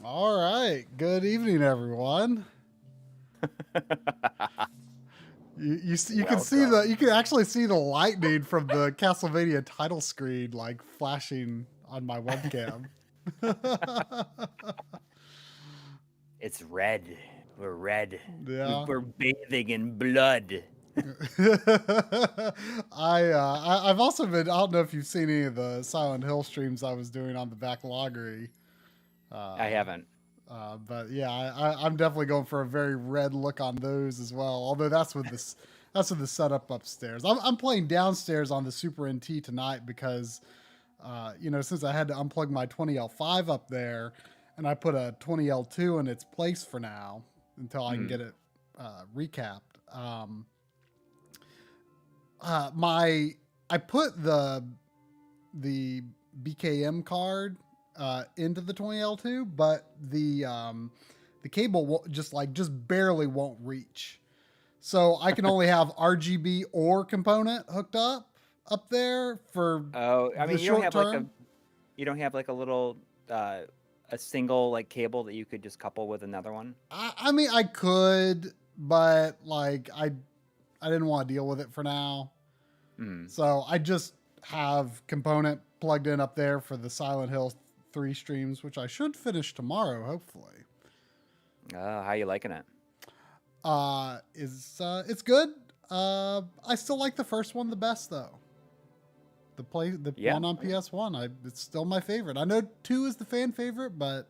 All right. Good evening, everyone. You can see Welcome. you can actually see the lightning from the Castlevania title screen like flashing on my webcam. It's red. We're red. Yeah. We're bathing in blood. I've also been. I don't know if you've seen any of the Silent Hill streams I was doing on the backloggery. I Uh, haven't. but yeah, I'm definitely going for a very red look on those as well. Although that's with the setup upstairs. I'm playing downstairs on the Super NT tonight because, since I had to unplug my 20L5 up there, and I put a 20L2 in its place for now until I can get it recapped. I put the BKM card into the 20L2, but the cable just barely won't reach. So I can only have RGB or component hooked up there for Oh, I the mean, you don't short have like term. a little a single like cable that you could just couple with another one. I mean, I could, but I didn't want to deal with it for now. Hmm. So I just have component plugged in up there for the Silent Hill 3 streams, which I should finish tomorrow, hopefully. How you liking it? It's good. I still like the first one the best though. The Yeah. one on PS1, it's still my favorite. I know 2 is the fan favorite, but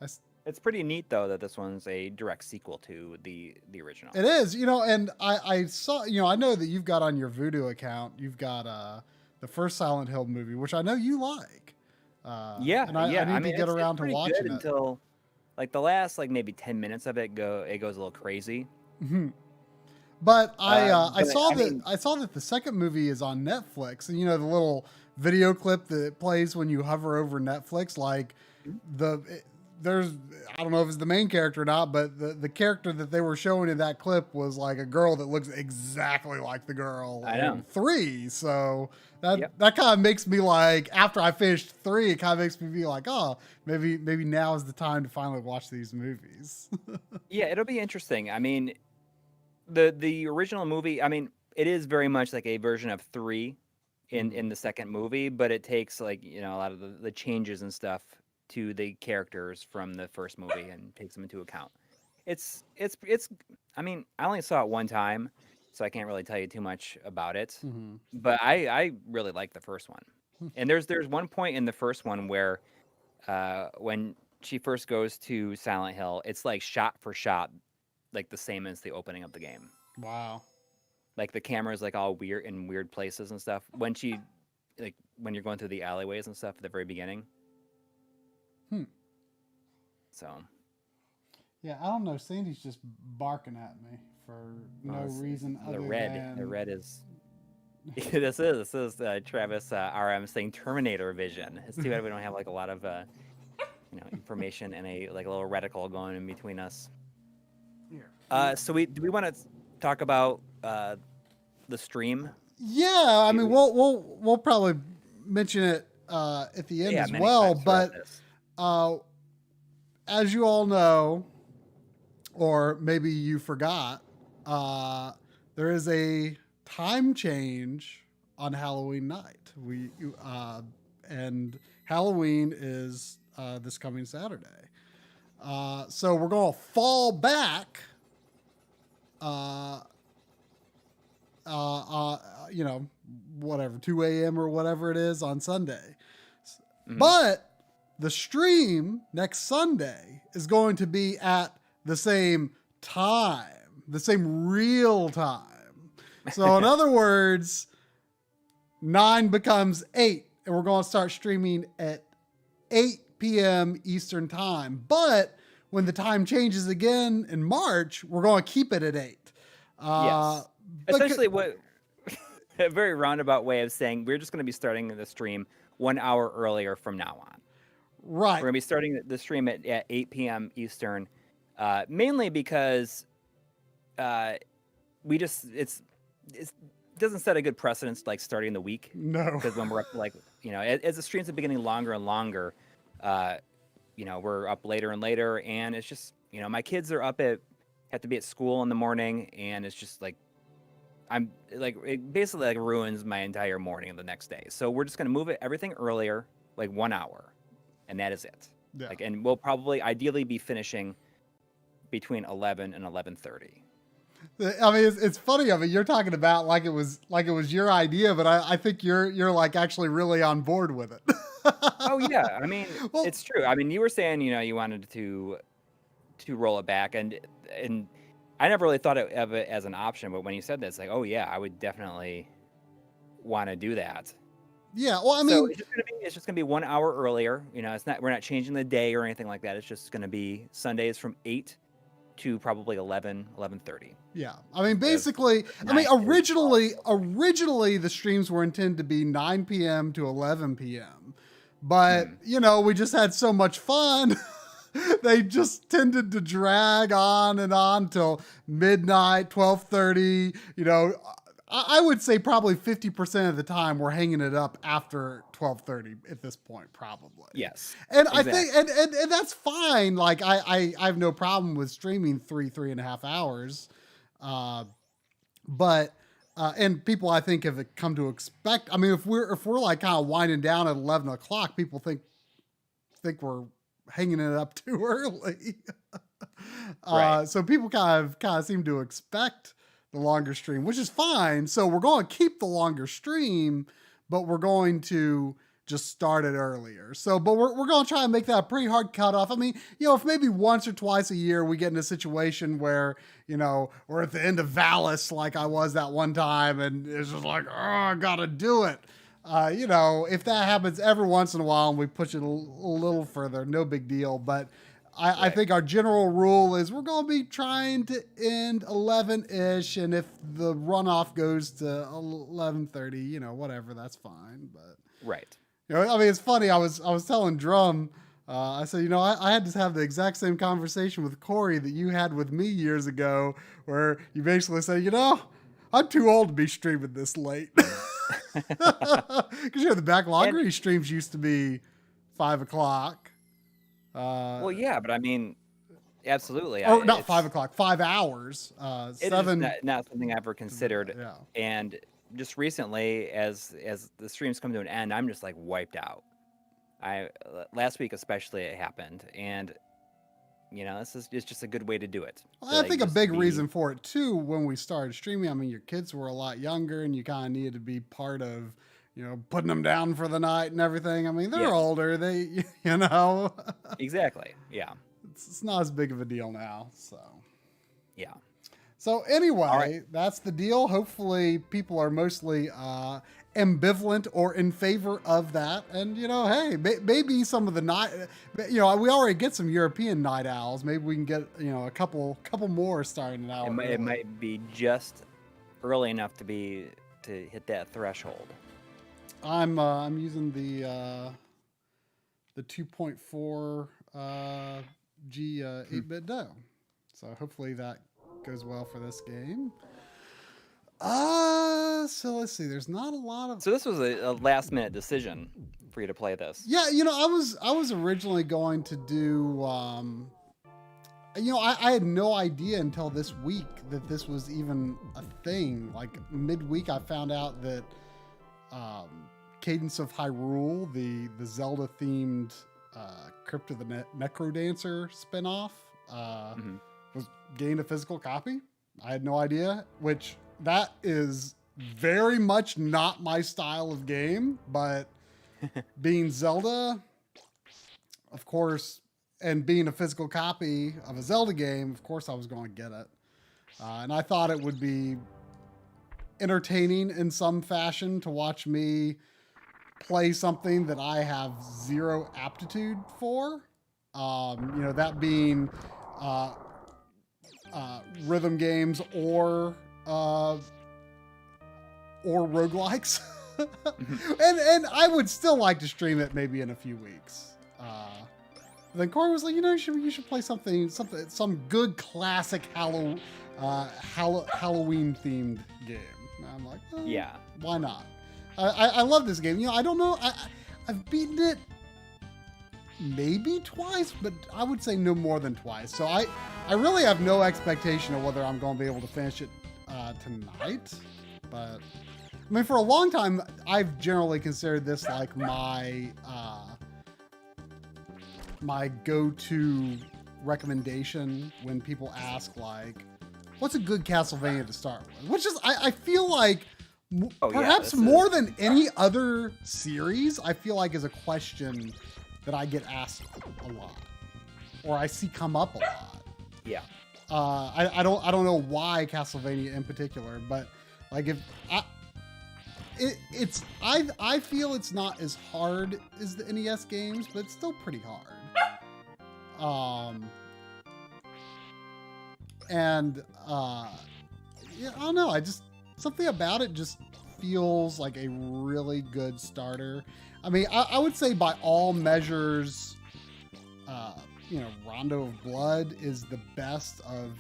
I, It's pretty neat though that this one's a direct sequel to the original. it is, and I saw, I know that you've got on your Voodoo account, you've got the first Silent Hill movie, which I know you like. Yeah, And yeah. I I need to mean, get it's around to pretty watching good it. until like the last like maybe 10 minutes of it goes a little crazy. Mm-hmm. But I But saw I mean, that the second movie is on Netflix, and the little video clip that plays when you hover over Netflix, like the there's I don't know if it's the main character or not, but the character that they were showing in that clip was like a girl that looks exactly like the girl I in know. 3. So Yep. that kind of makes me like, after I finished 3, it kind of makes me be like, oh, maybe now is the time to finally watch these movies. Yeah, it'll be interesting. I mean, the original movie, I mean, it is very much like a version of 3 in the second movie, but it takes like, a lot of the changes and stuff to the characters from the first movie and takes them into account. It's I mean, I only saw it one time, so I can't really tell you too much about it. Mm-hmm. But I really like the first one. And there's one point in the first one where when she first goes to Silent Hill, it's like shot for shot like the same as the opening of the game. Wow. Like the camera is like all weird in weird places and stuff. When you're going through the alleyways and stuff at the very beginning. Hmm. So Yeah, I don't know. Sandy's just barking at me for no reason the other red than this is Travis RM saying Terminator vision. It's too bad we don't have like a lot of information and a like a little reticle going in between us. here. So do we want to talk about the stream? Yeah, I mean, we'll probably mention it at the end Yeah, as many well. times throughout But this. As you all know, or maybe you forgot, there is a time change on Halloween night. And Halloween is this coming Saturday. So we're going to fall back, uh, whatever, 2 a.m. or whatever it is on Sunday. Mhm. But the stream next Sunday is going to be at the same time, the same real time. So, in other words, 9 becomes 8, and we're going to start streaming at 8 p.m. Eastern time. But when the time changes again in March, we're going to keep it at 8. Yes. Essentially, what a very roundabout way of saying we're just going to be starting the stream 1 hour earlier from now on. Right. We're going to be starting the stream at 8 p.m. Eastern, mainly because we just it doesn't set a good precedence like starting the week. No. Because when we're up like as the streams are beginning longer and longer, we're up later and later, and it's just, my kids are have to be at school in the morning, and it's just like, I'm like, it basically like ruins my entire morning of the next day. So we're just going to move everything earlier, like 1 hour, and that is it. Yeah. Like, and we'll probably ideally be finishing between 11 and 11:30. I mean, it's funny. I mean, you're talking about like it was your idea, but I think you're like actually really on board with it. Oh yeah, I mean, Well, it's true. I mean, you were saying, you wanted to roll it back, and I never really thought of it as an option, but when you said that, it's like, oh yeah, I would definitely want to do that. yeah. Well, I So mean, it's just gonna be 1 hour earlier. We're not changing the day or anything like that. It's just gonna be Sundays from 8 to probably 11:30. yeah. I mean, basically, I mean, 9 to originally the streams were intended to be 9 p.m. to 11 p.m. But, we just had so much fun. They just tended to drag on and on till midnight, 12:30. I would say probably 50% of the time we're hanging it up after 12:30 at this point, probably. Yes. And exactly. I think, and that's fine. Like I have no problem with streaming 3.5 hours. And people I think have come to expect, I mean, if we're like kind of winding down at 11 o'clock, people think we're hanging it up too early. Right. So people kind of seem to expect the longer stream, which is fine. So we're going to keep the longer stream, but we're going to just start it earlier. So, but we're going to try and make that a pretty hard cutoff. I mean, if maybe once or twice a year we get in a situation where, we're at the end of Valis like I was that one time, and it's just like, oh, I got to do it. If that happens every once in a while and we push it a little further, no big deal. But I think our general rule is we're going to be trying to end 11-ish. And if the runoff goes to 11:30, whatever, that's fine. But Right. I mean, it's funny. I was telling Drum, I said, I had to have the exact same conversation with Coury that you had with me years ago, where you basically say, I'm too old to be streaming this late. Because the backloggery streams used to be 5 o'clock. Well, yeah, but I mean, absolutely. Or not 5 o'clock, 5 hours. It 7. is not something I ever considered. Yeah. And just recently, as the streams come to an end, I'm just like wiped out. Last week especially it happened, and it's just a good way to do it. Well, I think a big reason for it too, when we started streaming, I mean, your kids were a lot younger, and you kind of needed to be part of, putting them down for the night and everything. I mean, they're older, they, Exactly. Yeah. It's not as big of a deal now. So. Yeah. So anyway, That's the deal. Hopefully people are mostly ambivalent or in favor of that. And, hey, maybe some of the night, we already get some European night owls. Maybe we can get, a couple more starting out. It might be just early enough to hit that threshold. I'm using the 2.4 G 8-bit DOE. So hopefully that goes well for this game. So let's see. There's not a lot of. So this was a last minute decision for you to play this. Yeah, I was originally going to do. I had no idea until this week that this was even a thing. Like midweek, I found out that Cadence of Hyrule, the Zelda themed Crypt of the Necrodancer spinoff, was gained a physical copy. I had no idea, which that is very much not my style of game, but being Zelda, of course, and being a physical copy of a Zelda game, of course I was going to get it. And I thought it would be entertaining in some fashion to watch me play something that I have zero aptitude for. That being rhythm games or roguelikes. and I would still like to stream it maybe in a few weeks. Then Coury was like, you should play some good classic Halloween themed game. And I'm like, yeah, why not? I love this game. I don't know. I've beaten it maybe twice, but I would say no more than twice. So I really have no expectation of whether I'm going to be able to finish it tonight. But I mean, for a long time, I've generally considered this like my my go-to recommendation when people ask like, what's a good Castlevania to start with? Which is, I feel like perhaps more than any other series, I feel like is a question that I get asked a lot, or I see come up a lot. Yeah. I don't know why Castlevania in particular, but like if I feel it's not as hard as the NES games, but it's still pretty hard. Yeah, I don't know. Something about it just feels like a really good starter. I mean, I would say by all measures, Rondo of Blood is the best of,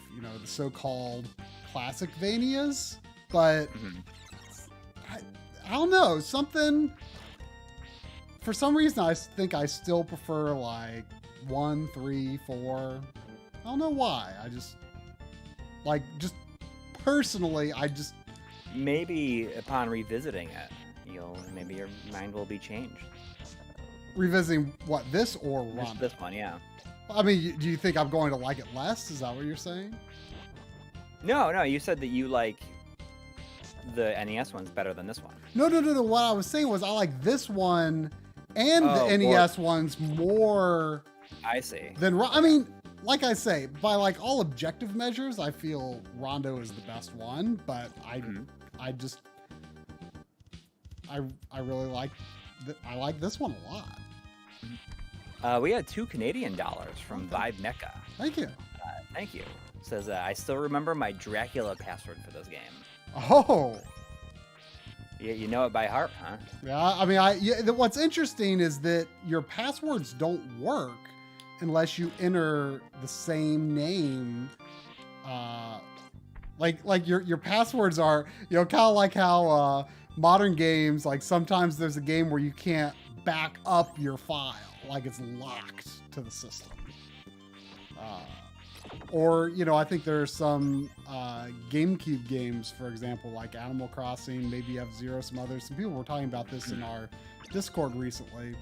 the so-called classic Vanias, but I don't know, for some reason, I think I still prefer like 1, 3, 4. I don't know why. Personally, maybe upon revisiting it, maybe your mind will be changed. Revisiting what, this or Rondo? This one, yeah. I mean, do you think I'm going to like it less? Is that what you're saying? No, you said that you like the NES one's better than this one. No. What I was saying was I like this one and the NES one's more. I see. I mean, like I say, by like all objective measures, I feel Rondo is the best one, but I really like this one a lot. We had $2 Canadian from Vibe Mecha. Thank you. Thank you. It says, I still remember my Dracula password for this game. Oh. You know it by heart, huh? Yeah, I mean, what's interesting is that your passwords don't work unless you enter the same name. Like your passwords are, kind of like how modern games, like sometimes there's a game where you can't back up your file, like it's locked to the system. Or, I think there are some GameCube games, for example, like Animal Crossing, maybe F-Zero, some others. Some people were talking about this in our Discord recently.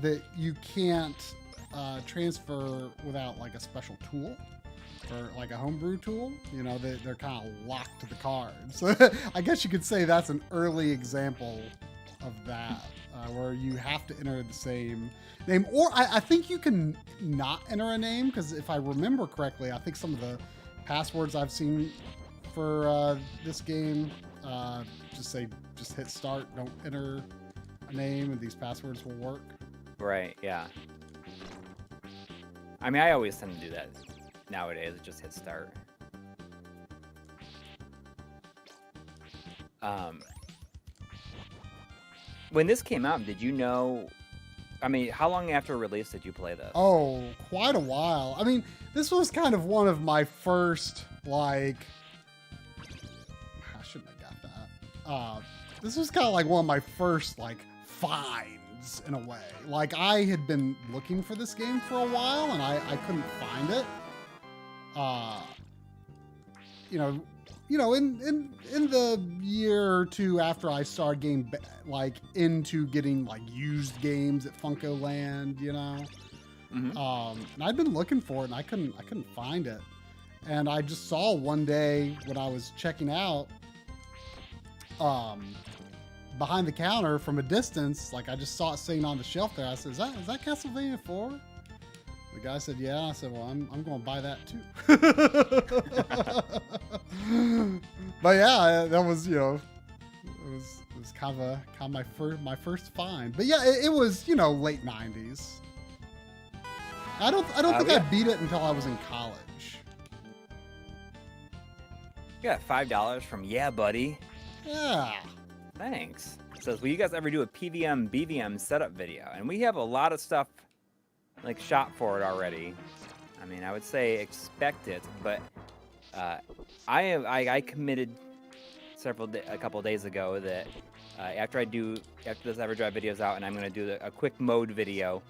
That you can't transfer without like a special tool or like a homebrew tool. They're kind of locked to the cards. So I guess you could say that's an early example of that, where you have to enter the same name. Or I think you can not enter a name, because if I remember correctly, I think some of the passwords I've seen for this game just hit start, don't enter a name, and these passwords will work. Right, yeah. I mean, I always tend to do that nowadays. Just hit start. When this came out, did you know... I mean, how long after release did you play this? Oh, quite a while. I mean, this was kind of one of my first, like... I shouldn't have got that. This was kind of like one of my first, like, finds, in a way. Like, I had been looking for this game for a while, and I couldn't find it. In the year or two after I started getting into used games at Funkoland, and I'd been looking for it and I couldn't find it, and I just saw one day when I was checking out, behind the counter from a distance, like I just saw it sitting on the shelf there. I said, "Is that Castlevania 4?" The guy said, "Yeah." I said, "Well, I'm going to buy that too." But yeah, that was, it was kind of my first find. But yeah, it was, late 90s. I don't think I beat it until I was in college. You got $5 from Yeah Buddy. Yeah. Thanks. It says, will you guys ever do a PVM BVM setup video? And we have a lot of stuff shot for it already. I mean, I would say expect it, but I committed a couple days ago that after this EverDrive video is out, and I'm going to do a quick mode video.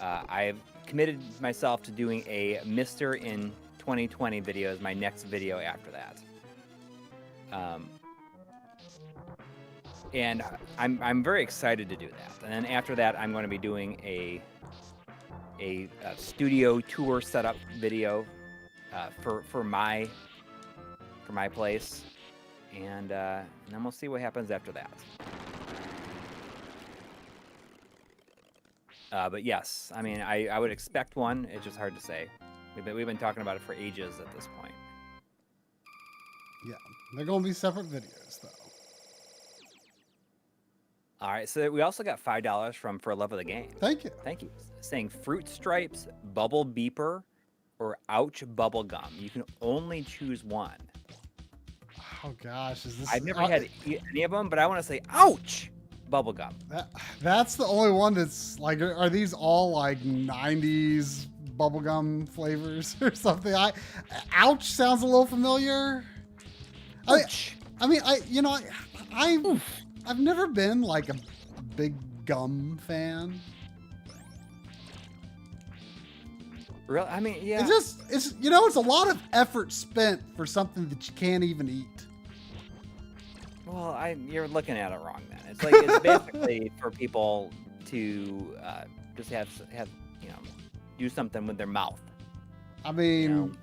I've committed myself to doing a Mr. in 2020 video as my next video after that. And I'm very excited to do that. And then after that, I'm going to be doing a studio tour setup video for my place, and then we'll see what happens after that. But yes, I mean, I would expect one. It's just hard to say. We've been talking about it for ages at this point. Yeah, they're going to be separate videos, though. All right, so we also got $5 from For Love of the Game. Thank you. Thank you. Saying Fruit Stripes, Bubble Beeper, or Ouch Bubble Gum. You can only choose one. Oh gosh, is this? I've never had any of them, but I want to say Ouch Bubble Gum. That's the only one that's like. Are these all like '90s bubblegum flavors or something? Ouch sounds a little familiar. Ouch. I mean, I've never been like a big gum fan. Really? I mean, yeah. It's a lot of effort spent for something that you can't even eat. Well, you're looking at it wrong then. It's basically for people to just have do something with their mouth. I mean,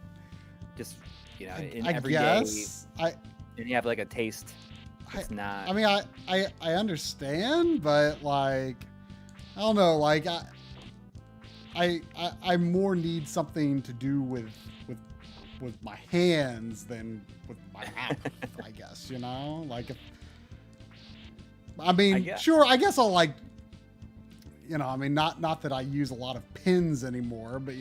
in I every guess day, and you have like a taste. It's not. I mean, I understand, but like, I don't know, like I more need something to do with my hands than with my mouth. I guess like sure. I guess I'll like, I mean, not that I use a lot of pins anymore, but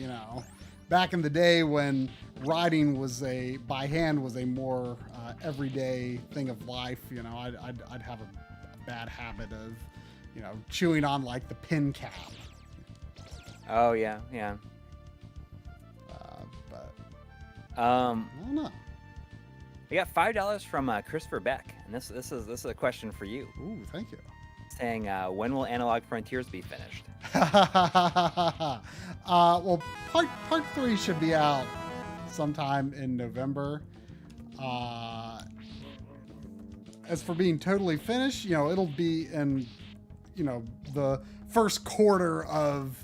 back in the day when writing by hand was a more everyday thing of life, I'd have a bad habit of, chewing on like the pin cap. Oh yeah. I don't know. We got $5 from Christopher Beck, and this is a question for you. Ooh, thank you. Saying, when will Analog Frontiers be finished? Well, part 3 should be out sometime in November. As for being totally finished, it'll be in, the first quarter of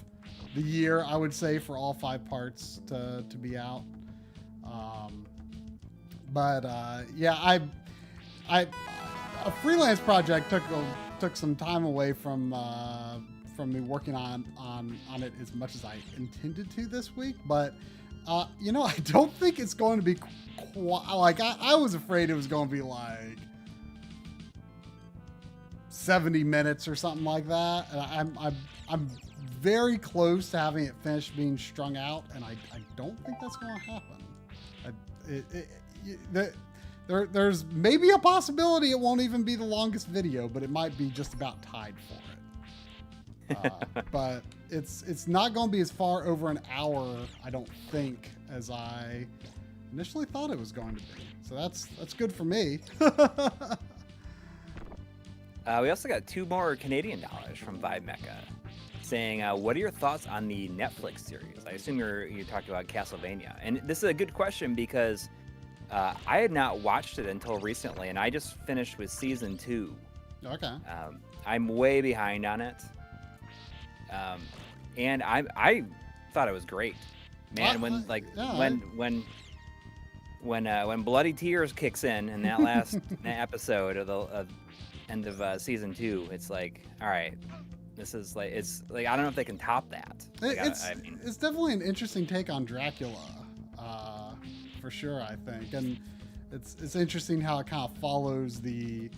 the year, I would say, for all 5 parts to be out. Yeah, a freelance project took some time away from me working on it as much as I intended to this week, but I don't think it's going to be like I was afraid it was going to be like 70 minutes or something like that. And I'm very close to having it finished being strung out, and I don't think that's going to happen. There's maybe a possibility it won't even be the longest video, but it might be just about tied for it. But it's not going to be as far over an hour, I don't think, as I initially thought it was going to be. So that's good for me. We also got 2 more Canadian dollars from Vibe Mecha, saying, what are your thoughts on the Netflix series? I assume you're talking about Castlevania. And this is a good question because I had not watched it until recently, and I just finished with season 2. Okay. I'm way behind on it. And I thought it was great. Man, when Bloody Tears kicks in that last episode of the end of season 2, it's like, all right, this is like, it's like, I don't know if they can top that. Like, it's definitely an interesting take on Dracula, for sure, I think. And it's interesting how it kind of follows the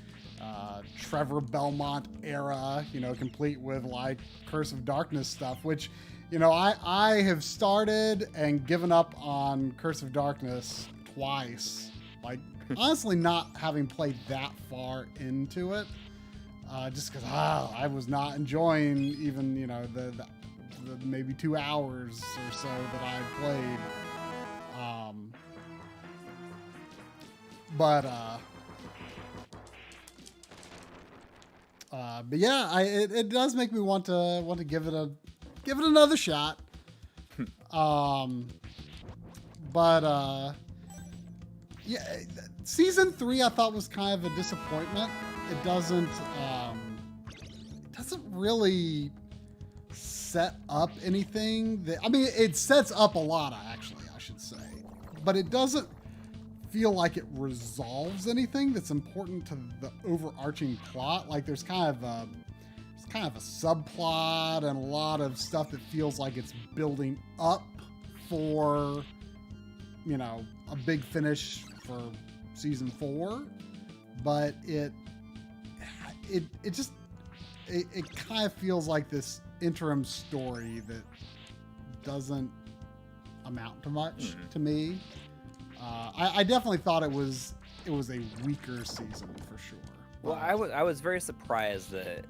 Trevor Belmont era, complete with like Curse of Darkness stuff, which, I have started and given up on Curse of Darkness twice. Like, honestly, not having played that far into it, just because I was not enjoying even, the maybe 2 hours or so that I played. But yeah, it does make me want to give it another shot. Yeah, season 3 I thought was kind of a disappointment. It doesn't really set up anything that, I mean, it sets up a lot, actually, I should say, but it doesn't feel like it resolves anything that's important to the overarching plot. Like there's kind of a subplot and a lot of stuff that feels like it's building up for, you know, a big finish for season 4, but it kind of feels like this interim story that doesn't amount to much to me. I definitely thought it was a weaker season for sure. Well, I was very surprised that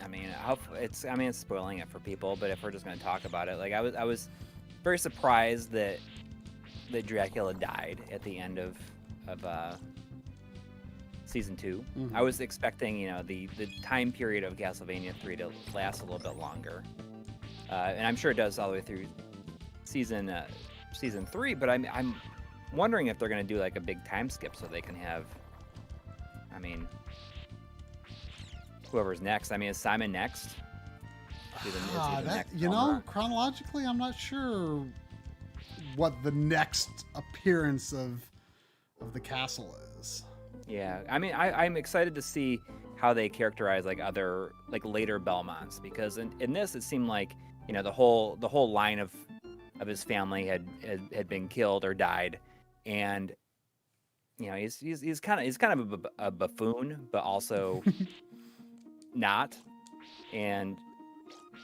I mean, it's spoiling it for people, but if we're just going to talk about it, like I was very surprised that Dracula died at the end of season 2. I was expecting, you know, the time period of Castlevania 3 to last a little bit longer, and I'm sure it does all the way through season 3. But I'm wondering if they're going to do like a big time skip so they can have, I mean, whoever's next. I mean, is Simon next? Chronologically, I'm not sure what the next appearance of the castle is. Yeah, I mean, I'm excited to see how they characterize like other, like later Belmonts, because in this it seemed like, you know, the whole line of his family had been killed or died, and you know, he's kind of a buffoon, but also not. And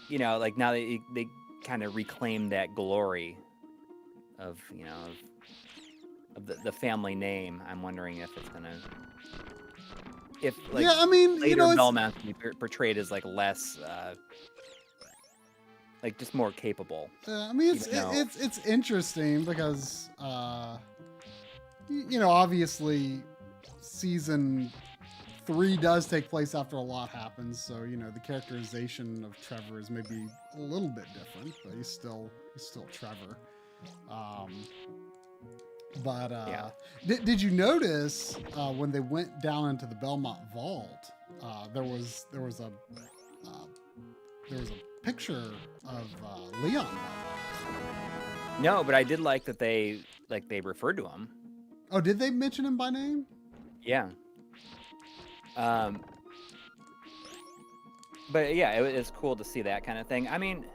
you know, like now they kind of reclaim that glory of, you know, of the family name. I'm wondering if it's gonna, like, yeah, I mean, later, you know, Belmont can be portrayed as like less like just more capable. I mean, it's interesting because you know, obviously season 3 does take place after a lot happens, so you know the characterization of Trevor is maybe a little bit different, but he's still Trevor. Yeah. Did you notice when they went down into the Belmont vault, there was a picture of Leon. No, but I did like that they referred to him. Oh, did they mention him by name? Yeah. But yeah, it was cool to see that kind of thing. I mean,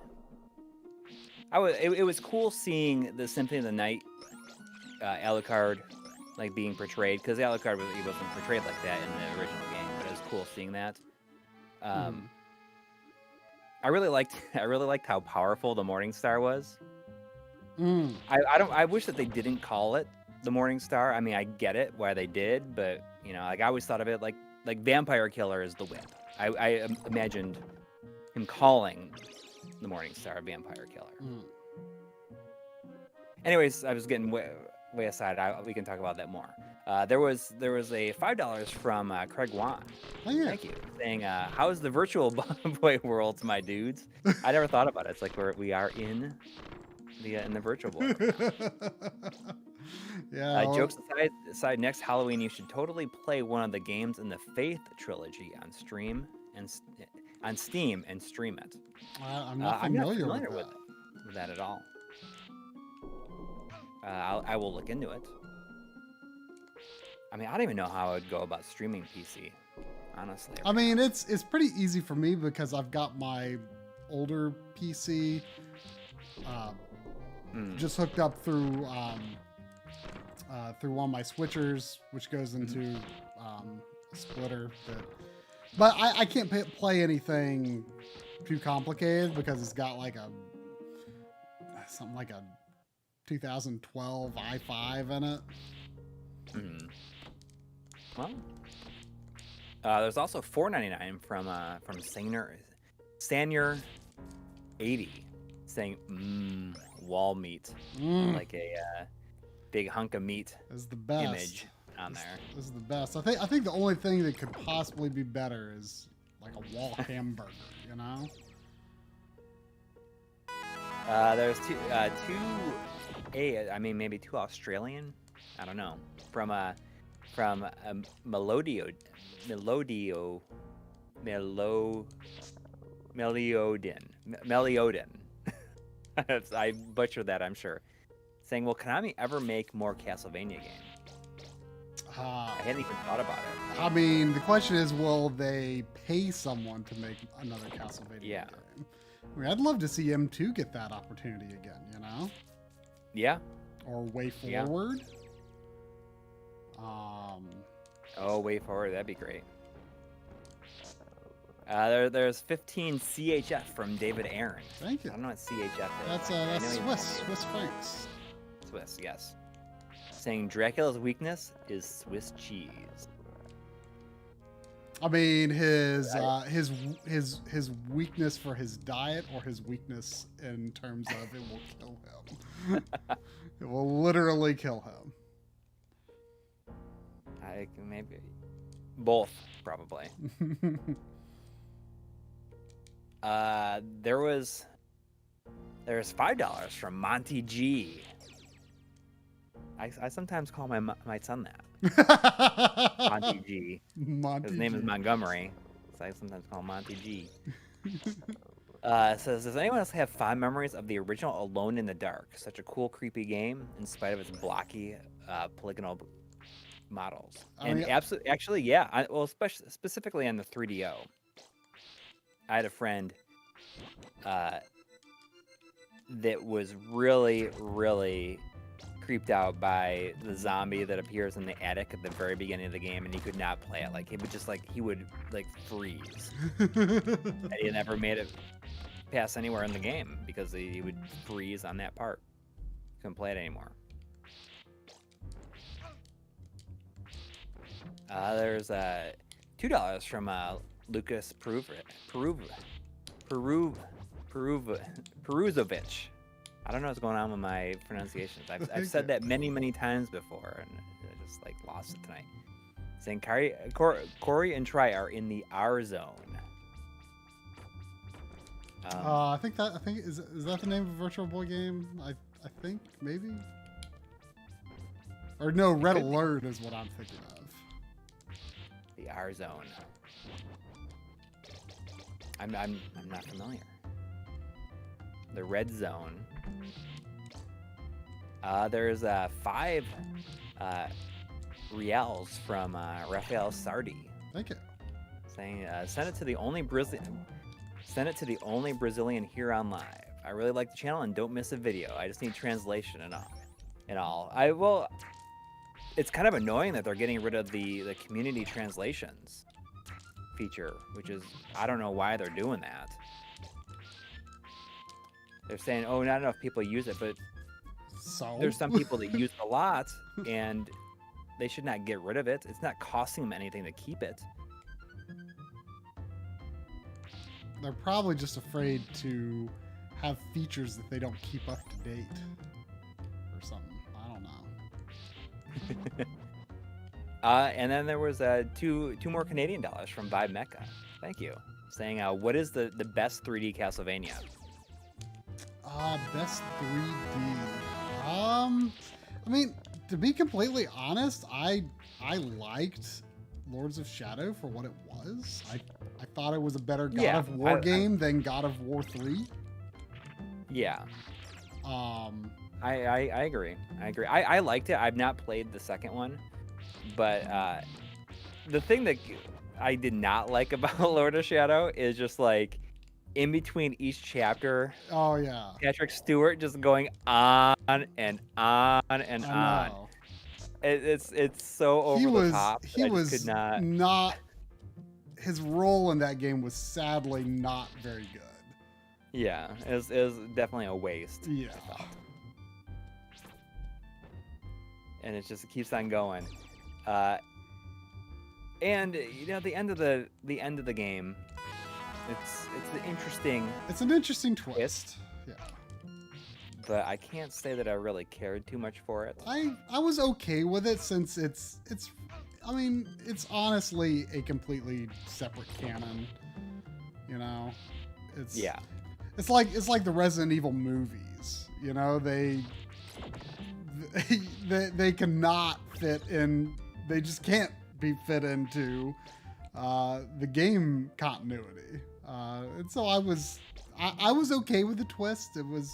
it was cool seeing the Symphony of the Night Alucard like being portrayed, because Alucard wasn't portrayed like that in the original game, but it was cool seeing that. I really liked how powerful the Morning Star was. I wish that they didn't call it the Morning Star. I mean, I get it why they did, but you know, like I always thought of it like Vampire Killer is the whip. I imagined him calling the Morning Star Vampire Killer. Anyways, I was getting way aside. We can talk about that more. There was a $5 from Craig Wan. Oh, yeah. Thank you. Saying, how's the virtual boy world, my dudes? I never thought about it. It's like we are in the virtual world. Yeah. Jokes aside, next Halloween you should totally play one of the games in the Faith trilogy on Steam and stream it. I'm not familiar with that at all. I will look into it. I mean, I don't even know how I would go about streaming PC, honestly. I mean, it's pretty easy for me because I've got my older PC just hooked up through one of my switchers, which goes into a splitter. But I can't play anything too complicated because it's got like something like a 2012 i5 in it. Well, there's also $4.99 from Sanier 80 saying wall meat, like a big hunk of meat is the best image. on there. This is the best. I think the only thing that could possibly be better is like a wall hamburger, you know? There's maybe two Australian. I don't know. From Melodiodin. I butchered that, I'm sure. Saying, will Konami ever make more Castlevania games? I hadn't even thought about it. I mean, the question is, will they pay someone to make another Castlevania game? I mean, I'd love to see M2 get that opportunity again, you know? Yeah. Or Way Forward. Oh, Way Forward, that'd be great. There's 15 CHF from David Aaron. Thank you. I don't know what CHF is. That's Swiss francs. Swiss, yes. Saying Dracula's weakness is Swiss cheese. I mean, his weakness for his diet, or his weakness in terms of it will kill him. It will literally kill him. Maybe both, probably. There's $5 from Monty G. I sometimes call my son that. Monty G. His name is Montgomery, so I sometimes call him Monty G. Says, does anyone else have fond memories of the original Alone in the Dark? Such a cool, creepy game, in spite of its blocky, polygonal models. Actually, yeah. Specifically on the 3DO. I had a friend that was really, really creeped out by the zombie that appears in the attic at the very beginning of the game, and he could not play it. Like, he would freeze. And he never made it past anywhere in the game because he would freeze on that part. Couldn't play it anymore. There's $2 from Lucas Peruzovich. I don't know what's going on with my pronunciations. I've said that many times before, and I just lost it tonight. Saying Coury and Try are in the R zone. I think is that the name of a Virtual Boy game? I think maybe. Or no, Red Alert is what I'm thinking of. The R zone. I'm not familiar. The Red Zone. There's 5 reals from Rafael Sardi. Thank you. Saying, send it to the only Brazilian here on live. I really like the channel and don't miss a video. I just need translation and all. It's kind of annoying that they're getting rid of the community translations feature, which is, I don't know why they're doing that. They're saying, oh, not enough people use it, but there's some people that use it a lot, and they should not get rid of it. It's not costing them anything to keep it. They're probably just afraid to have features that they don't keep up to date or something. I don't know. And then there was two more Canadian dollars from Vibe Mecca. Thank you. Saying, what is the best 3D Castlevania? Best 3D. I mean, to be completely honest, I liked Lords of Shadow for what it was. I thought it was a better God of War game than God of War 3. Yeah. I agree. I liked it. I've not played the second one, but the thing that I did not like about Lord of Shadow is just in between each chapter. Oh yeah. Patrick Stewart just going on and on and on. It's so over the top. He was not. His role in that game was sadly not very good. Yeah, it was definitely a waste. Yeah. And it keeps on going. And the end of the game, it's an interesting twist. Yeah. but I can't say that I really cared too much for it. I was okay with it since it's I mean, it's honestly a completely separate canon. You know, it's like the Resident Evil movies. You know, they cannot fit in. They just can't be fit into the game continuity. And so I was okay with the twist. It was,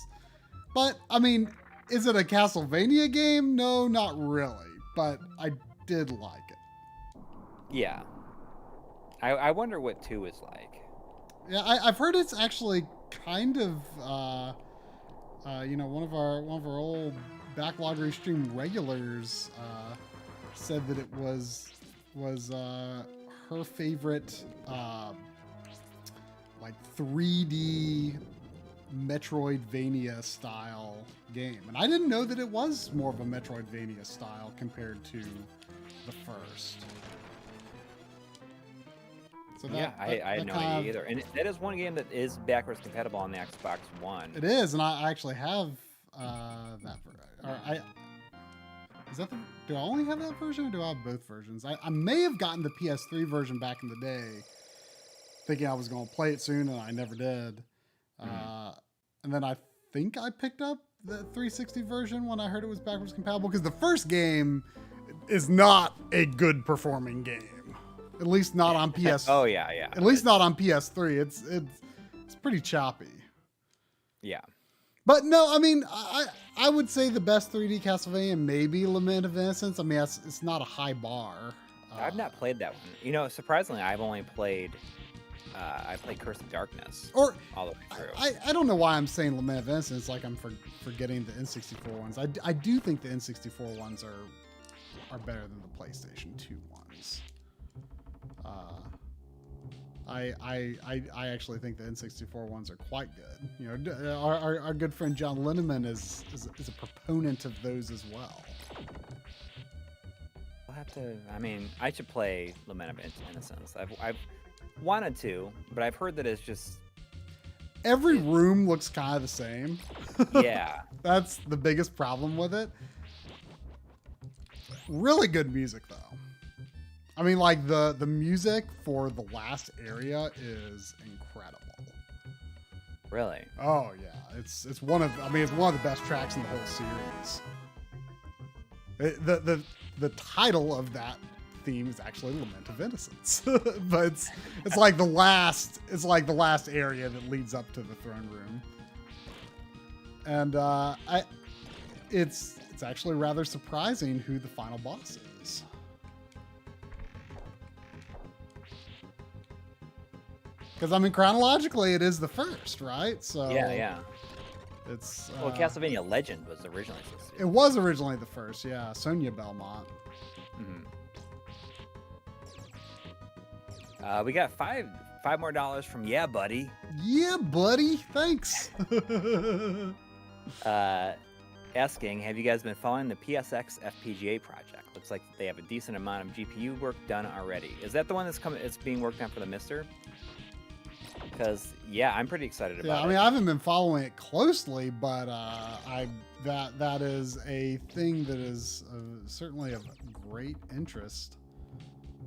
but I mean, is it a Castlevania game? No, not really. But I did like it. Yeah. I wonder what 2 is like. Yeah, I've heard it's actually kind of, you know, one of our old Backloggery stream regulars said that it was her favorite like 3D Metroidvania style game, and I didn't know that it was more of a Metroidvania style compared to the first. So I had no idea either. And that is one game that is backwards compatible on the Xbox One. It is, and I actually have that. Do I only have that version, or do I have both versions? I may have gotten the PS3 version back in the day, thinking I was going to play it soon, and I never did. And then I think I picked up the 360 version when I heard it was backwards compatible, because the first game is not a good performing game. At least not on PS. Oh yeah. At least not on PS3. It's pretty choppy. Yeah. But no, I mean, I would say the best 3D Castlevania may be Lament of Innocence. I mean, it's not a high bar. I've not played that one. You know, surprisingly, I've only played. I played Curse of Darkness. Or all the way through. I don't know why I'm saying Lament of Innocence like I'm forgetting the N64 ones. I do think the N64 ones are better than the PlayStation 2 ones. I actually think the N64 ones are quite good. You know, our good friend John Linneman is a proponent of those as well. I'll have to. I mean, I should play Lament of Innocence. I've wanted to, but I've heard that it's just every room looks kind of the same. Yeah, that's the biggest problem with it. Really good music though. I mean, like the music for the last area is incredible. Really? Oh yeah, it's one of the best tracks in the whole series. The title of that theme is actually Lament of Innocence, but it's like the last area that leads up to the throne room, and it's actually rather surprising who the final boss is. Because I mean, chronologically, it is the first, right? So yeah. It's well, Castlevania Legend was originally. It was originally the first, yeah. Sonia Belmont. Mm-hmm. We got five more dollars from Yeah Buddy. Yeah, buddy. Thanks. Asking, have you guys been following the PSX FPGA project? Looks like they have a decent amount of GPU work done already. Is that the one it's being worked on for the Mister? Because yeah, I'm pretty excited about it. Yeah, I mean, I haven't been following it closely, but that is a thing that is certainly of great interest.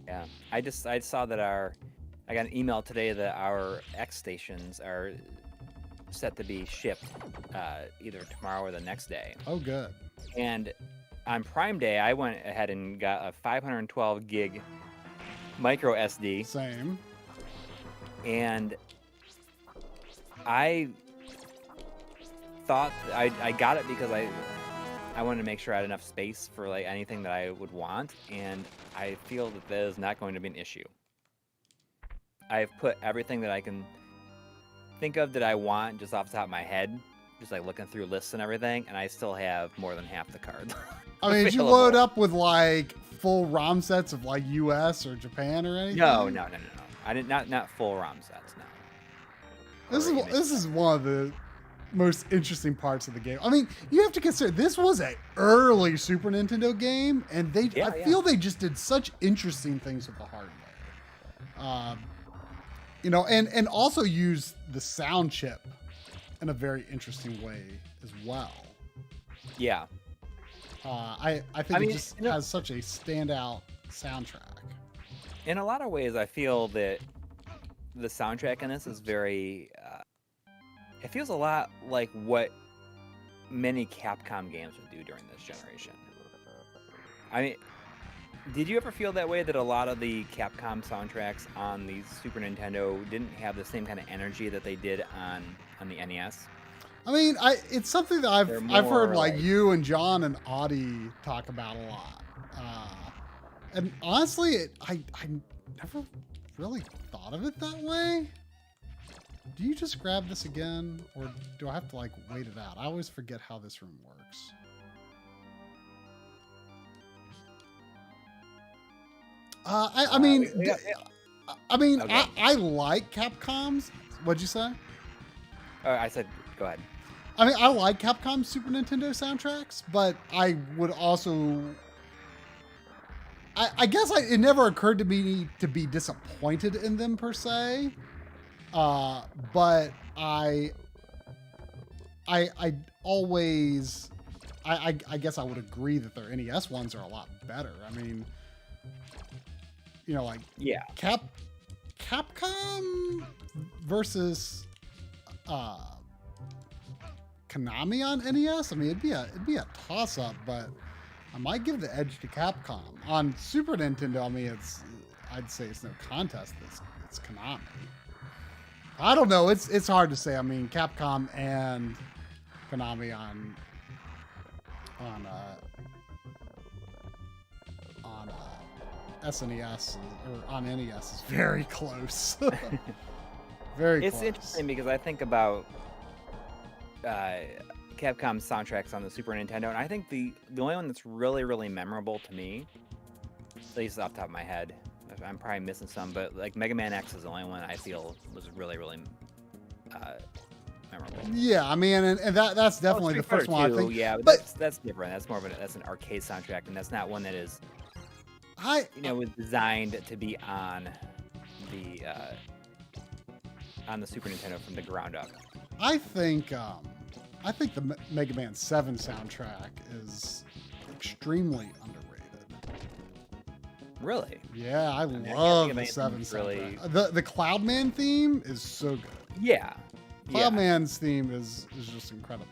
Yeah, I saw that I got an email today that our X stations are set to be shipped either tomorrow or the next day. Oh, good. And on Prime Day, I went ahead and got a 512 gig micro SD. Same. And I thought I got it because I wanted to make sure I had enough space for like anything that I would want, and I feel that is not going to be an issue. I've put everything that I can think of that I want just off the top of my head, just like looking through lists and everything, and I still have more than half the cards. I mean, did you load up with like full ROM sets of like US or Japan or anything? No. I did not full ROM sets. No. This is one of the most interesting parts of the game. I mean, you have to consider this was an early Super Nintendo game, and I feel they just did such interesting things with the hardware. You know, and also use the sound chip in a very interesting way as well. Yeah. I think it just has such a standout soundtrack. In a lot of ways, I feel that the soundtrack in this is very... it feels a lot like what many Capcom games would do during this generation. I mean, did you ever feel that way, that a lot of the Capcom soundtracks on the Super Nintendo didn't have the same kind of energy that they did on the NES? I mean, it's something that I've heard like you and John and Audie talk about a lot. And honestly, I never really thought of it that way. Do you just grab this again, or do I have to like wait it out? I always forget how this room works. I mean, okay. I like Capcom's. What'd you say? I said, go ahead. I mean, I like Capcom's Super Nintendo soundtracks, but I would also... I guess it never occurred to me to be disappointed in them, per se. But I always... I guess I would agree that their NES ones are a lot better. I mean... You know, like Capcom versus Konami on NES. I mean, it'd be a toss up, but I might give the edge to Capcom. On Super Nintendo, I mean, I'd say it's no contest. It's Konami. I don't know. It's hard to say. I mean, Capcom and Konami on SNES or on NES is very close. Very close. It's interesting because I think about Capcom soundtracks on the Super Nintendo, and I think the only one that's really, really memorable to me, at least off the top of my head, I'm probably missing some, but like Mega Man X is the only one I feel was really, really memorable. Yeah, I mean, and that's definitely the first one. I think. Yeah, but that's different. That's more of that's an arcade soundtrack, and that's not one that is. Was designed to be on the Super Nintendo from the ground up. I think the Mega Man 7 soundtrack is extremely underrated. Really? Yeah, I love the 7 soundtrack. Really... The Cloudman theme is so good. Yeah. Cloudman's theme is just incredible.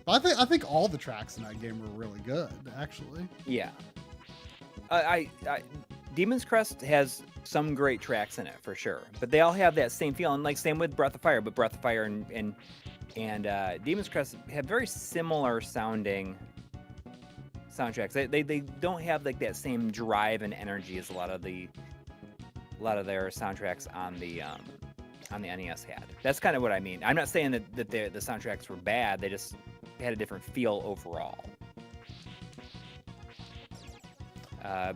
But I think all the tracks in that game were really good, actually. Yeah. Demon's Crest has some great tracks in it for sure, but they all have that same feeling. Like same with Breath of Fire, but Breath of Fire and Demon's Crest have very similar sounding soundtracks. They don't have like that same drive and energy as a lot of their soundtracks on the NES had. That's kind of what I mean. I'm not saying that the soundtracks were bad. They just had a different feel overall.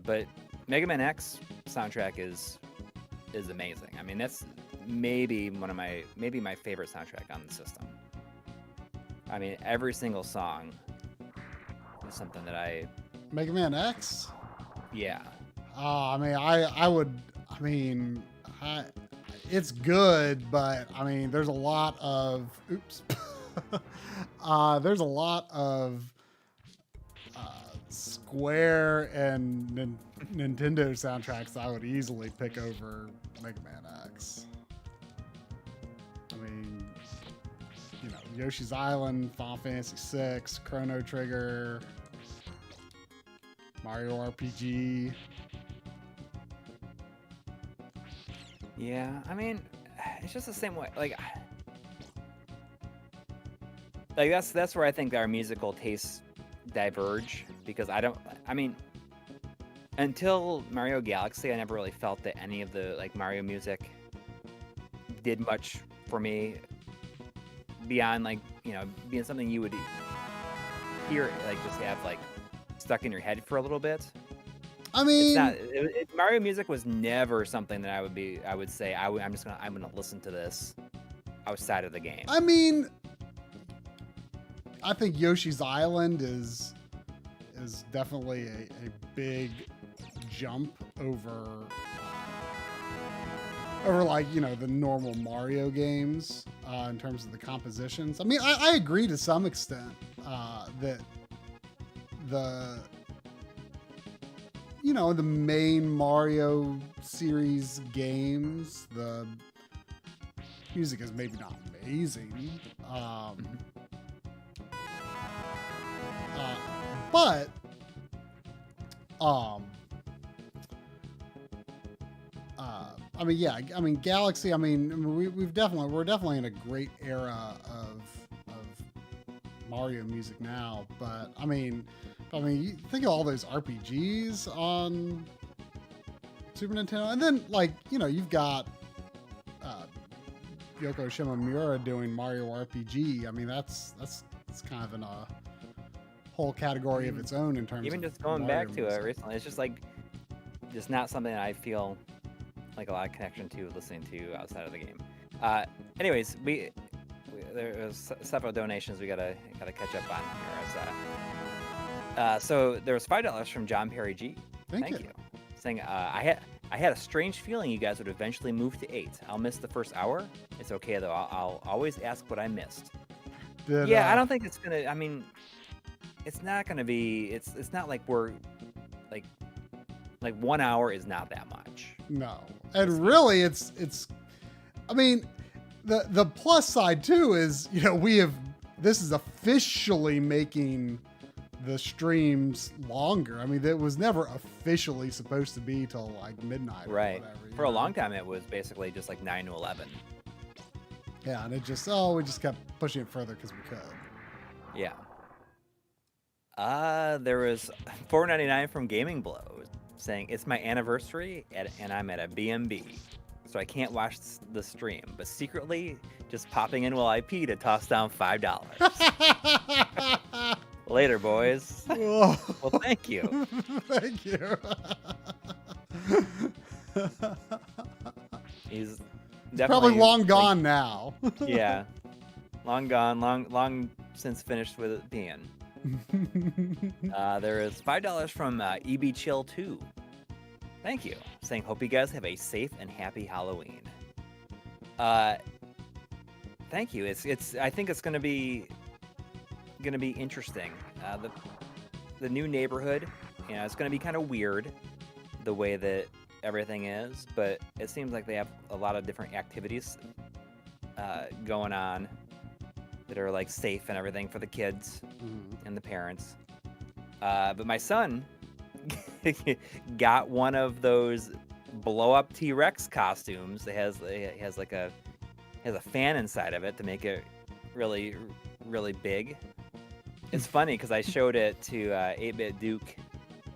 But Mega Man X soundtrack is amazing. I mean, that's maybe my favorite soundtrack on the system. I mean, every single song is something that Mega Man X? Yeah. I mean, it's good, but I mean, there's a lot of Square and Nintendo soundtracks I would easily pick over Mega Man X. I mean, Yoshi's Island, Final Fantasy VI, Chrono Trigger, Mario RPG. Yeah, I mean, it's just the same way. Like that's where I think our musical tastes diverge, because until Mario Galaxy, I never really felt that any of the like Mario music did much for me beyond being something you would hear, like just have like stuck in your head for a little bit. I mean, Mario music was never something that I would say I'm gonna listen to this outside of the game. I mean, I think Yoshi's Island is definitely a big jump over like the normal Mario games. in terms of the compositions. I mean, I agree to some extent that the the main Mario series games, the music is maybe not amazing, but I mean, yeah, I mean, Galaxy. I mean, we're definitely in a great era of Mario music now. But I mean, you think of all those RPGs on Super Nintendo, and then like you've got Yoko Shimomura doing Mario RPG. I mean, that's kind of in a whole category of its own in terms even of just going Mario back to music. it recently. It's just like just not something that I feel like a lot of connection to listening to outside of the game. Anyways, there's several donations we gotta catch up on here. So there was $5 from John Perry G. Thank you. Saying I had a strange feeling you guys would eventually move to 8. I'll miss the first hour. It's okay though. I'll always ask what I missed. I don't think it's gonna. I mean, it's not gonna be. It's not like we're like 1 hour is not that much. No, and really, it's. I mean, the plus side too is this is officially making the streams longer. I mean, it was never officially supposed to be till like midnight. Right. Or whatever, For a long time, it was basically just like 9 to 11. Yeah, and we just kept pushing it further because we could. Yeah. There was $4.99 from Gaming Blows saying it's my anniversary and I'm at a B&B, so I can't watch the stream, but secretly just popping in while I pee to toss down $5. Later, boys. Whoa. Well, thank you. Thank you. He's probably long gone now. Yeah, long gone, long since finished with it peeing. There is $5 from EB Chill 2. Thank you. Saying hope you guys have a safe and happy Halloween. Thank you. I think it's gonna be interesting. The new neighborhood, it's gonna be kind of weird the way that everything is, but it seems like they have a lot of different activities going on that are like safe and everything for the kids and the parents. But my son got one of those blow up T-Rex costumes. It has a fan inside of it to make it really, really big. It's funny because I showed it to 8-Bit Duke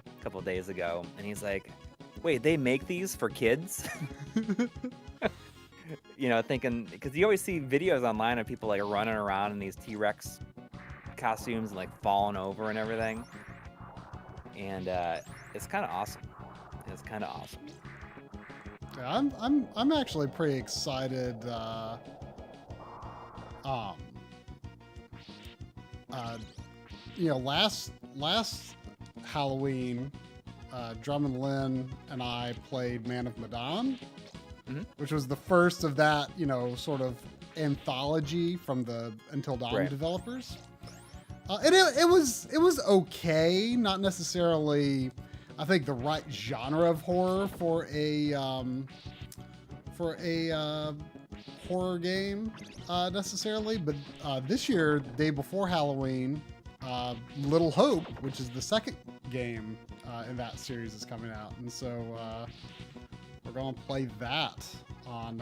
a couple days ago, and he's like, "Wait, they make these for kids?" Thinking, because you always see videos online of people like running around in these T-Rex costumes and like falling over and everything, and it's kind of awesome. It's kind of awesome. Yeah, I'm actually pretty excited. Last Halloween, Drummond Lynn and I played Man of Medan, which was the first of that, sort of anthology from the Until Dawn developers. And it was okay, not necessarily, I think, the right genre of horror for a horror game necessarily. But this year, day before Halloween, Little Hope, which is the second game in that series, is coming out, and so we're gonna play that on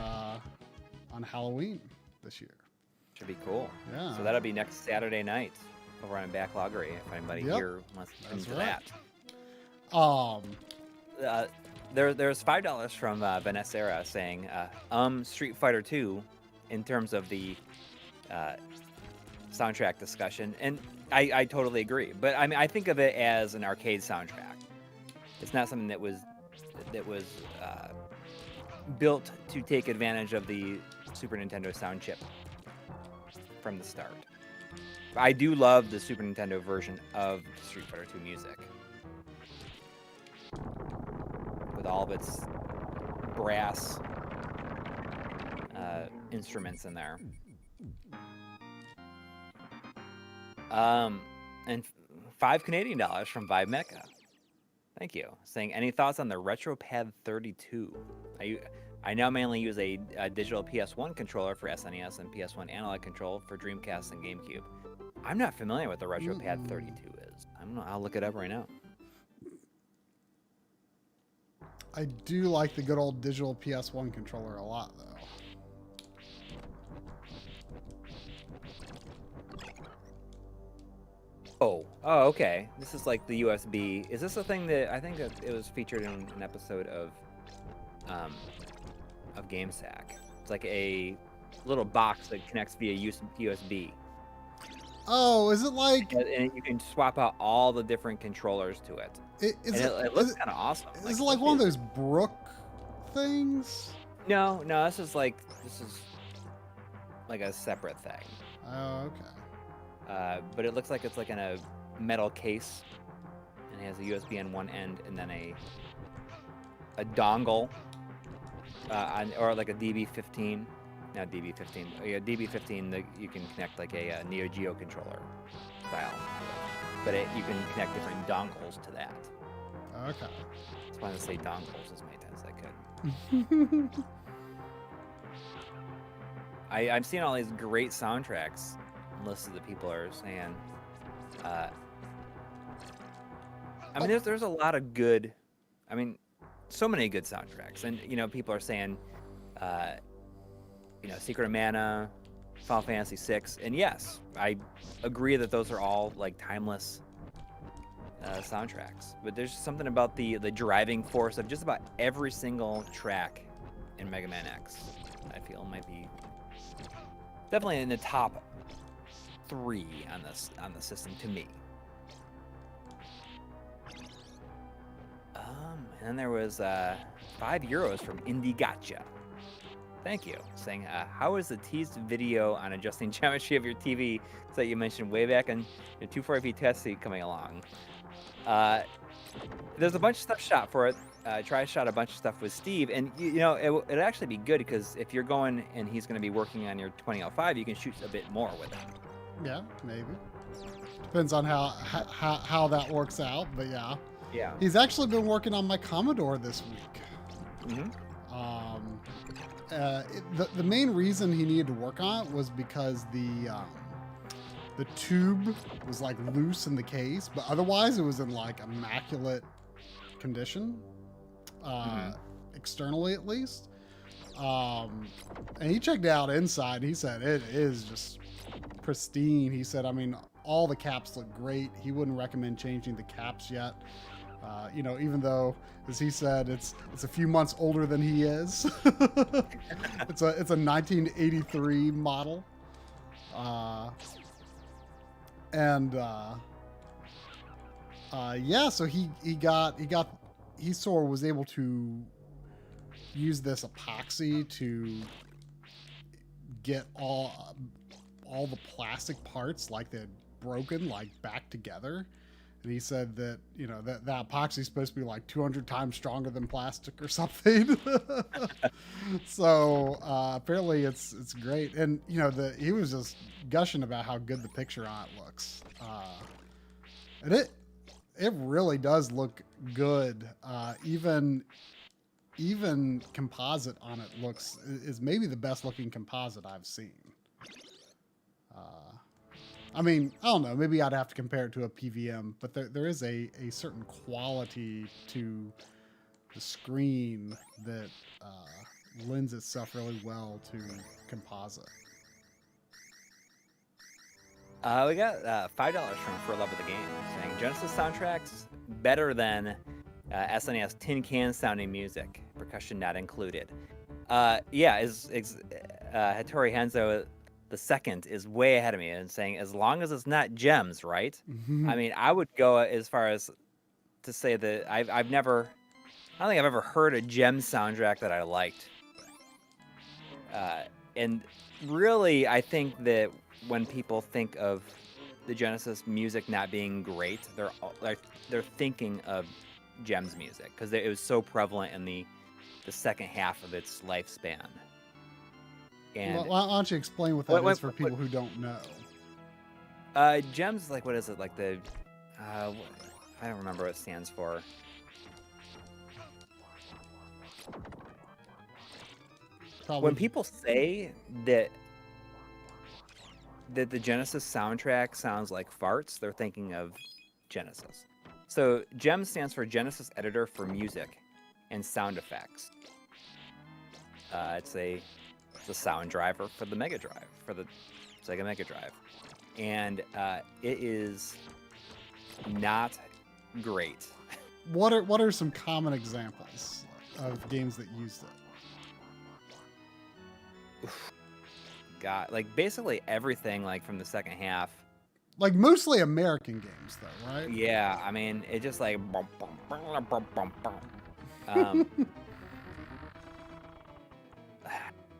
Halloween this year. Should be cool. Yeah. So that'll be next Saturday night over on Backloggery, if anybody here wants to listen to that. There's $5 from Vanessa saying Street Fighter 2 in terms of the soundtrack discussion, and I totally agree. But I mean, I think of it as an arcade soundtrack. It's not something that was built to take advantage of the Super Nintendo sound chip from the start. I do love the Super Nintendo version of Street Fighter 2 music, with all of its brass instruments in there. And $5 Canadian from Vibe Mecca. Thank you. Saying, any thoughts on the RetroPad 32? I now mainly use a digital PS1 controller for SNES and PS1 analog control for Dreamcast and GameCube. I'm not familiar with the RetroPad 32 is. I'll look it up right now. I do like the good old digital PS1 controller a lot, though. Oh, okay. This is like the USB. Is this a thing that I think that it was featured in an episode of GameSack? It's like a little box that connects via USB. Oh, is it like? And you can swap out all the different controllers to it. It looks kind of awesome. Is it like one of those Brook things? No, this is like a separate thing. Oh, okay. But it looks like it's like in a metal case, and it has a USB on one end, and then a dongle, or like a DB15, not DB15, yeah, DB15 that you can connect like a Neo Geo controller style, but you can connect different dongles to that. Okay. That's why I say dongles as many times as I could. I'm seeing all these great soundtracks. Lists that people are saying. I mean, there's a lot of good. I mean, so many good soundtracks, and people are saying, Secret of Mana, Final Fantasy VI, and yes, I agree that those are all like timeless soundtracks. But there's something about the driving force of just about every single track in Mega Man X. I feel might be definitely in the top 3 on the system to me. And then there was €5 from Indie Gotcha. Thank you. Saying, how is the teased video on adjusting geometry of your TV that you mentioned way back in the 240p test seat coming along? There's a bunch of stuff shot for it. Try shot a bunch of stuff with Steve, and it'd actually be good because if you're going and he's going to be working on your 2005, you can shoot a bit more with it. Yeah, maybe. Depends on how that works out, but yeah. Yeah. He's actually been working on my Commodore this week. Mm-hmm. The main reason he needed to work on it was because the tube was like loose in the case, but otherwise it was in like immaculate condition, externally at least. And he checked it out inside. And he said it is just pristine. He said, I mean, all the caps look great. He wouldn't recommend changing the caps yet. Even though, as he said, it's a few months older than he is. It's a 1983 model. So he sort of was able to use this epoxy to get all the plastic parts like they'd broken back together. And he said that that epoxy is supposed to be like 200 times stronger than plastic or something. So apparently it's great. And he was just gushing about how good the picture on it looks. And it really does look good. Even composite on it is maybe the best looking composite I've seen. I mean, I don't know. Maybe I'd have to compare it to a PVM, but there is a certain quality to the screen that lends itself really well to composite. We got $5 from For Love of the Game, saying Genesis soundtracks better than SNES tin can sounding music, percussion not included. Hattori Hanzo the second is way ahead of me and saying, as long as it's not gems, right? I mean, I would go as far as to say that I don't think I've ever heard a gem soundtrack that I liked. And really, I think that when people think of the Genesis music not being great, they're thinking of Gems music because it was so prevalent in the second half of its lifespan. And why don't you explain what that is for people who don't know? GEMS, like, what is it? Like the, I don't remember what it stands for. Probably. When people say that the Genesis soundtrack sounds like farts, they're thinking of Genesis. So GEMS stands for Genesis Editor for Music and Sound Effects. It's a sound driver for the Mega Drive, for the Sega Mega Drive. And it is not great. What are some common examples of games that used it? Got like basically everything, like from the second half. Like mostly American games, though, right? Yeah, I mean, it just like. I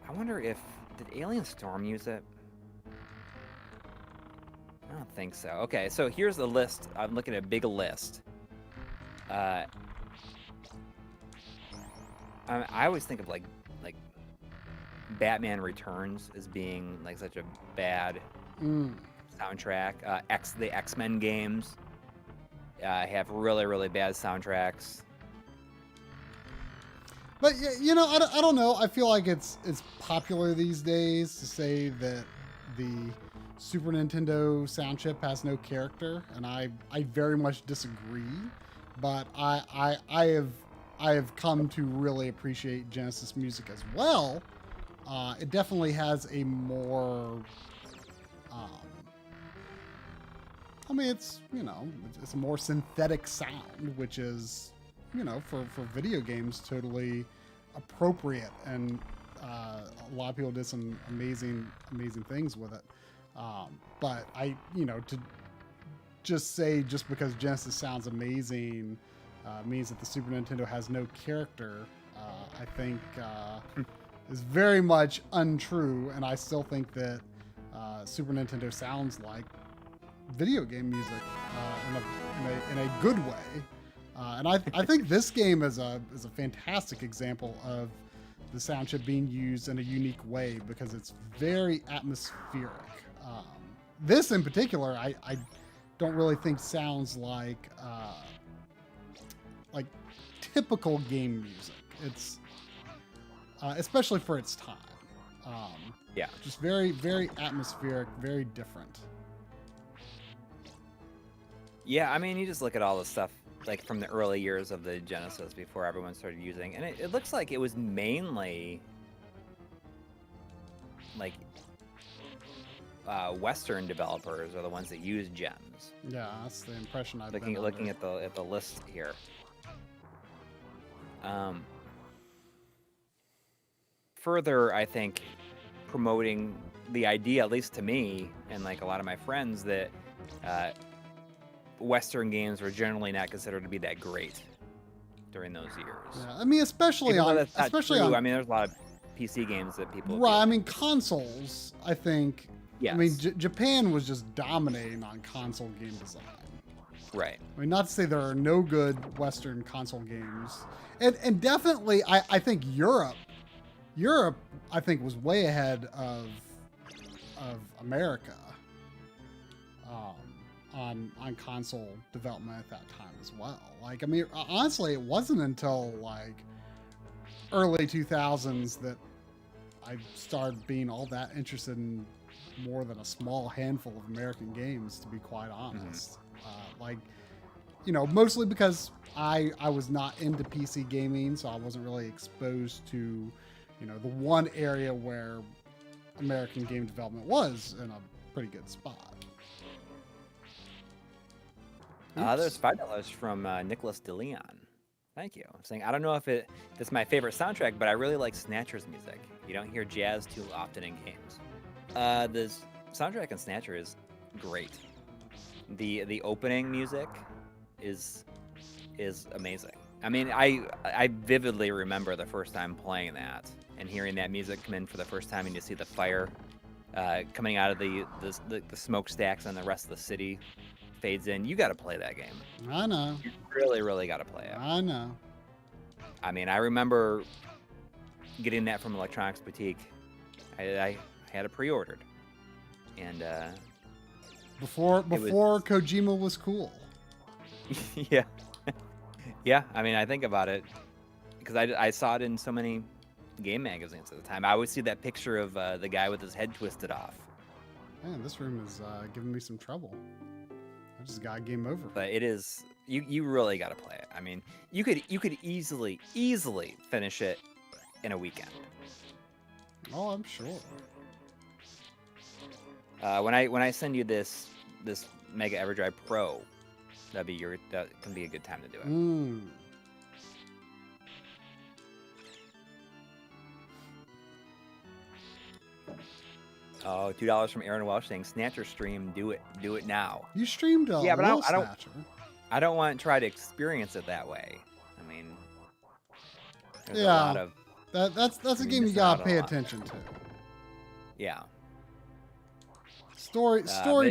wonder if did Alien Storm use it? I don't think so. Okay, so here's the list. I'm looking at a big list. I always think of like Batman Returns as being like such a bad soundtrack. The X-Men games have really bad soundtracks. But you know, I don't know. I feel like it's popular these days to say that the Super Nintendo sound chip has no character, and I very much disagree. But I have come to really appreciate Genesis music as well. It definitely has a more, I mean, it's, you know, it's a more synthetic sound, which is, you know, for video games, totally appropriate. And a lot of people did some amazing things with it. But you know, to just say just because Genesis sounds amazing means that the Super Nintendo has no character, I think is very much untrue. And I still think that Super Nintendo sounds like video game music in a good way. And I think this game is a fantastic example of the sound chip being used in a unique way because it's very atmospheric. This in particular, I don't really think sounds like typical game music. It's especially for its time. Yeah, just very atmospheric, very different. Yeah, I mean, you just look at all the stuff like from the early years of the Genesis before everyone started using, and it looks like it was mainly like Western developers are the ones that use GEMS. Yeah, that's the impression I've looking at the list here. Further, I think promoting the idea, at least to me and like a lot of my friends, that Western games were generally not considered to be that great during those years. Yeah, I mean, especially on, I mean, there's a lot of PC games that people. Right. I mean, consoles. I think. Yes. I mean, Japan was just dominating on console game design. Right. I mean, not to say there are no good Western console games, and definitely, I think Europe, I think was way ahead of America. On console development at that time as well. Like, I mean, honestly, it wasn't until like early 2000s that I started being all that interested in more than a small handful of American games, to be quite honest. Like, you know, mostly because I was not into PC gaming, so I wasn't really exposed to, you know, the one area where American game development was in a pretty good spot. There's $5 from Nicholas DeLeon. Thank you. I'm saying, I don't know if it's my favorite soundtrack, but I really like Snatcher's music. You don't hear jazz too often in games. The soundtrack in Snatcher is great. The opening music is amazing. I mean, I vividly remember the first time playing that and hearing that music come in for the first time, and you see the fire coming out of the smokestacks and the rest of the city fades in. You got to play that game. I know. You really got to play it. I know. I mean, I remember getting that from Electronics Boutique. I had it pre-ordered, and before Kojima was cool. yeah, yeah. I mean, I think about it because I saw it in so many game magazines at the time. I always see that picture of the guy with his head twisted off. Man, this room is giving me some trouble. I just got game over. But it is you really got to play it. I mean, you could easily finish it in a weekend. Oh, I'm sure. When I send you this Mega EverDrive Pro, that can be a good time to do it. Mm. Oh, $2 from Aaron Welsh saying Snatcher stream, do it now. You streamed a yeah, but Snatcher. I don't want to try to experience it that way. I mean, there's a Yeah. lot of That's a game you gotta pay attention to. yeah. Story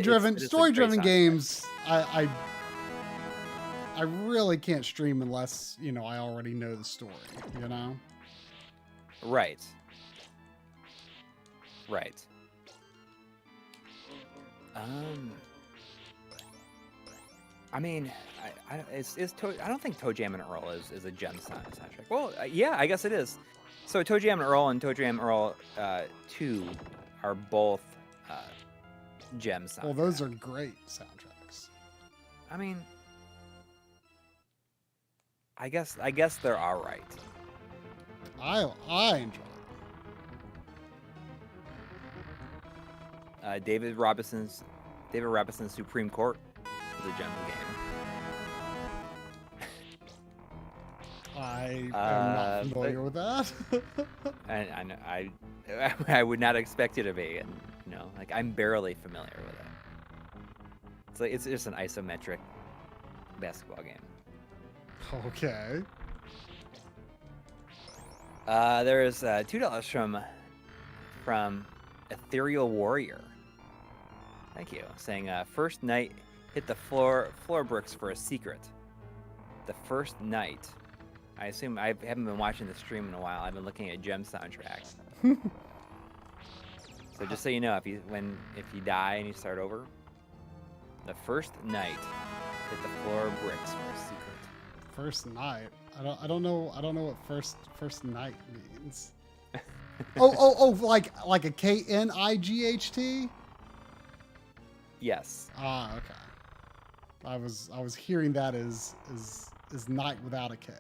driven it's a great games. I really can't stream unless I already know the story. Right. Right. I mean, I don't think Toe Jam and Earl is a gem soundtrack. Well, yeah, I guess it is. So Toe Jam and Earl and Toe Jam and Earl 2 are both gem soundtracks. Well, those are great soundtracks. I mean, I guess they're all right. I enjoy it. David Robinson's Supreme Court is a gem game. I am not familiar with that. I would not expect you to be, and I'm barely familiar with it. It's just an isometric basketball game. Okay. There's $2 from Ethereal Warrior. Thank you. Saying first night hit the floor bricks for a secret. The first night. I assume I haven't been watching the stream in a while. I've been looking at gem soundtracks. So just so you know, if you die and you start over, the first night hit the floor bricks for a secret. First night. I don't know what first night means. oh, like a KNIGHT? Yes. Ah, okay. I was hearing that as night without a K.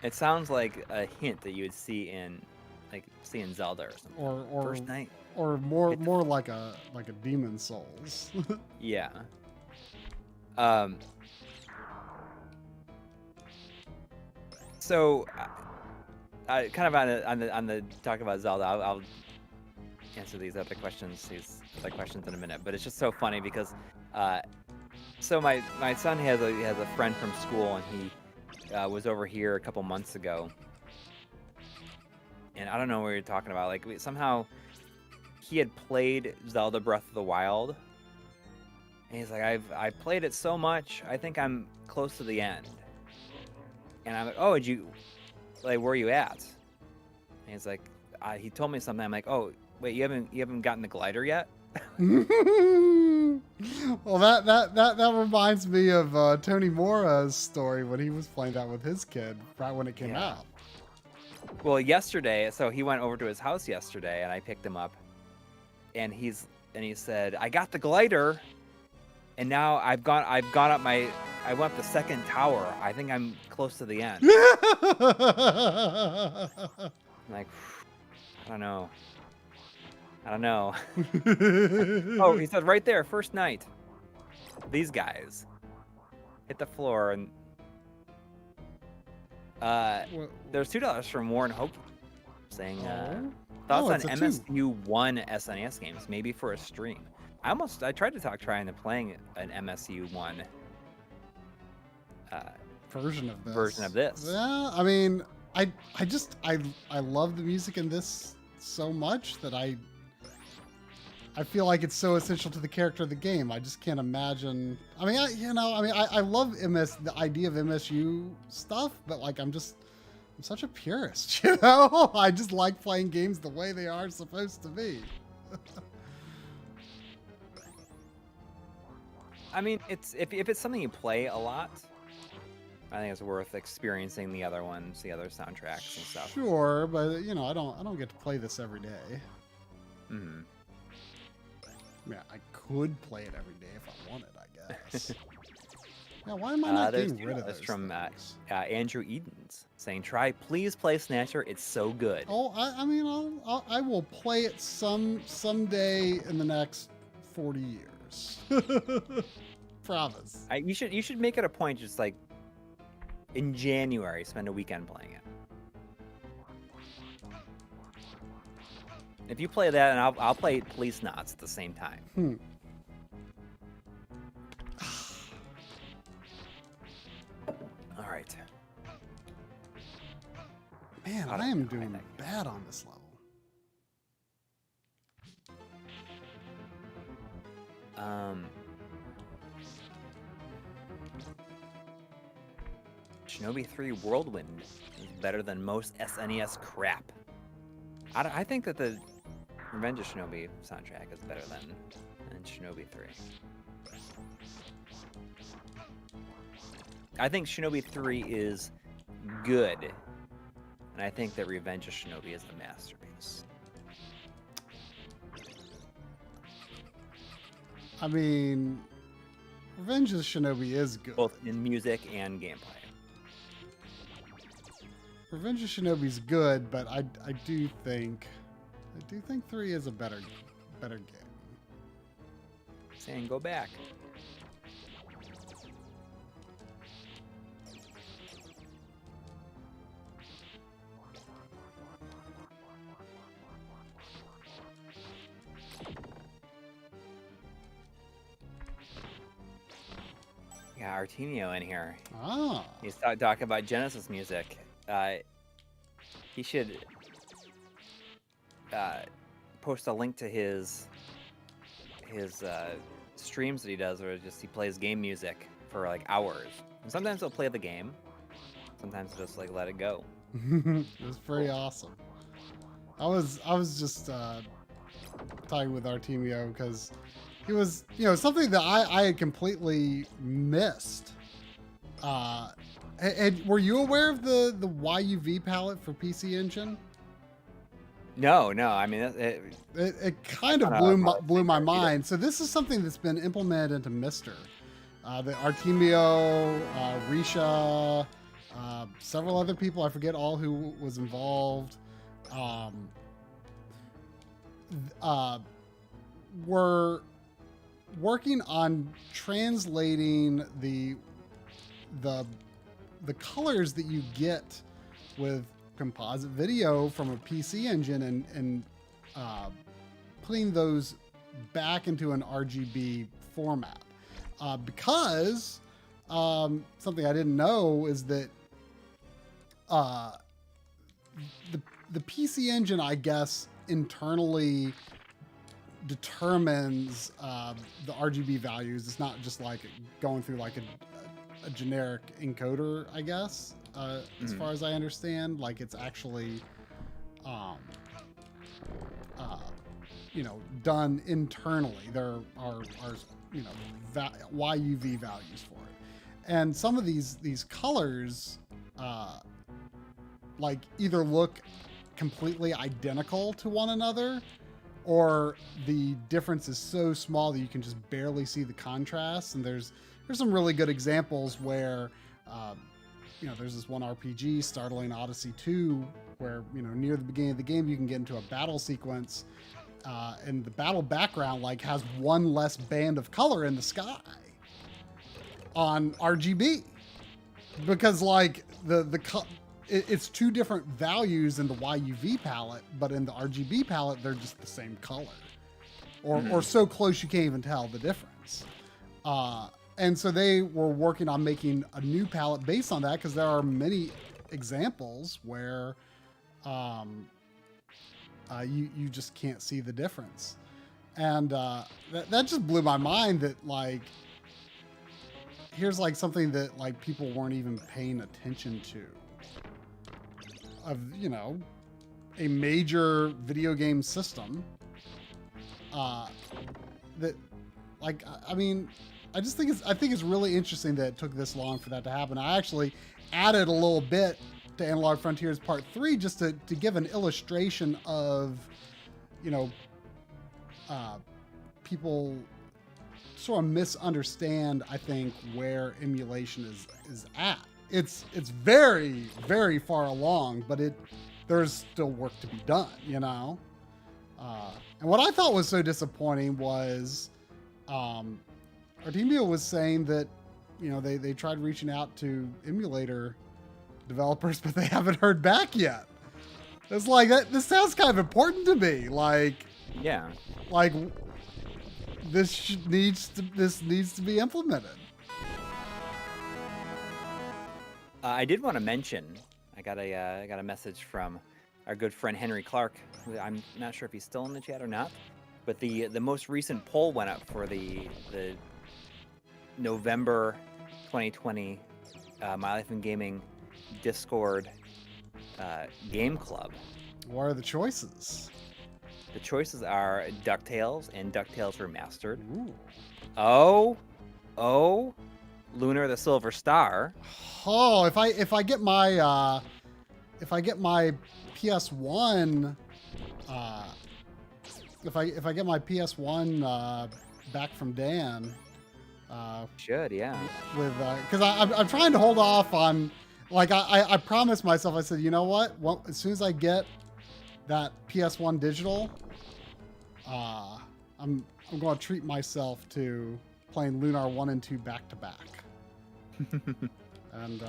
It sounds like a hint that you would see in Zelda or something. Or first night. Or more like a Demon Souls. Yeah. So, kind of on the talk about Zelda, I'll answer these other questions in a minute. But it's just so funny because, so my son has a friend from school, and he was over here a couple months ago, and I don't know what you're talking about. Somehow he had played Zelda Breath of the Wild, and he's like, I've played it so much, I think I'm close to the end. And I'm like, oh, where are you at? And he's like, he told me something. I'm like, oh, wait, you haven't gotten the glider yet? Well, that reminds me of Tony Mora's story when he was playing that with his kid right when it came out. Well, yesterday, so he went over to his house yesterday, and I picked him up, and he said, I got the glider, and now I went up the second tower. I think I'm close to the end. I'm like, I don't know. Oh, he said right there, first night. These guys hit the floor, and there's $2 from Warren Hoke saying thoughts on MSU1 SNES games, maybe for a stream. I tried to talk trying to playing an MSU1 version of this. Yeah, I mean, I love the music in this so much that I feel like it's so essential to the character of the game. I just can't imagine. I mean, I love the idea of MSU stuff, but I'm such a purist, you know? I just like playing games the way they are supposed to be. I mean, it's if it's something you play a lot, I think it's worth experiencing the other ones, the other soundtracks and stuff. Sure, but you know, I don't get to play this every day. Mm-hmm. Yeah, I could play it every day if I wanted, I guess. Yeah, why am I not getting rid of those from things? Andrew Edens saying, please play Snatcher. It's so good. Oh, I mean, I will play it someday in the next 40 years. Promise. You should make it a point, just like in January, spend a weekend playing it. If you play that, and I'll play Police Knots at the same time. All right. Man, I am doing bad on this level. Shinobi 3 Whirlwind is better than most SNES crap. I think that the Revenge of Shinobi soundtrack is better than Shinobi 3. I think Shinobi 3 is good, and I think that Revenge of Shinobi is a masterpiece. I mean, Revenge of Shinobi is good. Both in music and gameplay. Revenge of Shinobi's good, but I do think 3 is a better game. Saying go back. Yeah, Artemio in here. Ah. He's talking about Genesis music. He should post a link to his streams that he does, where he plays game music for like hours. And sometimes he'll play the game. Sometimes he'll just like let it go. It was pretty awesome. I was just talking with Artemio because he was, you know, something that I had completely missed. Were you aware of the YUV palette for PC Engine? No. I mean, it kind of blew my mind. So this is something that's been implemented into Mister. The Artemio, Risha, several other people, I forget all who was involved, were working on translating the colors that you get with composite video from a PC engine and putting those back into an RGB format. Because something I didn't know is that the PC engine, I guess, internally determines the RGB values. It's not just like going through like a generic encoder, I guess, as far as I understand. Like it's actually, you know, done internally. There are you know, YUV values for it. And some of these colors, like either look completely identical to one another, or the difference is so small that you can just barely see the contrast. And there's some really good examples where, you know, there's this one RPG, Startling Odyssey 2, where, you know, near the beginning of the game, you can get into a battle sequence, and the battle background like has one less band of color in the sky on RGB, because like it's two different values in the YUV palette, but in the RGB palette, they're just the same color, or so close you can't even tell the difference. And so they were working on making a new palette based on that, because there are many examples where you just can't see the difference. And that just blew my mind, that like, here's like something that like people weren't even paying attention to. you know, a major video game system. That, like, I mean, I think it's really interesting that it took this long for that to happen. I actually added a little bit to Analog Frontiers Part 3 just to give an illustration of, you know, people sort of misunderstand, I think, where emulation is at. It's very, very far along, but there's still work to be done, you know? And what I thought was so disappointing was Artemio was saying that, you know, they tried reaching out to emulator developers, but they haven't heard back yet. It's like, this sounds kind of important to me. Like, yeah, like this needs to be implemented. I did want to mention, I got a message from our good friend Henry Clark. I'm not sure if he's still in the chat or not, but the most recent poll went up for the November 2020 My Life in Gaming Discord game club. What are the choices? The choices are DuckTales and DuckTales Remastered. Ooh. Oh, Lunar the Silver Star. Oh, if I get my PS1, if I get my PS1 back from Dan, Should, yeah. with because I'm trying to hold off on, like, I promised myself, I said, you know what? Well, as soon as I get that PS1 digital, I'm going to treat myself to playing Lunar 1 and 2 back to back. And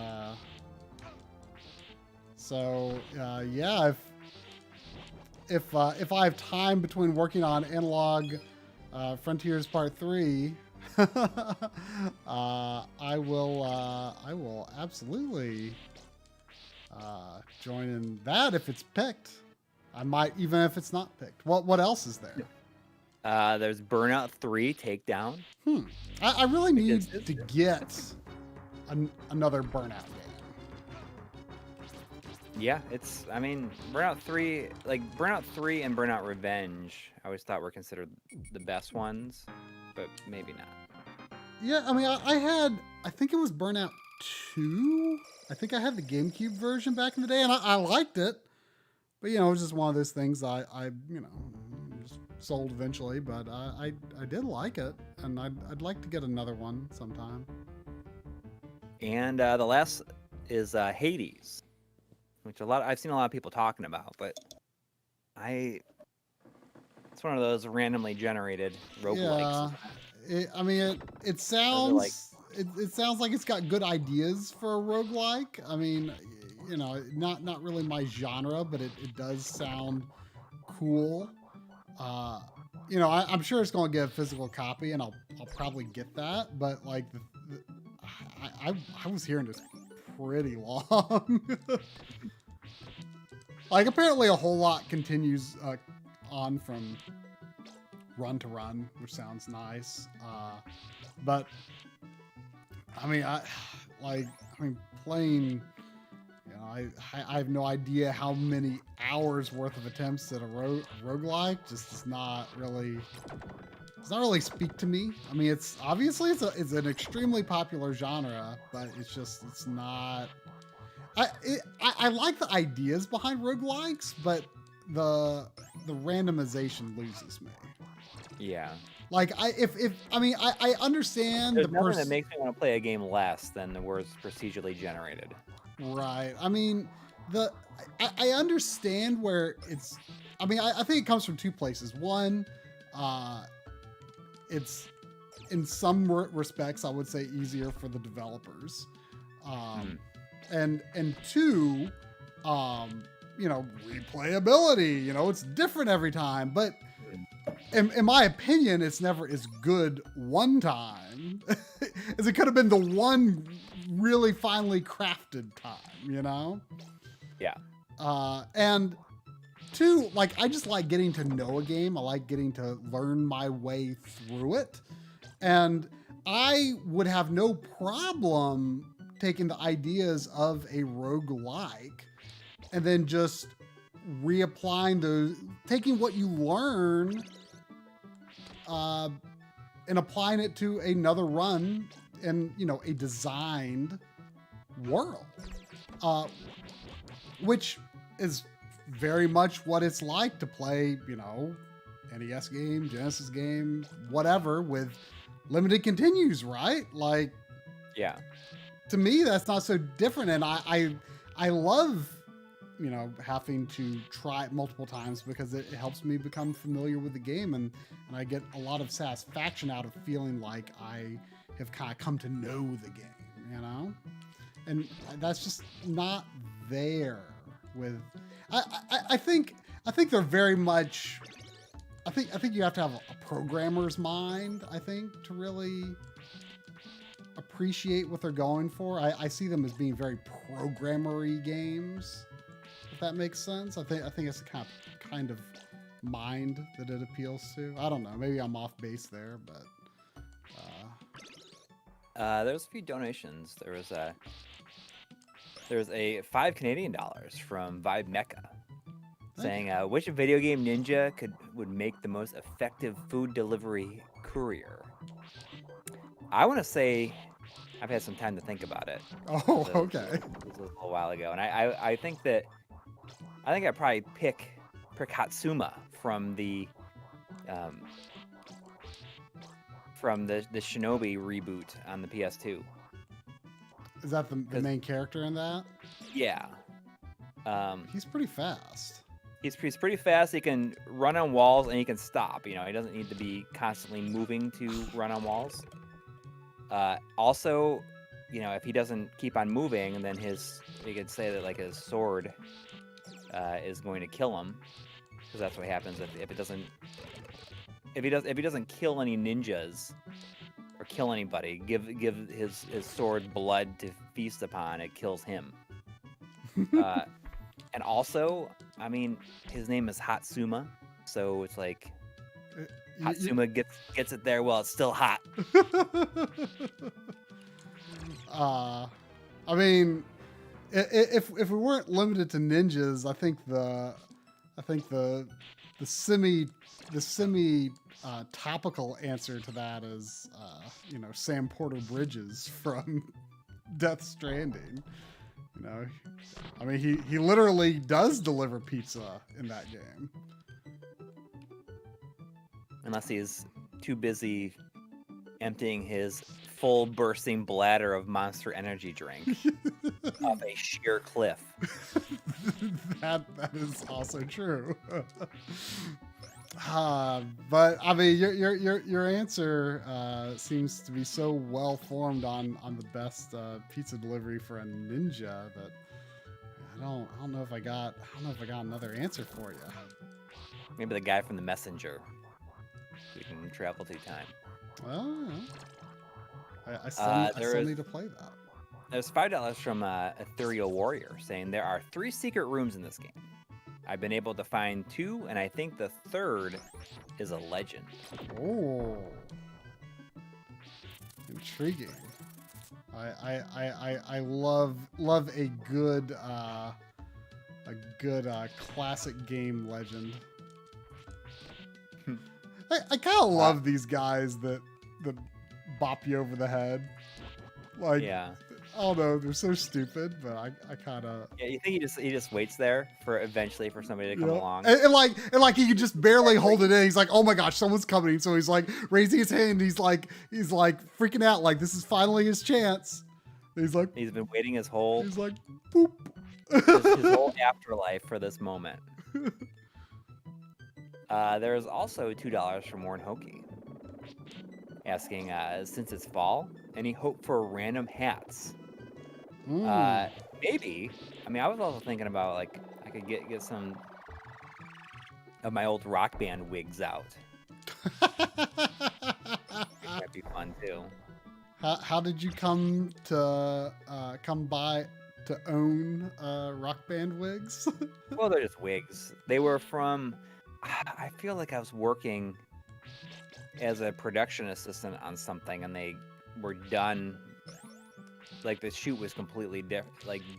so yeah, if I have time between working on Analog Frontiers Part 3, I will absolutely join in that if it's picked. I might, even if it's not picked. What else is there? There's Burnout 3 Takedown. I really need to get another Burnout game. Yeah, I mean, Burnout 3, like Burnout 3 and Burnout Revenge, I always thought were considered the best ones, but maybe not. Yeah, I mean, I think it was Burnout 2. I think I had the GameCube version back in the day, and I liked it. But, you know, it was just one of those things I you know, just sold eventually, but I did like it, and I'd like to get another one sometime. And the last is Hades, which I've seen a lot of people talking about, but it's one of those randomly generated roguelikes. Yeah, it sounds it sounds like it's got good ideas for a roguelike. I mean, you know, not really my genre, but it does sound cool. You know, I'm sure it's going to get a physical copy, and I'll probably get that. But like, I was hearing this pretty long. Like, apparently a whole lot continues on from run to run, which sounds nice. But I mean, playing, you know, I have no idea how many hours worth of attempts at a roguelike just does not really speak to me. I mean, it's obviously it's an extremely popular genre, but it's not. I like the ideas behind roguelikes, but the randomization loses me. Yeah. Like, I understand There's nothing that makes me want to play a game less than the words procedurally generated. Right. I mean, I understand where it's. I mean, I think it comes from two places. One, it's in some respects, I would say, easier for the developers. And two, you know, replayability. You know, it's different every time, but in my opinion, it's never as good one time as it could have been the one really finely crafted time, you know? Yeah. And two, like, I just like getting to know a game. I like getting to learn my way through it. And I would have no problem taking the ideas of a roguelike and then just reapplying those, taking what you learn and applying it to another run in, you know, a designed world, which is very much what it's like to play, you know, NES game, Genesis game, whatever, with limited continues, right? Like, Yeah. to me, that's not so different. And I love, you know, having to try it multiple times because it helps me become familiar with the game. And I get a lot of satisfaction out of feeling like I have kind of come to know the game, you know? And that's just not there with, I think they're very much, I think you have to have a programmer's mind, I think, to really appreciate what they're going for. I see them as being very programmery games, if that makes sense. I think it's the kind of mind that it appeals to. I don't know. Maybe I'm off base there, but There's a few donations. There was a $5 Canadian from Vibe Mecca saying, which video game ninja would make the most effective food delivery courier? I want to say I've had some time to think about it. Oh, okay. It was a little while ago, and I think I'd probably pick Hatsuma from the Shinobi reboot on the PS2. Is that the main character in that? Yeah. He's pretty fast. He's pretty fast. He can run on walls and he can stop. You know, he doesn't need to be constantly moving to run on walls. Also, you know, if he doesn't keep on moving, then we could say that like his sword is going to kill him, because that's what happens if he doesn't kill any ninjas or kill anybody. Give his sword blood to feast upon. It kills him. And also, I mean, his name is Hatsuma, so it's like Hatsuma gets it there while it's still hot. I mean, if we weren't limited to ninjas, I think the semi topical answer to that is you know, Sam Porter Bridges from Death Stranding. You know, I mean, he literally does deliver pizza in that game. Unless he's too busy emptying his full bursting bladder of Monster Energy drink off a sheer cliff. that is also true. But I mean, your answer seems to be so well formed on the best pizza delivery for a ninja that I don't know if I got another answer for you. Maybe the guy from The Messenger. We can travel through time. Well, I still need to play that. There's $5 from Ethereal Warrior saying there are 3 secret rooms in this game. I've been able to find 2, and I think the third is a legend. Oh, intriguing. I love a good classic game legend. I kind of love these guys that bop you over the head. Like, yeah. I don't know, they're so stupid, but I kind of... Yeah, you think he just waits there for somebody to come along? And like he could just barely hold it in. He's like, oh my gosh, someone's coming. So he's like raising his hand. He's like freaking out. Like, this is finally his chance. And he's been waiting his whole... He's like, boop. his whole afterlife for this moment. There's also $2 from Warren Hokie, asking, since it's fall, any hope for random hats? Maybe. I mean, I was also thinking about, like, I could get some of my old Rock Band wigs out. That'd be fun too. How did you come to own Rock Band wigs? Well, they're just wigs. They were from... I feel like I was working as a production assistant on something, and they were done. Like, the shoot was completely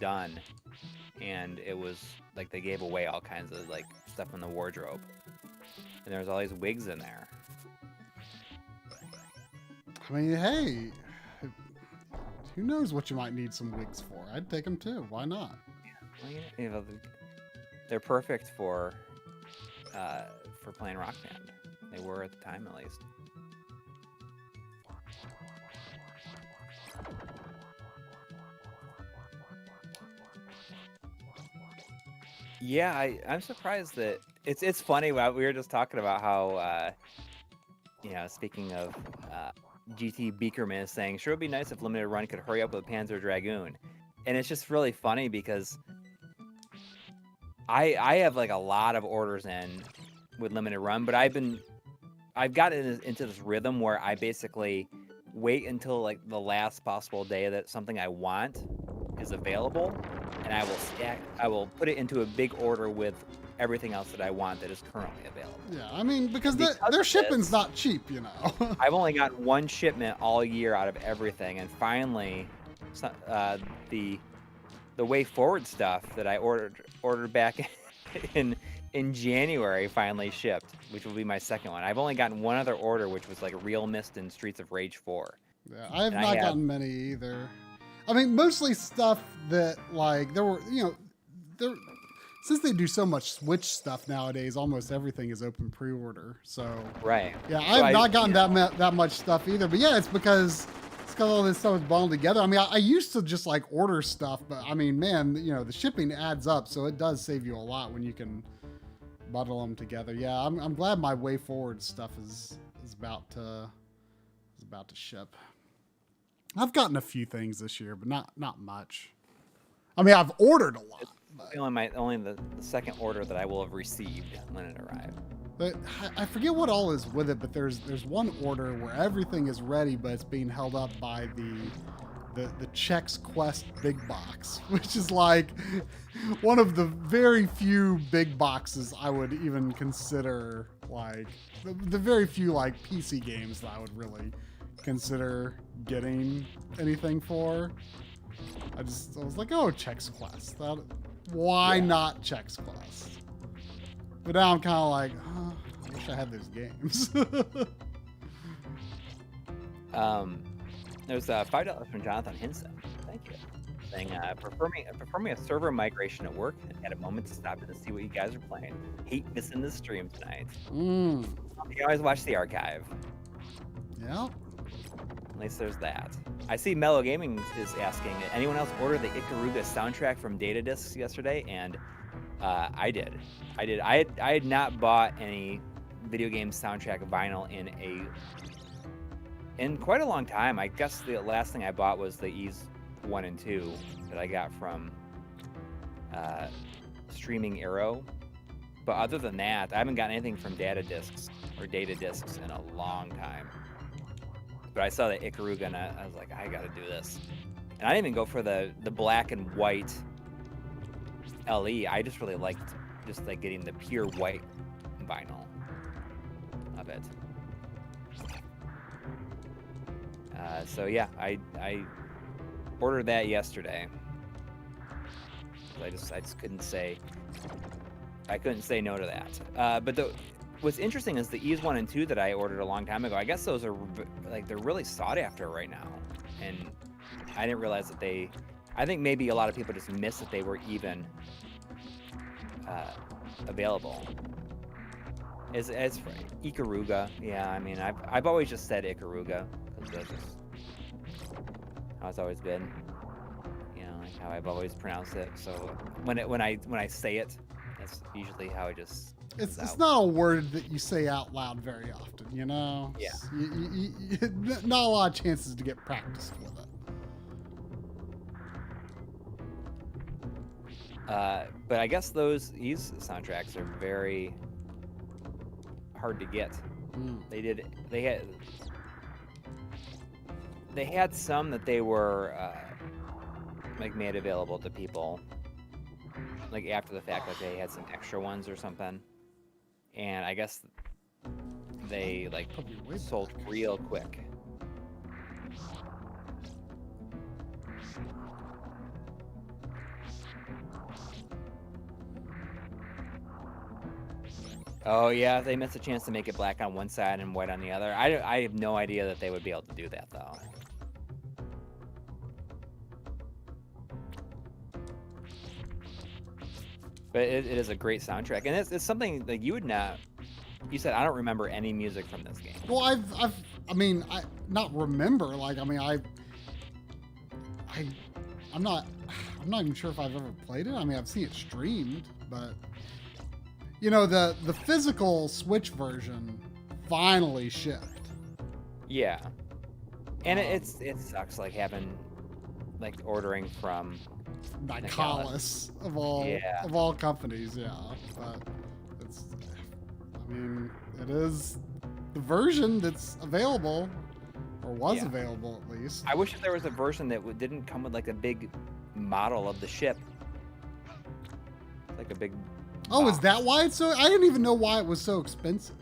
done, and it was like they gave away all kinds of like stuff in the wardrobe, and there was all these wigs in there. I mean, hey, who knows what you might need some wigs for? I'd take them too. Why not? Well, you know, they're perfect for playing Rock Band. They were at the time, at least. Yeah, I'm surprised that it's funny. We were just talking about how you know, speaking of GT Beakerman is saying, sure would be nice if Limited Run could hurry up with Panzer Dragoon, and it's just really funny because I have like a lot of orders in with Limited Run, but I've gotten into this rhythm where I basically wait until like the last possible day that something I want is available, and I will put it into a big order with everything else that I want that is currently available. Yeah, I mean, because their shipping's not cheap, you know. I've only got one shipment all year out of everything, and finally, the way forward stuff that I ordered back in January finally shipped, which will be my second one. I've only gotten one other order, which was like Real Mist and Streets of Rage 4. Yeah, I have not gotten many either. I mean, mostly stuff that like there were, you know, since they do so much Switch stuff nowadays, almost everything is open pre-order. So right, yeah, I've not gotten that much stuff either. But yeah, it's because all this stuff is bundled together. I mean, I used to just like order stuff, but I mean, man, you know, the shipping adds up, so it does save you a lot when you can bundle them together. Yeah, I'm glad my way forward stuff is about to ship. I've gotten a few things this year, but not much. I mean, I've ordered a lot. Only the second order that I will have received when it arrived. But I forget what all is with it, but there's one order where everything is ready, but it's being held up by the Chex Quest big box, which is like one of the very few big boxes I would even consider, like the very few like PC games that I would really consider getting anything for. I was like, oh, Chex Quest. Why not Chex Quest? But now I'm kind of like, oh, I wish I had those games. There's $5 from Jonathan Hinson. Thank you. Saying, performing a server migration at work and had a moment to stop in to see what you guys are playing. Hate missing the stream tonight. You can always watch the archive. Yeah. At least there's that. I see Mellow Gaming is asking, anyone else order the Ikaruga soundtrack from Data Discs yesterday? And I did. I had not bought any video game soundtrack vinyl in quite a long time. I guess the last thing I bought was the Ease 1 and 2 that I got from Streaming Arrow. But other than that, I haven't gotten anything from Data Discs in a long time. But I saw the Ikaruga and I was like, I gotta do this. And I didn't even go for the black and white LE. I just really liked getting the pure white vinyl of it. So yeah, I ordered that yesterday. I just couldn't say no to that. But what's interesting is the Ease 1 and 2 that I ordered a long time ago. I guess those are like they're really sought after right now, and I didn't realize that I think maybe a lot of people just missed that they were even available. As for Ikaruga, yeah, I mean I've always just said Ikaruga because that's just how it's always been. You know, like how I've always pronounced it. So when I say it, that's usually how it just. It's not a word that you say out loud very often, you know? Yeah. Not a lot of chances to get practiced with it. But I guess those soundtracks are very hard to get. They had some that they were like made available to people like after the fact, like they had some extra ones or something. And I guess they like sold real quick. Oh yeah, they missed a chance to make it black on one side and white on the other. I have no idea that they would be able to do that though. But it is a great soundtrack, and it's something that you would not. You said I don't remember any music from this game. Well, I mean, I not remember. Like, I mean, I'm not even sure if I've ever played it. I mean, I've seen it streamed, but you know, the physical Switch version finally shipped. Yeah, and it sucks like having like ordering from Nicalis of all companies, yeah. But it's, I mean, it is the version that's available, or was available at least. I wish that there was a version that didn't come with like a big model of the ship, like a big. Oh, box. is that why it's so? I didn't even know why it was so expensive.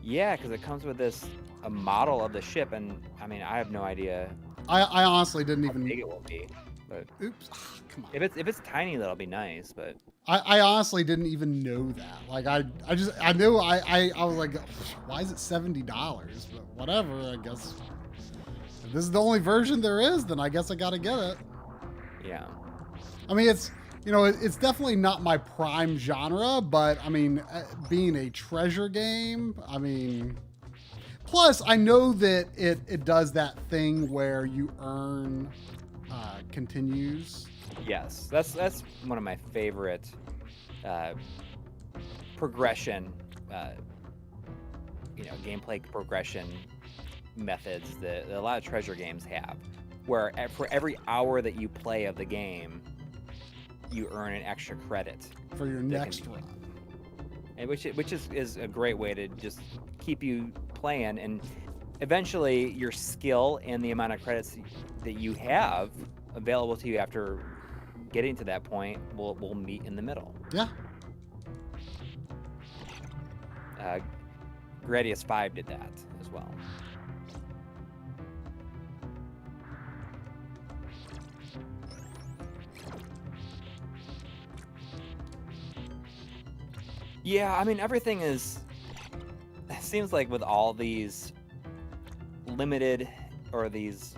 Yeah, because it comes with a model of the ship, and I mean, I have no idea. I honestly didn't how even. big it will be. But Oops, come on. if it's tiny, that'll be nice. But I honestly didn't even know that. Like I knew I was like, why is it $70? But whatever, I guess. If this is the only version there is, then I guess I gotta get it. yeah, I mean, it's, you know, it's definitely not my prime genre, but I mean, being a treasure game, I mean, plus I know that it does that thing where you earn continues. yes, that's one of my favorite progression, gameplay progression methods that a lot of treasure games have, where for every hour that you play of the game, you earn an extra credit For your next run. and which is a great way to just keep you playing, and eventually your skill and the amount of credits that you have available to you after getting to that point will meet in the middle. Yeah. Gradius 5 did that as well. Yeah, I mean, everything is... It seems like with all these limited or these,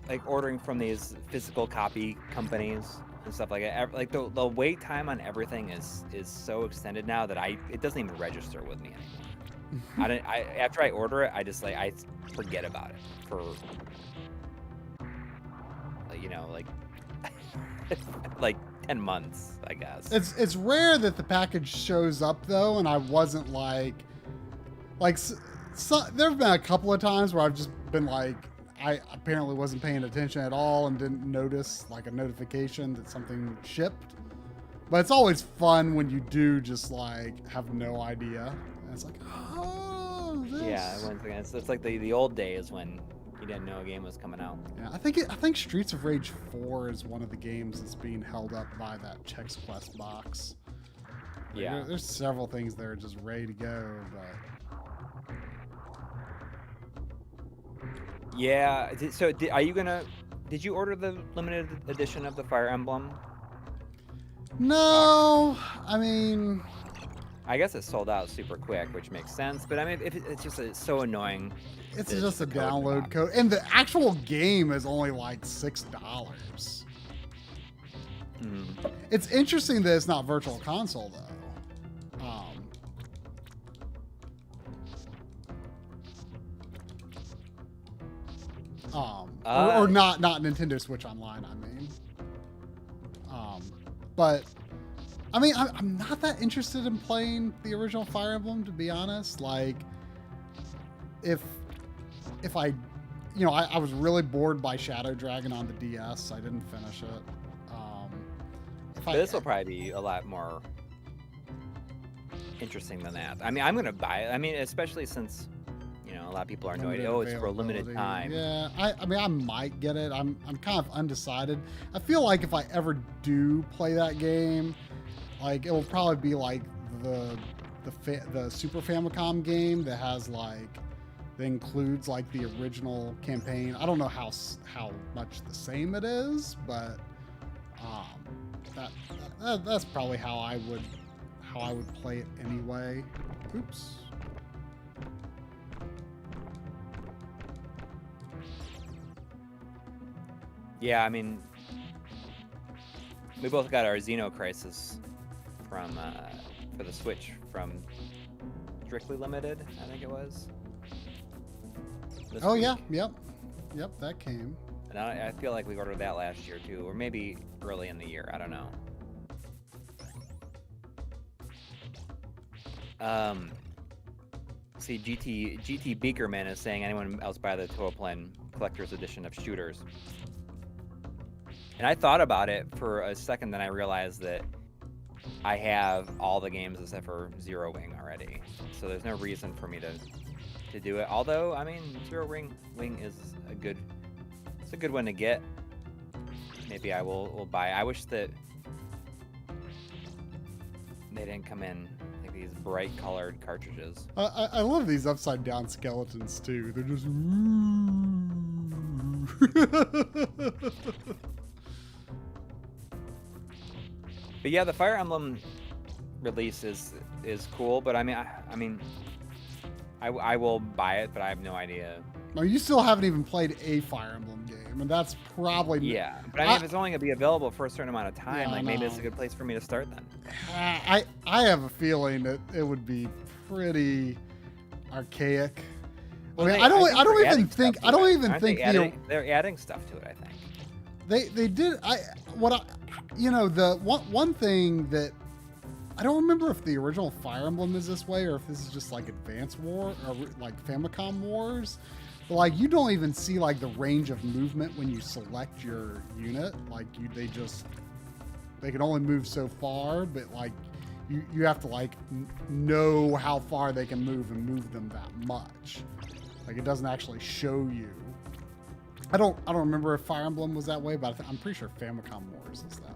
like ordering from these physical copy companies and stuff like that. Like the wait time on everything is so extended now that it doesn't even register with me anymore. After I order it, I forget about it for like 10 months, I guess. It's rare that the package shows up though, and I wasn't like there have been a couple of times where I've just been like, I apparently wasn't paying attention at all and didn't notice like a notification that something shipped. But it's always fun when you do just like have no idea. And it's like, oh, this. Yeah, once again, it's like the old days when you didn't know a game was coming out. Yeah, I think Streets of Rage 4 is one of the games that's being held up by that Chex Quest box. Like, Yeah. there's several things that are just ready to go, but Yeah. So, are you gonna? Did you order the limited edition of the Fire Emblem? no, I mean, I guess it sold out super quick, which makes sense. But I mean, it's so annoying. it's There's just a the code download box. code, and the actual game is only like $6. Mm. It's interesting that it's not Virtual Console though. Or not Nintendo Switch Online, I mean. But I mean, I'm not that interested in playing the original Fire Emblem, to be honest. Like, if I, I was really bored by Shadow Dragon on the DS. I didn't finish it. But this will probably be a lot more interesting than that. I mean, I'm gonna buy it. I mean, especially since a lot of people are annoyed. Oh, it's for a limited time. Yeah, I mean, I might get it. I'm kind of undecided. I feel like if I ever do play that game, like it will probably be like the Super Famicom game that has like that includes like the original campaign. I don't know how much the same it is, but that's probably how I would play it anyway. Oops. Yeah, I mean, we both got our Xeno Crisis from for the Switch from Strictly Limited, I think it was. Oh yeah, yep, that came. And I feel like we ordered that last year too, or maybe early in the year. I don't know. See, GT Beakerman is saying anyone else buy the Toaplan Collector's Edition of shooters. And I thought about it for a second, then I realized that I have all the games except for Zero Wing already. So there's no reason for me to do it. Although, I mean, Zero Wing is it's a good one to get. Maybe I will buy. I wish that they didn't come in like these bright colored cartridges. I love these upside down skeletons too. They're just. But yeah, the Fire Emblem release is cool. But I mean, I will buy it, but I have no idea. No, you still haven't even played a Fire Emblem game, and that's probably yeah. But I mean, if it's only gonna be available for a certain amount of time, Yeah, like maybe it's a good place for me to start then. I have a feeling that it would be pretty archaic. Well, I mean, I think I don't they're even adding think stuff to I don't it. even Aren't think they're adding stuff to it. I think they did. The one thing that I don't remember if the original Fire Emblem is this way or if this is just like Advance War or like Famicom Wars. But like you don't even see like the range of movement when you select your unit. Like they can only move so far, but like you have to like know how far they can move and move them that much. Like it doesn't actually show you. I don't remember if Fire Emblem was that way, but I'm pretty sure Famicom Wars is that way.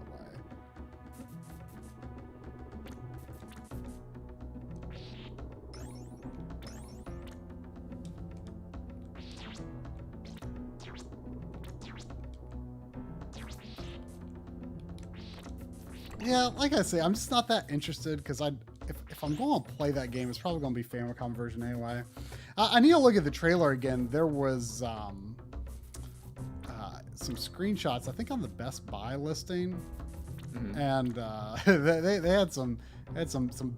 Yeah, like I say, I'm just not that interested because if I'm going to play that game, it's probably going to be Famicom version anyway. I need to look at the trailer again. There was some screenshots, I think, on the Best Buy listing, and they had some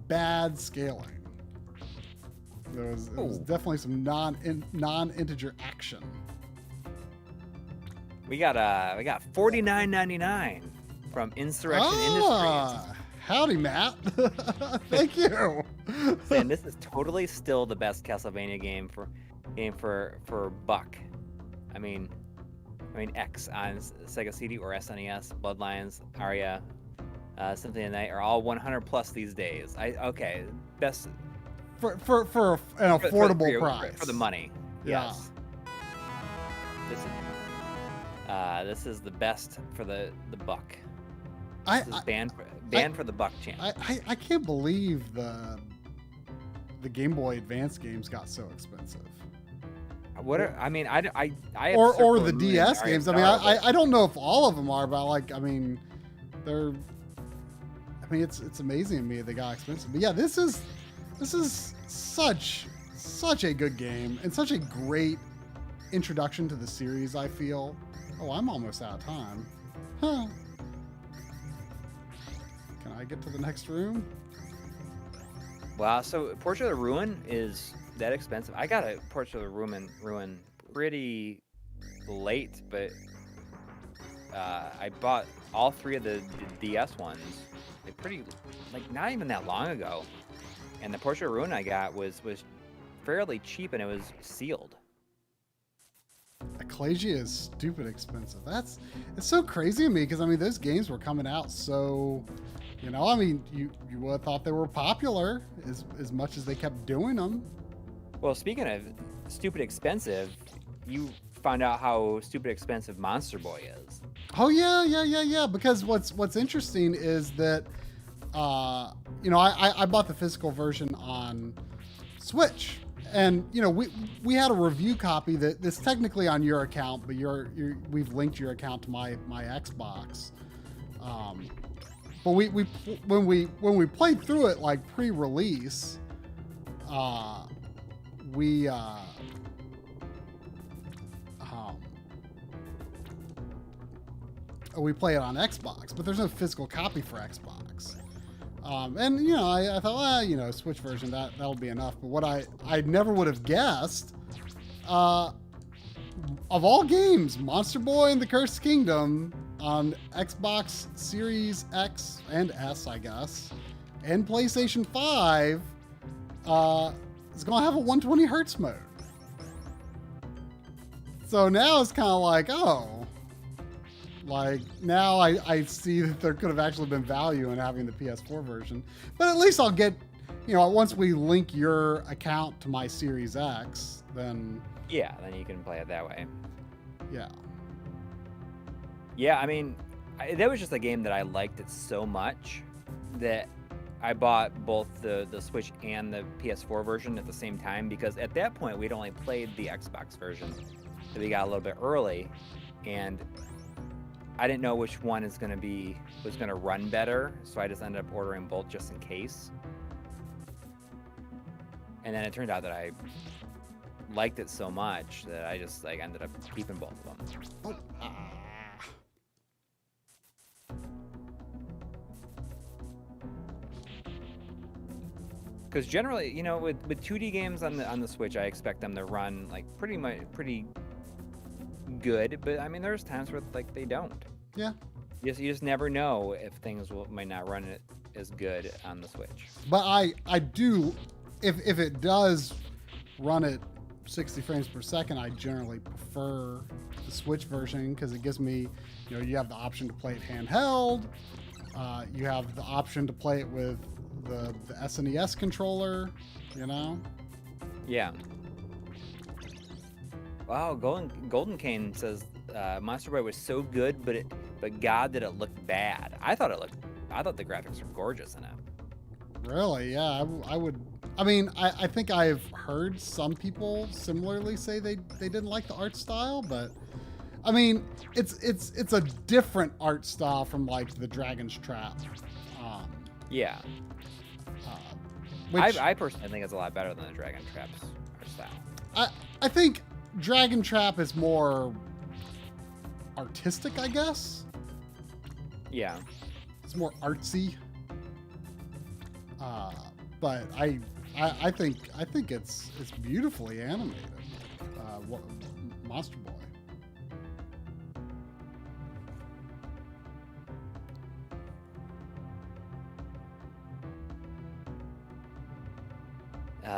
bad scaling. There was definitely some non-integer action. we got $49.99 from Insurrection Industries. Howdy, Matt. Thank you. Saying this is totally still the best Castlevania game for buck. I mean X on Sega CD or SNES, Bloodlines, Aria, Symphony of the Night are all 100 plus these days. Best for an affordable price for the money. Yeah. Yes. This is the best for the buck. This is banned for the buck champ. I can't believe the Game Boy Advance games got so expensive. I have or the DS games. I don't know if all of them are, but it's amazing to me they got expensive. But yeah, this is such a good game and such a great introduction to the series, I feel. Oh, I'm almost out of time. Huh. Can I get to the next room? Wow, so Portrait of the Ruin is that expensive? I got a Portrait of the Ruin pretty late, but I bought all three of the DS ones. Not even that long ago. And the Portrait of the Ruin I got was fairly cheap, and it was sealed. Ecclesia is stupid expensive. It's so crazy to me because those games were coming out so, you would have thought they were popular as much as they kept doing them. Well, speaking of stupid expensive, you found out how stupid expensive Monster Boy is. Oh yeah. Because what's interesting is that I bought the physical version on Switch. And we had a review copy that's technically on your account, but we've linked your account to my Xbox. But when we played through it like pre-release, we play it on Xbox, but there's no physical copy for Xbox. And you know, I thought, well, you know, Switch version that'll be enough. But what I never would have guessed, of all games, Monster Boy and the Cursed Kingdom on Xbox Series X and S, I guess, and PlayStation 5, is going to have a 120 hertz mode. So now it's kind of like, oh, like now I see that there could have actually been value in having the PS4 version. But at least I'll get, you know, once we link your account to my Series X, then... Yeah, then you can play it that way. Yeah. Yeah, I mean, that was just a game that I liked it so much that I bought both the Switch and the PS4 version at the same time, because at that point we'd only played the Xbox version that we got a little bit early, and I didn't know which one was going to run better, so I just ended up ordering both just in case. And then it turned out that I liked it so much that I just like ended up keeping both of them. Oh. Because generally, you know, with 2D games on the Switch, I expect them to run like pretty good. But I mean, there's times where like they don't. Yeah. You just never know if things might not run it as good on the Switch. But I do, if it does run at 60 frames per second, I generally prefer the Switch version because it gives me, you know, you have the option to play it handheld. You have the option to play it with the SNES controller, you know? Yeah. Wow, Golden Cane says Monster Boy was so good, but God, did it look bad. I thought the graphics were gorgeous in it. Really? Yeah, I would. I mean, I think I've heard some people similarly say they didn't like the art style, but I mean, it's a different art style from like the Dragon's Trap. Yeah. Which, I personally think it's a lot better than the Dragon Trap's art style. I think Dragon Trap is more artistic, I guess. Yeah. It's more artsy. But I think it's beautifully animated. Monster Boy.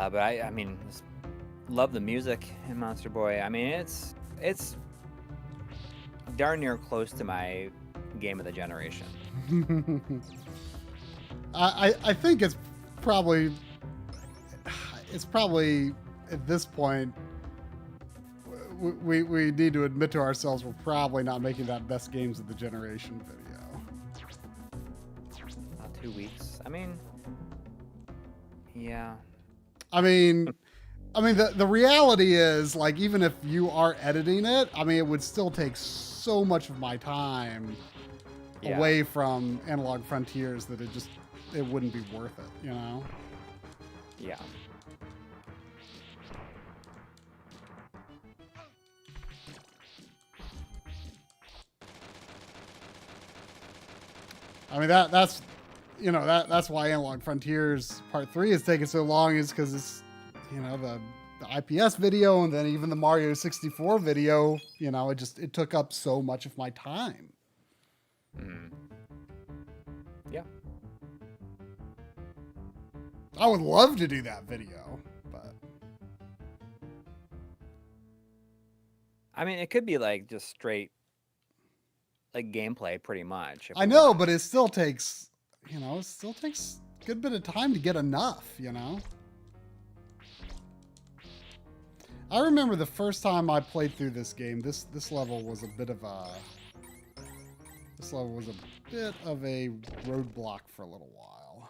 But I mean, love the music in Monster Boy. I mean, it's darn near close to my game of the generation. I think it's probably at this point we need to admit to ourselves we're probably not making that best games of the generation video. About 2 weeks. I mean, yeah. I mean the reality is, like, even if you are editing it, I mean, it would still take so much of my time away from Analog Frontiers that it wouldn't be worth it, you know? Yeah. I mean, that's why Analog Frontiers Part 3 is taking so long, is because it's, you know, the IPS video and then even the Mario 64 video, you know, it took up so much of my time. Mm. Yeah. I would love to do that video, but I mean, it could be like just straight like gameplay pretty much. I know, but it still takes, you know, a good bit of time to get enough, you know? I remember the first time I played through this game, this level was a bit of a roadblock for a little while.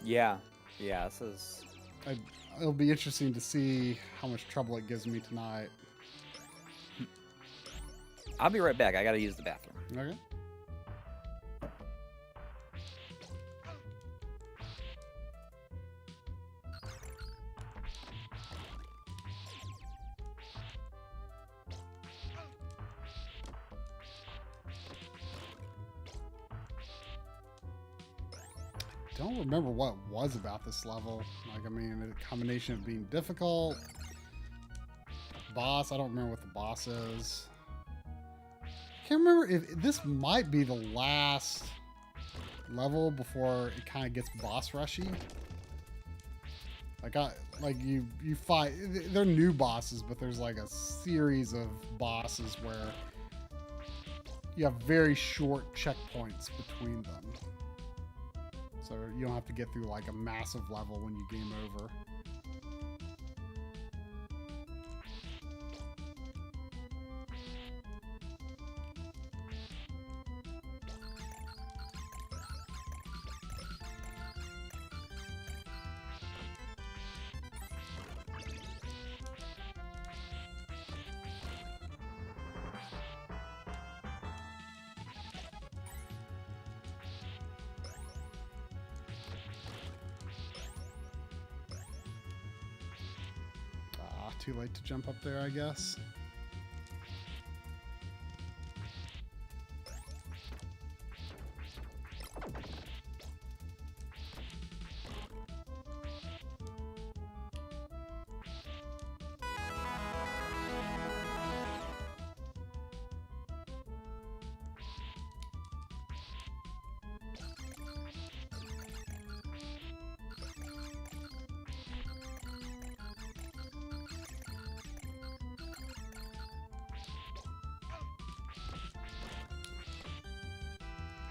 Yeah. This is. It'll be interesting to see how much trouble it gives me tonight. I'll be right back. I gotta use the bathroom. Okay. I don't remember what it was about this level. Like, I mean, a combination of being difficult. Boss, I don't remember what the boss is. Can't remember if this might be the last level before it kind of gets boss rushy. Like you fight, they're new bosses, but there's like a series of bosses where you have very short checkpoints between them. So you don't have to get through like a massive level when you game over. Too late to jump up there, I guess.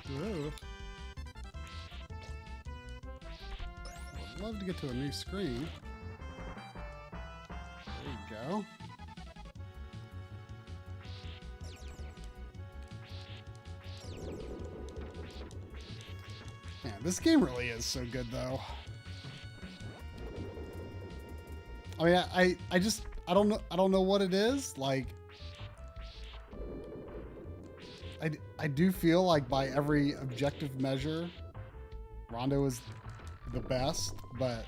Ooh. I'd love to get to a new screen. There you go. Man, this game really is so good, though. I mean, I don't know what it is. Like, I do feel like by every objective measure, Rondo is the best, but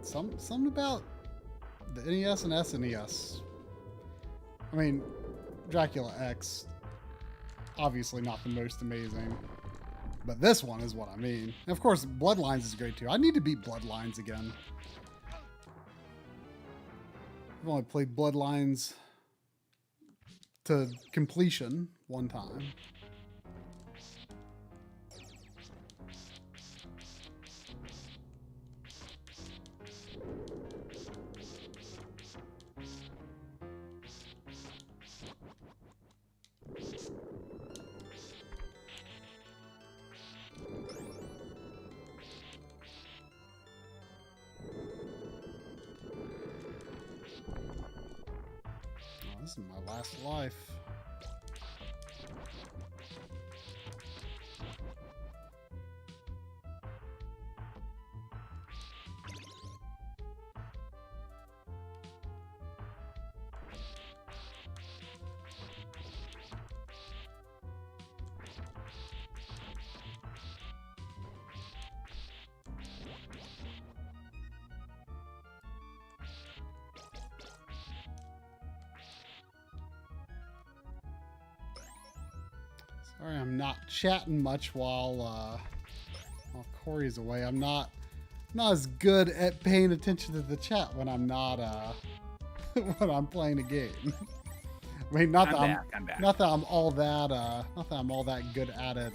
something about the NES and SNES. I mean, Dracula X, obviously not the most amazing, but this one is what I mean. And of course, Bloodlines is great too. I need to beat Bloodlines again. I've only played Bloodlines to completion one time. This is my last life. Sorry, I'm not chatting much while Coury's away. I'm not as good at paying attention to the chat when I'm not when I'm playing a game. I mean, not that I'm all that good at it,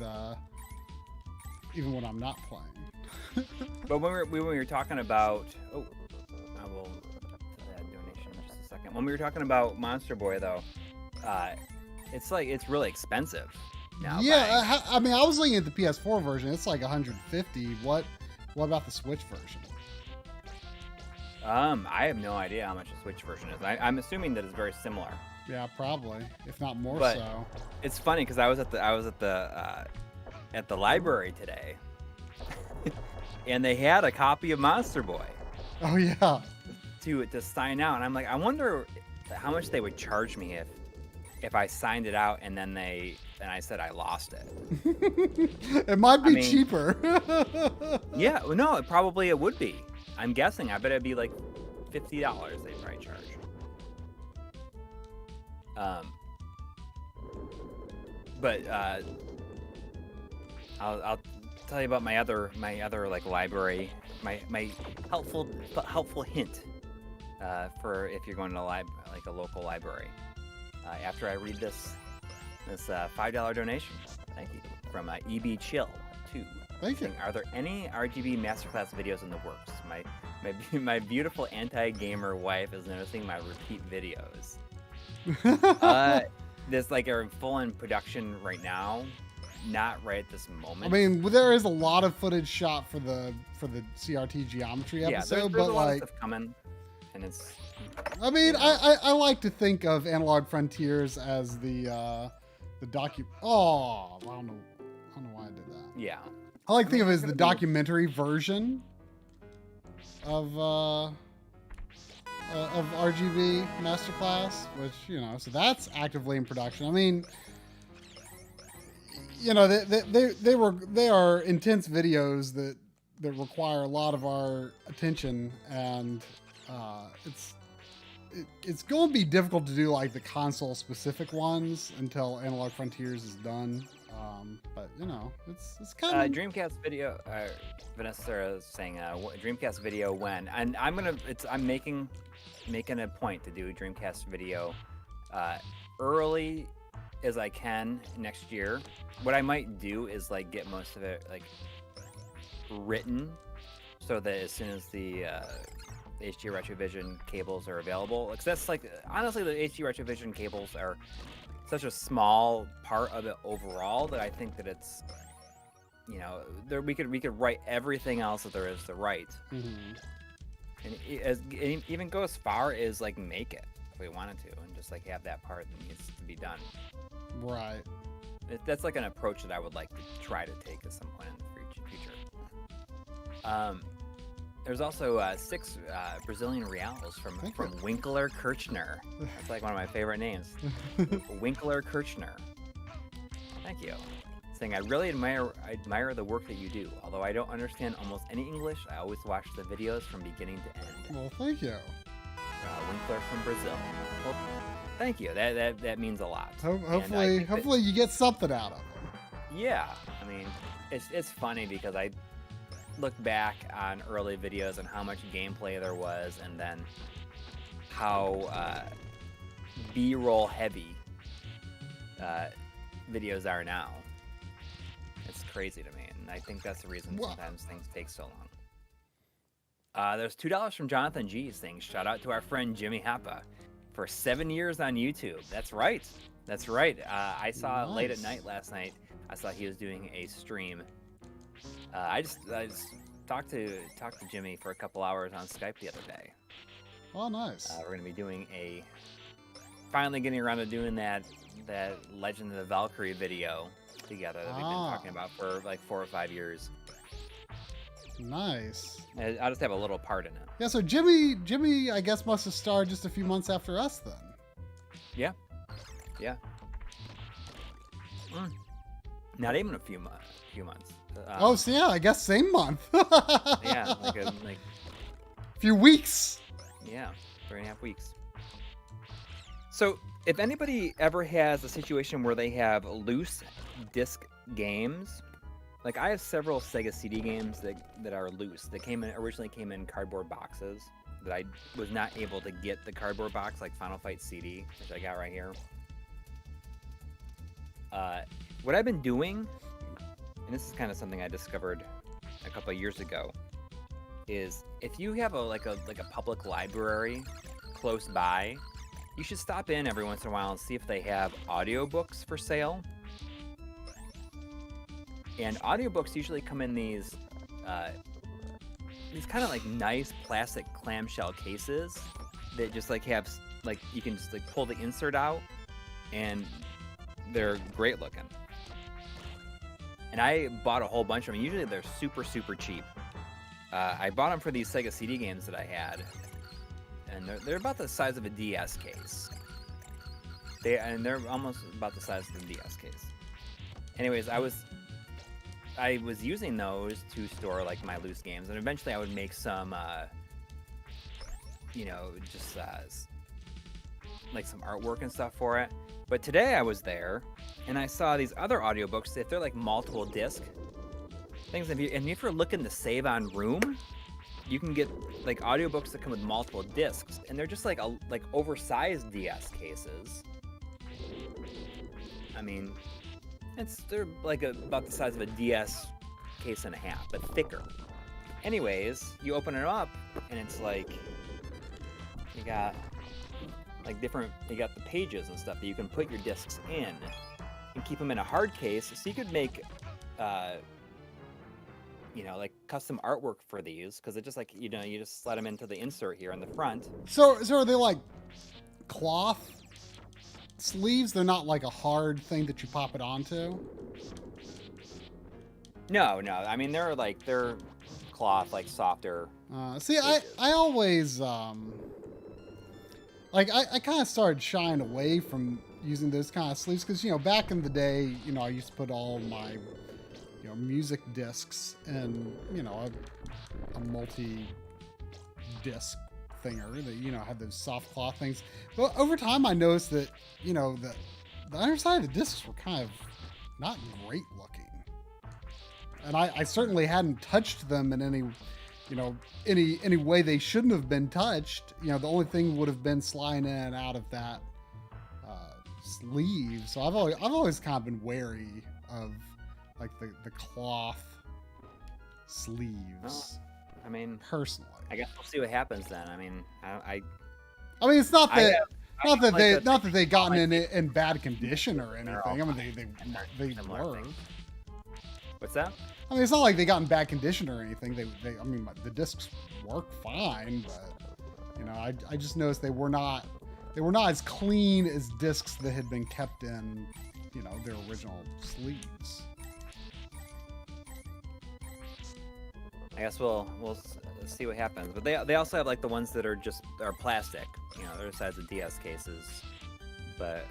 even when I'm not playing. But when we were talking about, I will add donation in just a second. When we were talking about Monster Boy, though, it's really expensive now. Yeah, I mean, I was looking at the PS4 version. It's like 150. What about the Switch version? I have no idea how much the Switch version is. I'm assuming that it's very similar. Yeah, probably, if not more but so. It's funny because I was at the library today, and they had a copy of Monster Boy. Oh yeah. To sign out, and I'm like, I wonder how much they would charge me if I signed it out and then I said I lost it. It might be I mean, cheaper. Yeah, well, no, probably it would be. I'm guessing. I bet it'd be like $50 they'd probably charge. But I'll tell you about my other like library, my helpful hint for if you're going to like a local library. After I read this $5 donation, thank you, from EB Chill 2. Thank you. Are there any RGB masterclass videos in the works? My beautiful anti-gamer wife is noticing my repeat videos. There's like a full-in production right now, not right at this moment. I mean, there is a lot of footage shot for the CRT geometry episode, there's but a lot like of stuff coming, and it's. I mean, I like to think of Analog Frontiers as the docu. Oh, I don't know why I did that. Yeah. I like to think of it as the documentary version of RGB Masterclass, which, you know, so that's actively in production. I mean, you know, they are intense videos that require a lot of our attention, and it's going to be difficult to do like the console specific ones until Analog Frontiers is done. But you know, it's kind of Dreamcast video. Vanessa is saying Dreamcast video when, and I'm making a point to do a Dreamcast video early as I can next year. What I might do is like get most of it like written, so that as soon as the HD Retrovision cables are available, because that's like, honestly, the HD Retrovision cables are such a small part of it overall that I think that it's, you know, we could write everything else that there is to write. Mm-hmm. And it even go as far as like make it if we wanted to, and just like have that part that needs to be done. Right. That's like an approach that I would like to try to take at some point in the future. There's also 6 Brazilian reals from Winkler Kirchner. That's like one of my favorite names. Winkler Kirchner. Thank you. Saying, I really admire the work that you do. Although I don't understand almost any English, I always watch the videos from beginning to end. Well, thank you. Winkler from Brazil. Well, thank you. That means a lot. Hopefully you get something out of it. Yeah. I mean, it's funny because I look back on early videos and how much gameplay there was, and then how B-roll heavy videos are now. It's crazy to me, and I think that's the reason sometimes things take so long. There's $2 from Jonathan G saying, shout out to our friend Jimmy Happa for 7 years on YouTube. That's right. I saw late at night last night, I saw he was doing a stream. I just talked to Jimmy for a couple hours on Skype the other day. Oh, nice. We're gonna be finally getting around to doing that Legend of the Valkyrie video together that we've been talking about for like 4 or 5 years. Nice. I'll just have a little part in it. Yeah, so Jimmy, I guess, must have started just a few months after us then. Yeah. Not even a few months. So yeah, I guess same month. Yeah, like a few weeks. Yeah, 3.5 weeks. So, if anybody ever has a situation where they have loose disc games, like I have several Sega CD games that are loose. That originally came in cardboard boxes that I was not able to get the cardboard box, like Final Fight CD, which I got right here. What I've been doing, and this is kind of something I discovered a couple of years ago, is if you have a public library close by, you should stop in every once in a while and see if they have audiobooks for sale. And audiobooks usually come in these kind of like nice plastic clamshell cases that just like have like, you can just like pull the insert out, and they're great looking. And I bought a whole bunch of them. Usually they're super, super cheap. I bought them for these Sega CD games that I had, and they're about the size of a DS case. They're almost about the size of the DS case. Anyways, I was using those to store like my loose games, and eventually I would make some, just like some artwork and stuff for it. But today I was there, and I saw these other audiobooks. If they're like multiple disc things, and if you're looking to save on room, you can get like audiobooks that come with multiple discs, and they're just like oversized DS cases. I mean, they're like about the size of a DS case and a half, but thicker. Anyways, you open it up, and it's like you got like you got the pages and stuff that you can put your discs in and keep them in a hard case, so you could make like custom artwork for these, because it just like you just slide them into the insert here in the front. So are they like cloth sleeves? They're not like a hard thing that you pop it onto? No. I mean, they're cloth, like softer. See, I always I kind of started shying away from using those kind of sleeves because back in the day, I used to put all my music discs in a multi-disc thinger that had those soft cloth things. But over time, I noticed that the underside of the discs were kind of not great looking, and I certainly hadn't touched them in any any way they shouldn't have been touched. The only thing would have been sliding in and out of that sleeve. So I've always kind of been wary of like the cloth sleeves. Well, I mean, personally, I guess we'll see what happens then. I mean, I mean, it's not that they gotten in bad condition or anything. I mean, they were. What's that? I mean, it's not like they got in bad condition or anything. I mean, the discs work fine, but I just noticed they were not as clean as discs that had been kept in their original sleeves. I guess we'll see what happens. But they also have like the ones that are plastic. They're the size of DS cases, but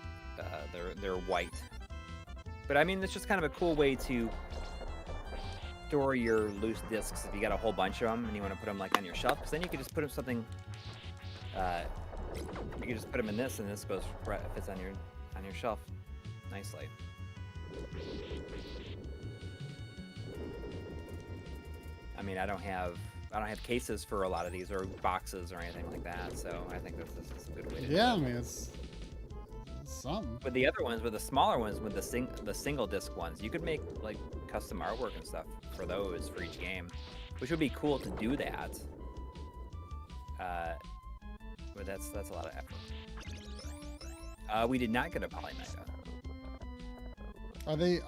they're white. But I mean, it's just kind of a cool way to store your loose discs if you got a whole bunch of them and you want to put them like on your shelf. Because then you could just put them something. You could just put them in this, and this fits on your shelf nicely. I mean, I don't have cases for a lot of these or boxes or anything like that, so I think this is a good way to do it. Yeah, I mean, it's something. But the other ones, with the smaller ones, with the single disc ones, you could make like custom artwork and stuff for those for each game, which would be cool to do that. But that's a lot of effort. We did not get a Polymega. Are they?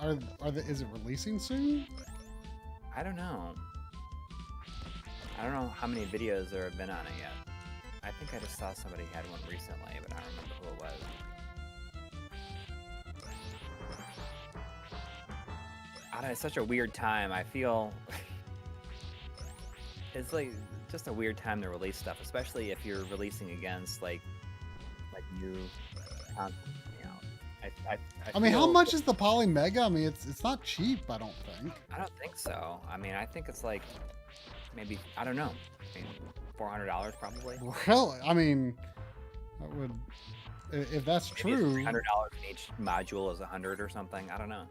Is it releasing soon? I don't know. I don't know how many videos there have been on it yet. I think I just saw somebody had one recently, but I don't remember who it was. I don't know, it's such a weird time. I feel it's like just a weird time to release stuff, especially if you're releasing against like new content. I mean, how much is the Polymega? I mean, it's not cheap, I don't think. I don't think so. I mean, I think it's like maybe, I don't know, $400 probably. Really? I mean, that would, if that's maybe true. $300 in each module is $100 or something. I don't know.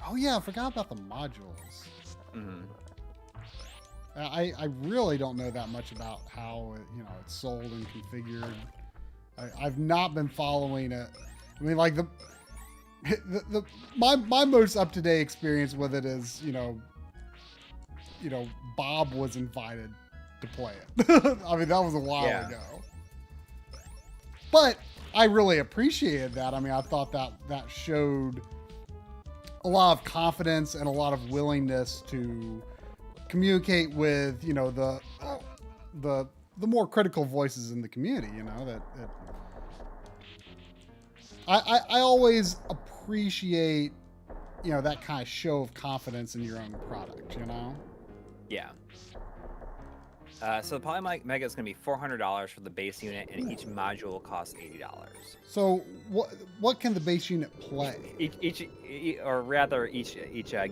Oh yeah, I forgot about the modules. Mm-hmm. I really don't know that much about how it's sold and configured. I've not been following it. I mean, like my most up to date experience with it is Bob was invited to play it. I mean, that was a while ago. But I really appreciated that. I mean, I thought that showed a lot of confidence and a lot of willingness to communicate with the more critical voices in the community. I always appreciate that kind of show of confidence in your own product. Yeah. So the Poly Mega is going to be $400 for the base unit, and each module costs $80. So what can the base unit play? Each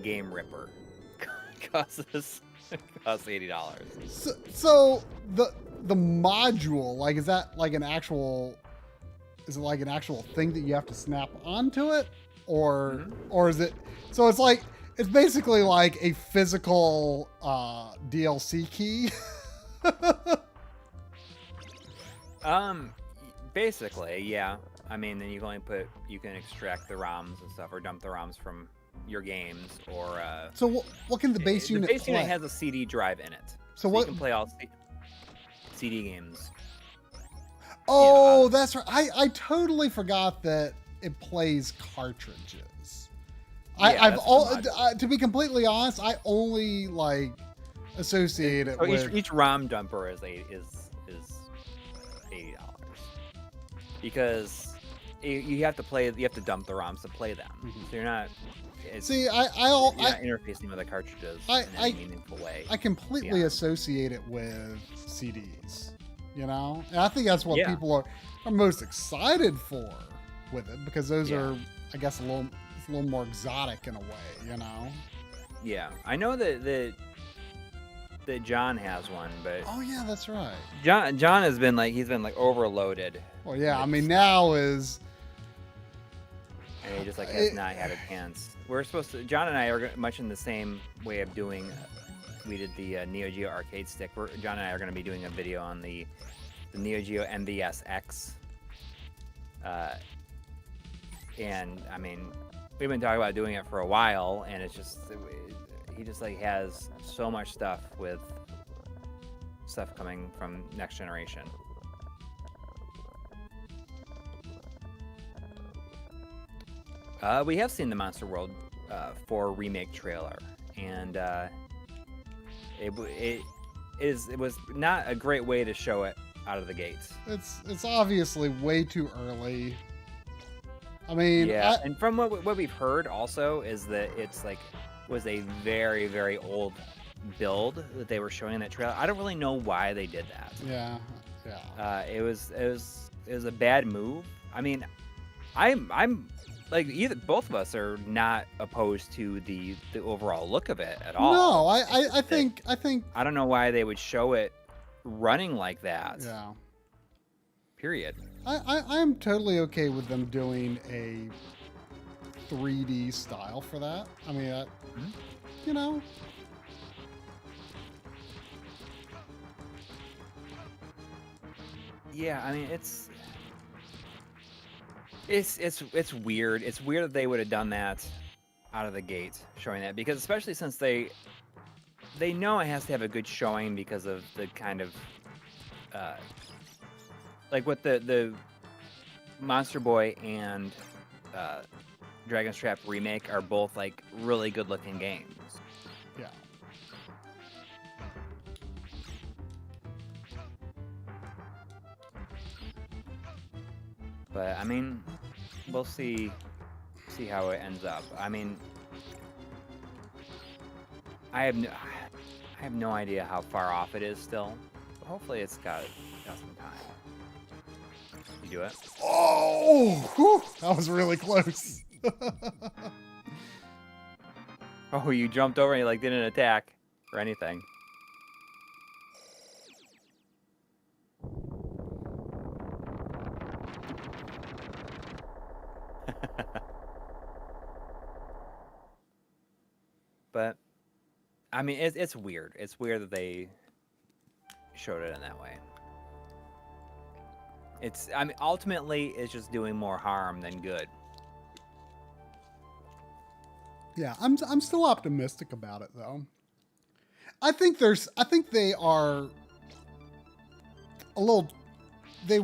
game ripper costs $80. So the module, like, is that like an actual? Is it like an actual thing that you have to snap onto it, or is it? So it's basically like a physical DLC key. Basically, yeah. I mean, then you can extract the ROMs and stuff, or dump the ROMs from your games, or So what can the base unit? The base play? unit has a CD drive in it, so what you can play all CD games. Oh, that's right. I totally forgot that it plays cartridges. Yeah, To be completely honest, I only like associate it with each ROM dumper is $80 because you have to dump the ROMs to play them. So you're not. You're not interfacing with the cartridges in any meaningful way. I completely associate it with CDs. You know, and I think that's what people are most excited for with it, because those are, I guess, it's a little more exotic in a way. You know. Yeah, I know that John has one, but oh yeah, that's right. John has been overloaded. Well, yeah, I mean now is. And he just has not had a chance. We're supposed to. John and I are much in the same way of doing. We did the Neo Geo arcade stick. John and I are going to be doing a video on the Neo Geo MVS-X. And I mean, we've been talking about doing it for a while, and it's just he just has so much stuff with stuff coming from next generation. We have seen the Monster World 4 remake trailer, and it was not a great way to show it out of the gates. It's obviously way too early. I mean, and from what we've heard also is that it's was a very, very old build that they were showing in that trailer. I don't really know why they did that. Yeah. It was a bad move. I mean, I'm both of us are not opposed to the overall look of it at all. No, I think I don't know why they would show it running like that. Yeah. Period. I'm totally okay with them doing a 3D style for that. I mean, you know. Yeah, I mean it's weird. It's weird that they would have done that out of the gate, showing that, because especially since they know it has to have a good showing because of the kind of what the Monster Boy and Dragon's Trap remake are both really good looking games. Yeah. But I mean, we'll see how it ends up. I mean, I have no idea how far off it is still. But hopefully it's got some time. You do it? Oh, whew, that was really close. Oh, you jumped over and you didn't attack or anything. But I mean, it's weird. It's weird that they showed it in that way. I mean, ultimately, it's just doing more harm than good. Yeah, I'm still optimistic about it though. I think they are a little they're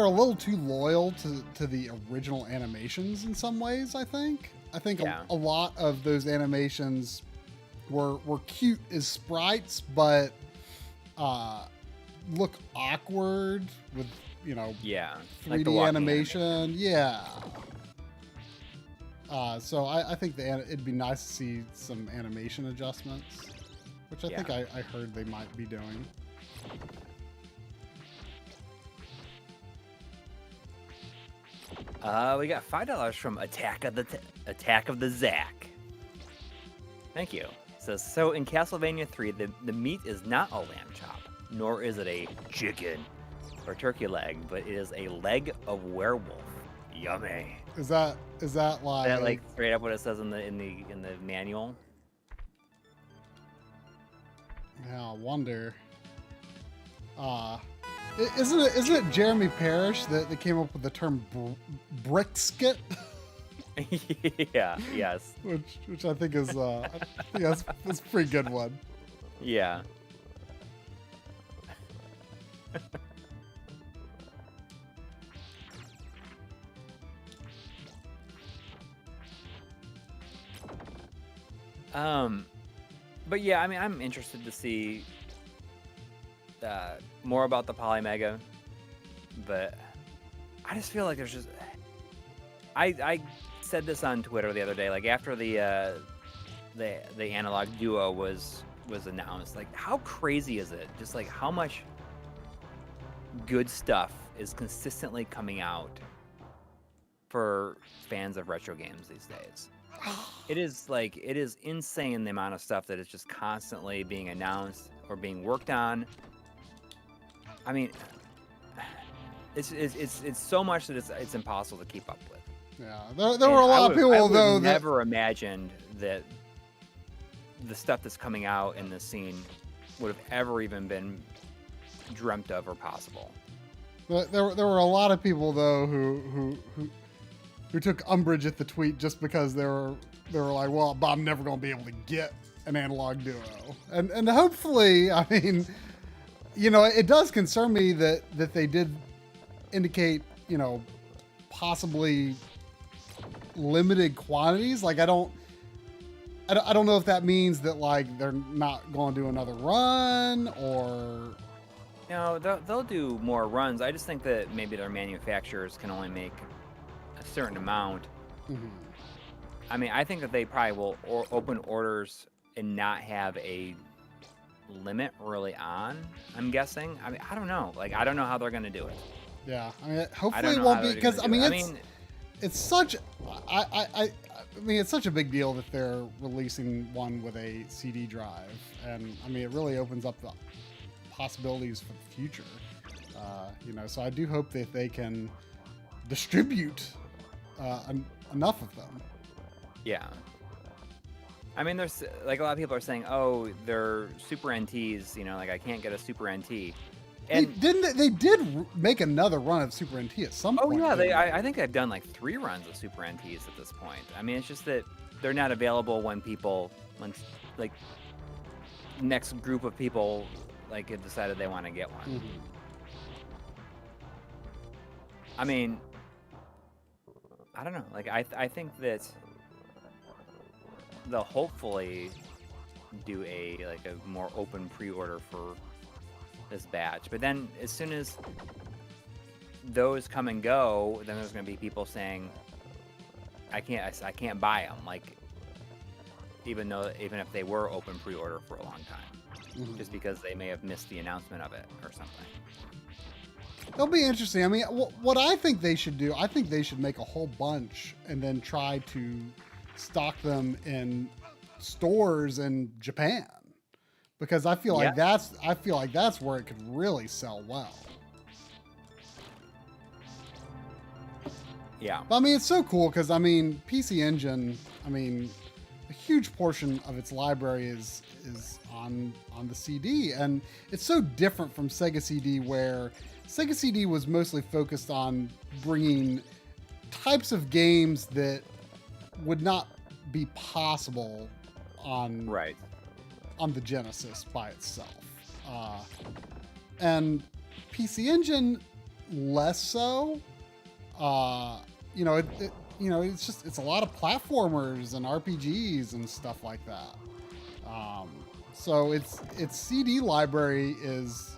a little too loyal to the original animations in some ways. I think a lot of those animations were cute as sprites, but look awkward with 3D animation. Yeah. So I think it'd be nice to see some animation adjustments. which I think I heard they might be doing. We got $5 from Attack of the Zack. Thank you. It says, so in Castlevania 3, the meat is not a lamb chop, nor is it a chicken or turkey leg, but it is a leg of werewolf. Yummy. Is that like? Is that like straight up what it says in the manual? Yeah, I wonder. Isn't it Jeremy Parrish that came up with the term bricksket? Yeah. Yes. Which I think is that's a pretty good one. Yeah. But yeah, I mean, I'm interested to see more about the Polymega, but I just feel like there's just I said this on Twitter the other day, like after the Analog Duo was announced, like how crazy is it? Just like how much good stuff is consistently coming out for fans of retro games these days. It is insane the amount of stuff that is just constantly being announced or being worked on. I mean, it's so much that it's impossible to keep up with. Yeah, there were a lot of people though that never imagined that the stuff that's coming out in this scene would have ever even been dreamt of or possible. There were a lot of people though who took umbrage at the tweet just because they were like, well, but I'm never going to be able to get an Analog Duo, and hopefully, I mean, you know, it does concern me that they did indicate, you know, possibly limited quantities. Like I don't know if that means that like they're not going to do another run or. No, they'll do more runs. I just think that maybe their manufacturers can only make a certain amount. Mm-hmm. I mean, I think that they probably will open orders and not have a limit early on, I'm guessing. I mean, I don't know. Like, I don't know how they're going to do it. Yeah. I mean, hopefully it won't be, because, I mean, it's such, I mean, it's such a big deal that they're releasing one with a CD drive. And, I mean, it really opens up the possibilities for the future. You know, so I do hope that they can distribute enough of them. Yeah. I mean, there's like a lot of people are saying, oh, they're Super NTs, you know, like I can't get a Super NT. And they did make another run of Super NT at some point. Oh yeah, I think they've done like 3 runs of Super NTs at this point. I mean, it's just that they're not available when like next group of people like have decided they want to get one. Mm-hmm. I mean, I don't know. Like I think that they'll hopefully do a more open pre-order for this batch. But then as soon as those come and go, then there's going to be people saying, I can't buy them. Like even if they were open pre-order for a long time, mm-hmm. just because they may have missed the announcement of it or something. It'll be interesting. I mean, what I think they should do, I think they should make a whole bunch and then try to stock them in stores in Japan, because I feel like that's where it could really sell well. Yeah. But I mean, it's so cool because I mean, PC Engine, I mean, a huge portion of its library is on the CD, and it's so different from Sega CD, where Sega CD was mostly focused on bringing types of games that would not be possible on the Genesis by itself, and PC Engine less so. You know, it's a lot of platformers and RPGs and stuff like that. So its CD library is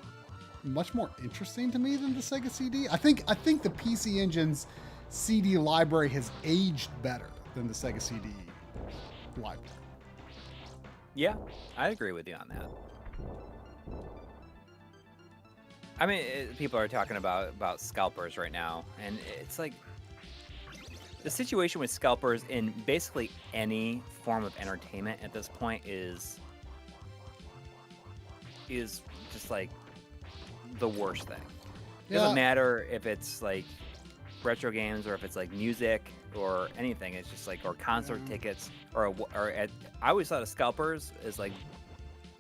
much more interesting to me than the Sega CD. I think the PC Engine's CD library has aged better than the Sega CD library. Yeah, I agree with you on that. I mean, people are talking about scalpers right now, and it's like the situation with scalpers in basically any form of entertainment at this point is just like the worst thing. It doesn't matter if it's like retro games or if it's like music or anything. It's just like, or concert tickets I always thought of scalpers as like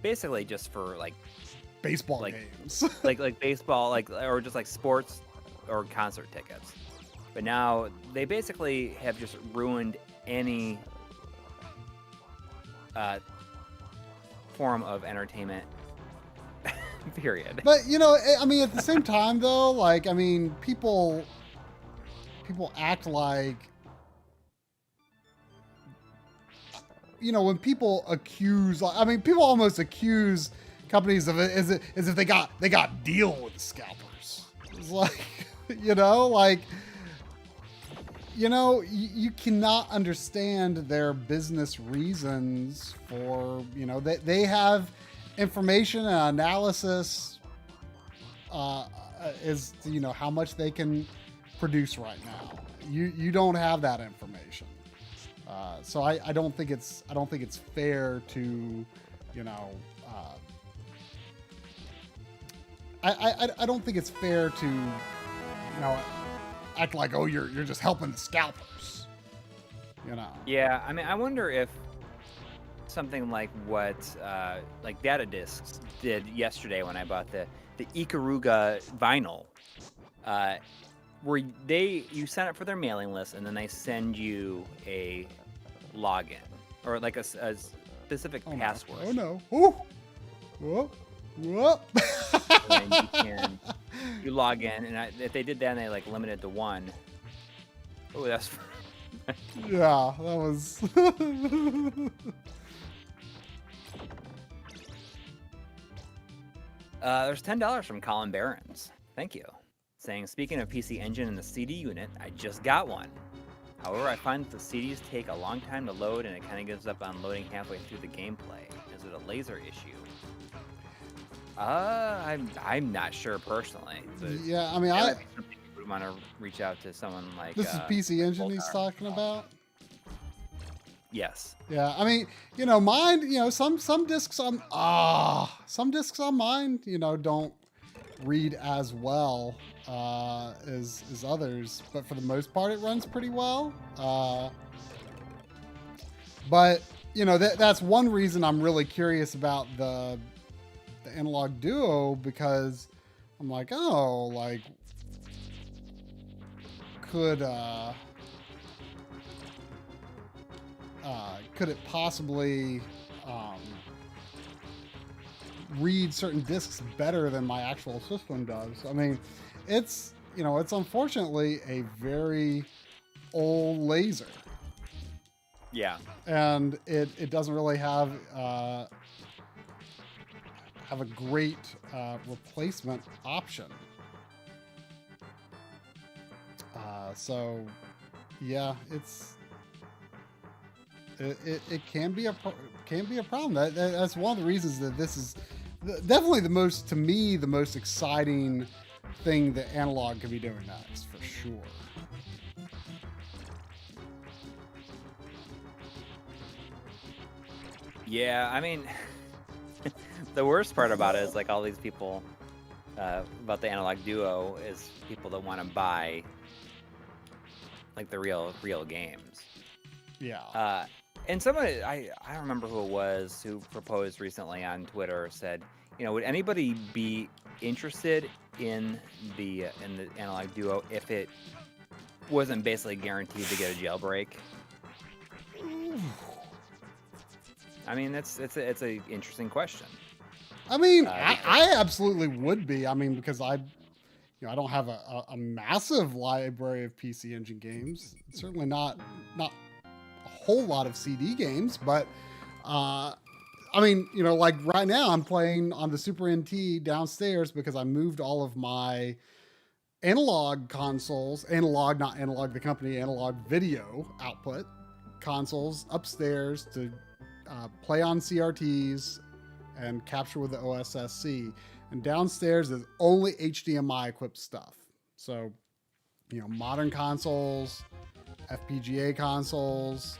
basically just for like baseball games, like baseball, like, or just like sports or concert tickets. But now they basically have just ruined any form of entertainment. Period. But you know, I mean, at the same time though, like, I mean, people act like, you know, when people accuse, I mean, people almost accuse companies of it as if they got deal with the scalpers. It's like, you know, you cannot understand their business reasons for, you know, they have information and analysis is, you know, how much they can produce right now. You don't have that information. So I don't think it's fair to, you know, I don't think it's fair to, you know, act like, oh, you're just helping the scalpers, you know. Yeah, I mean, I wonder if something like what like Data Discs did yesterday when I bought the Ikaruga vinyl, where you sign up for their mailing list and then they send you a login or like a specific password. Oh no! Ooh. Whoop! Whoop! And you log in, and if they did that and they like limited to one, oh, that's yeah, that was. There's $10 from Colin Barons. Thank you. Saying, speaking of PC Engine and the CD unit, I just got one. However, I find that the CDs take a long time to load and it kind of gives up on loading halfway through the gameplay. Is it a laser issue? I'm not sure personally. Yeah, I mean, I would want to reach out to someone like this is PC Engine he's talking about. Yes. Yeah, I mean, you know, mine, you know, some discs on mine, you know, don't read as well as others, but for the most part it runs pretty well. But you know, that's one reason I'm really curious about the Analog Duo, because I'm like, oh, like could it possibly read certain discs better than my actual system does? I mean, it's, you know, it's unfortunately a very old laser. Yeah. And it doesn't really have a great replacement option. So yeah, it can be a problem. That's one of the reasons that this is definitely the most exciting thing that Analog could be doing next, for sure. Yeah, I mean, the worst part about it is like all these people about the Analog Duo is people that want to buy like the real games. Yeah. And somebody, I don't remember who it was who proposed recently on Twitter, said, you know, would anybody be interested in the Analog Duo if it wasn't basically guaranteed to get a jailbreak? I mean, it's a interesting question. I mean, I absolutely would be. I mean, because I don't have a massive library of PC Engine games. Certainly not a whole lot of CD games, but I mean, you know, like right now I'm playing on the Super NT downstairs because I moved all of my analog consoles, not analog the company, analog video output consoles upstairs to play on CRTs and capture with the OSSC. And downstairs is only HDMI equipped stuff. So, you know, modern consoles, FPGA consoles,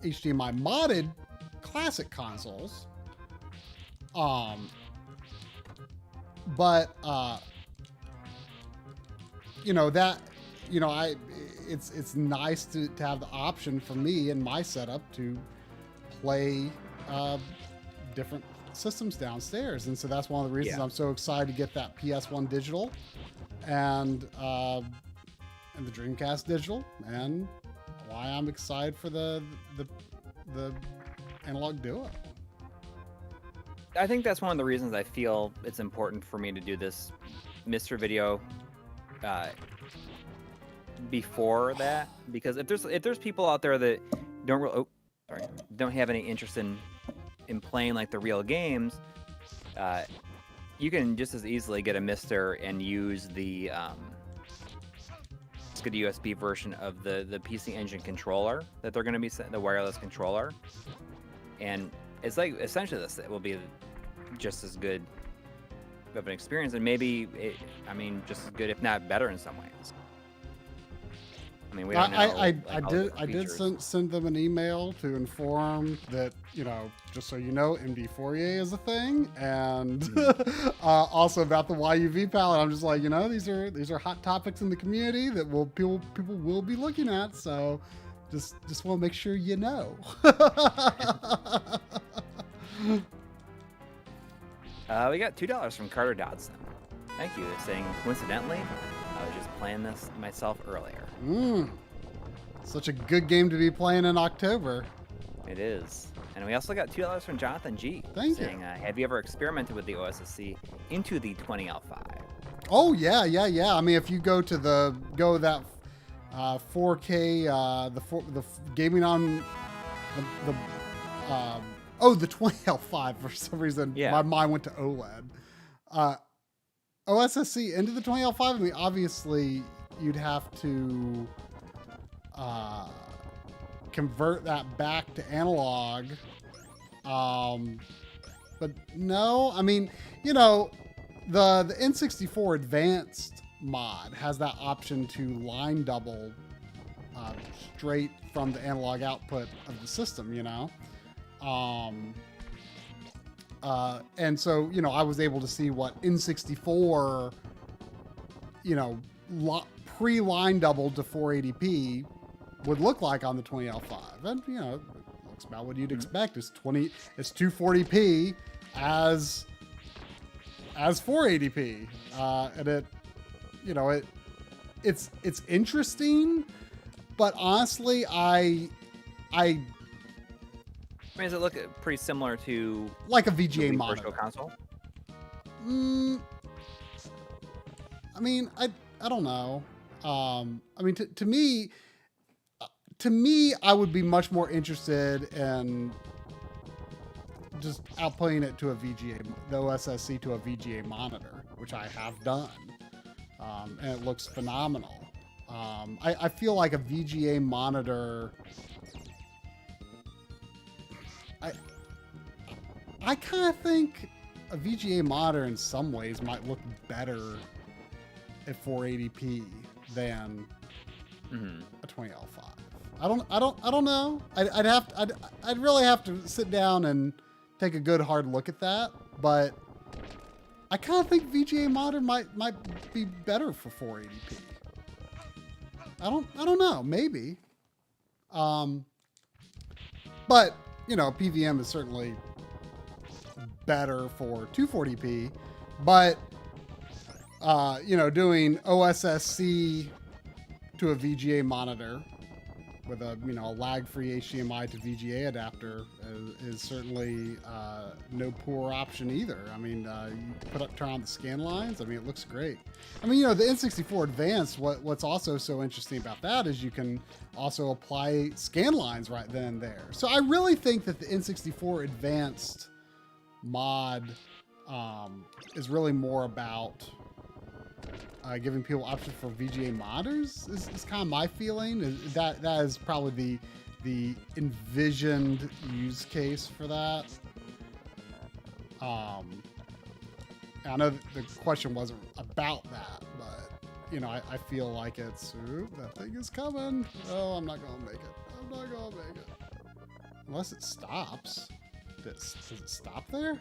HDMI modded classic consoles. But you know, that, you know, it's nice to have the option for me in my setup to play different systems downstairs. And so that's one of the reasons I'm so excited to get that PS1 digital and the Dreamcast digital, and why I'm excited for the Analog Duo. I think that's one of the reasons I feel it's important for me to do this Mr. Video before that, because if there's people out there that don't have any interest in playing like the real games, you can just as easily get a Mister and use the USB version of the PC Engine controller that they're going to be the wireless controller, and it's like essentially this. It will be just as good of an experience, and maybe just as good, if not better, in some ways. I mean, we don't know. I did send them an email to inform that, you know, just so you know, MD Fourier is a thing, and also about the YUV palette. I'm just like, you know, these are hot topics in the community that people will be looking at. So just want to make sure you know. We got $2 from Carter Dodson. Thank you. It's saying, coincidentally, I was just playing this myself earlier. Such a good game to be playing in October. It is. And we also got $2 from Jonathan G. Thank saying, you. Have you ever experimented with the OSSC into the 20L5? Oh yeah. I mean, if you go to that 4K, the gaming on the 20L5 for some reason, my mind went to OLED. OSSC into the 20L5. I mean, obviously you'd have to convert that back to analog. But no, I mean, you know, the N64 Advanced mod has that option to line double straight from the analog output of the system, you know. And so, you know, I was able to see what N64, you know, pre-line doubled to 480p would look like on the 20L5. And, you know, it looks about what you'd expect. It's 240p as 480p. And it, you know, it's interesting, but honestly, I mean, does it look pretty similar to like a VGA monitor? Virtual console? I mean, I don't know. I mean, to me, I would be much more interested in just outputting it to a VGA, the OSSC to a VGA monitor, which I have done, and it looks phenomenal. I feel like a VGA monitor. I kind of think a VGA monitor in some ways might look better at 480p than a 20L5. I don't know. I'd really have to sit down and take a good hard look at that, but I kind of think VGA monitor might be better for 480p. I don't know, maybe. But you know, PVM is certainly better for 240p, but you know, doing OSSC to a VGA monitor with a, you know, a lag-free HDMI to VGA adapter is certainly no poor option either. I mean, you turn on the scan lines. I mean, it looks great. I mean, you know, the N64 Advanced, what's also so interesting about that is you can also apply scan lines right then and there. So I really think that the N64 Advanced mod is really more about giving people options for VGA monitors is kind of my feeling. That is probably the envisioned use case for that. I know the question wasn't about that, but you know, I feel like it's, ooh, that thing is coming. Oh, I'm not gonna make it. I'm not gonna make it. Unless it stops. Does it stop there?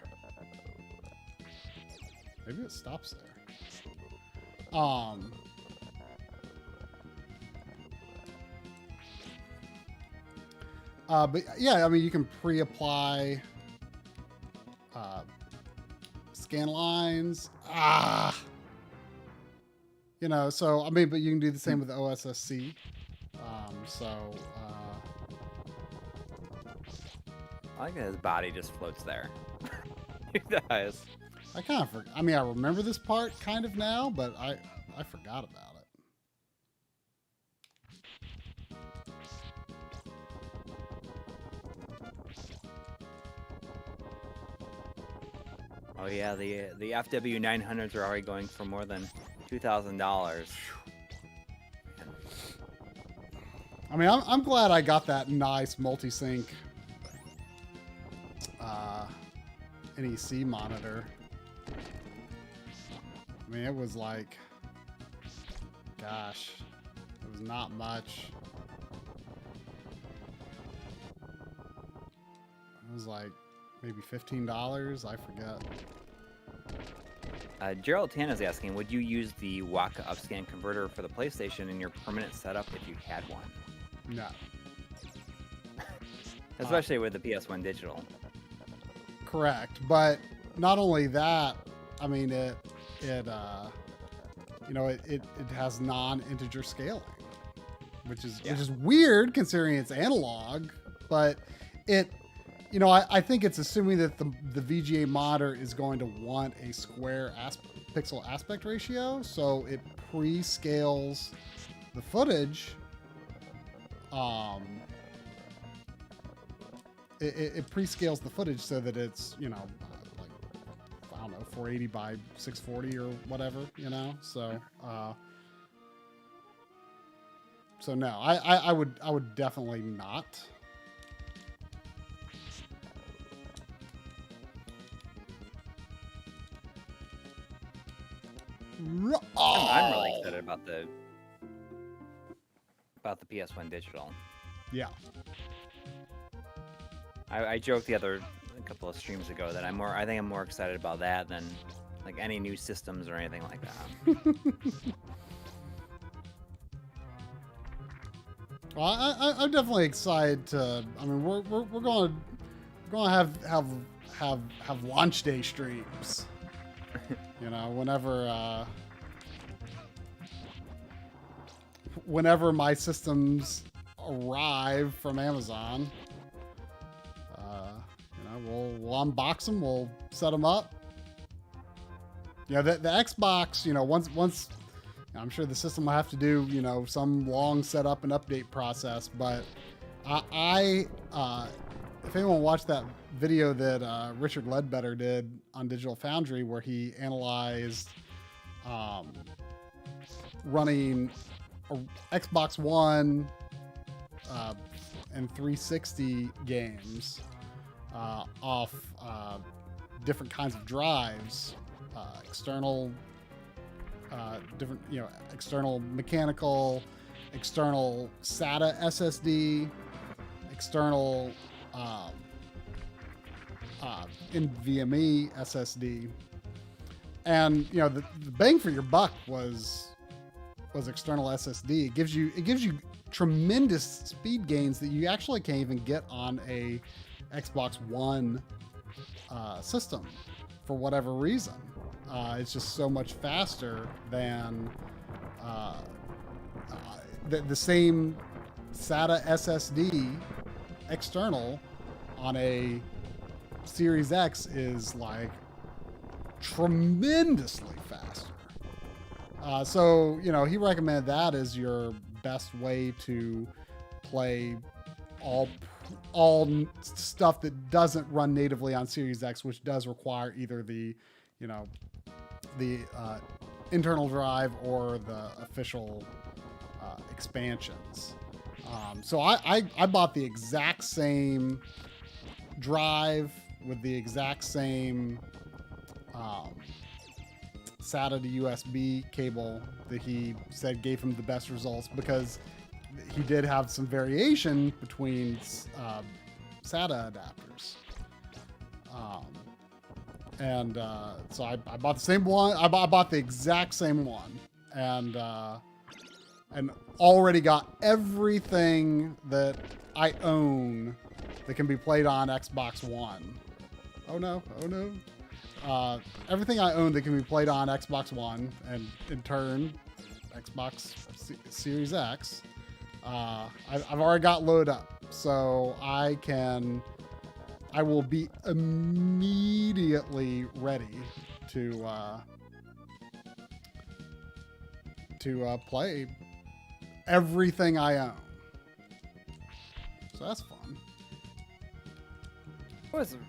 Maybe it stops there. But yeah, I mean, you can pre-apply scan lines. You know, so I mean, but you can do the same with OSSC. I like that his body just floats there. He does. I mean, I remember this part kind of now, but I forgot about it. Oh yeah, the FW 900s are already going for more than $2,000. I mean, I'm glad I got that nice multi-sync NEC monitor. I mean, it was like, gosh, it was not much. It was like maybe $15, I forget. Gerald Tan is asking, would you use the Waka upscan converter for the PlayStation in your permanent setup if you had one? No. Especially with the PS1 digital. Correct, but not only that, I mean, it has non-integer scaling, which is weird considering it's analog, but it, you know, I think it's assuming that the VGA modder is going to want a square pixel aspect ratio, so it pre-scales the footage. It pre-scales the footage so that it's, you know, like, I don't know, 480 by 640 or whatever, you know. So, so no, I would definitely not. I'm really excited about the PS1 digital. Yeah. I joked a couple of streams ago that I think I'm more excited about that than like any new systems or anything like that. Well, I'm definitely excited to. I mean, we're going to have launch day streams. You know, whenever my systems arrive from Amazon, you know, we'll unbox them, we'll set them up. You know, the Xbox, you know, once I'm sure the system will have to do, you know, some long setup and update process, but if anyone watched that video that Richard Ledbetter did on Digital Foundry where he analyzed running Xbox One and 360 games off different kinds of drives, external, different, you know, external mechanical, external SATA SSD, external NVMe SSD, and you know the bang for your buck was external SSD. It gives you tremendous speed gains that you actually can't even get on a Xbox One system for whatever reason. It's just so much faster than the same SATA SSD external on a Series X is like tremendously faster. So, you know, he recommended that as your best way to play all stuff that doesn't run natively on Series X, which does require either the, you know, the internal drive or the official expansions. So I bought the exact same drive with the exact same SATA to USB cable that he said gave him the best results, because he did have some variation between SATA adapters. So I bought the same one. I bought the exact same one, and already got everything that I own that can be played on Xbox One. Oh no! Everything I own that can be played on Xbox One, and in turn, Xbox Series X. I've already got loaded up, so I will be immediately ready to play everything I own. So that's fun.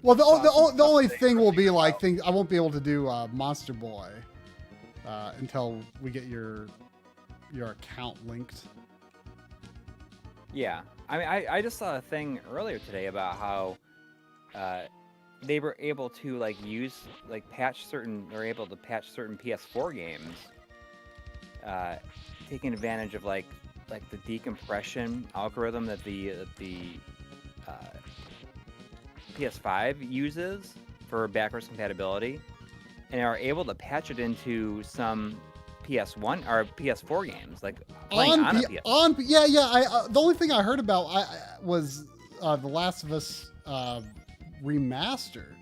Well, the only thing will be I won't be able to do Monster Boy until we get your account linked. Yeah, I mean, I just saw a thing earlier today about how they were able to patch certain PS4 games, taking advantage of like the decompression algorithm that the PS5 uses for backwards compatibility, and are able to patch it into some PS1 or PS4 games, like playing on a PS4. The only thing I heard about was The Last of Us remastered.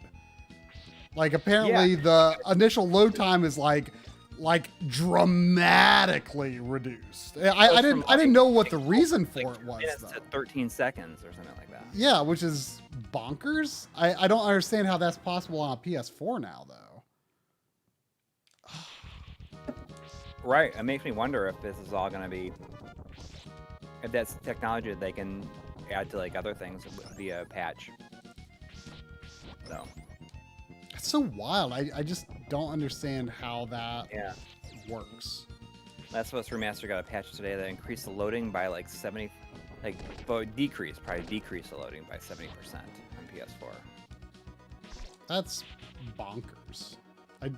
Like apparently the initial load time is like dramatically reduced. I didn't know what the reason for it was, though. To 13 seconds or something like that. Yeah, which is bonkers. I don't understand how that's possible on a PS4 now, though. Right. It makes me wonder if this is all going to be, if that's technology that they can add to like other things via patch. So. It's so wild. I just don't understand how that works. Last of Us Remastered got a patch today that increased the loading by like 70, decrease the loading by 70% on PS4. That's bonkers. I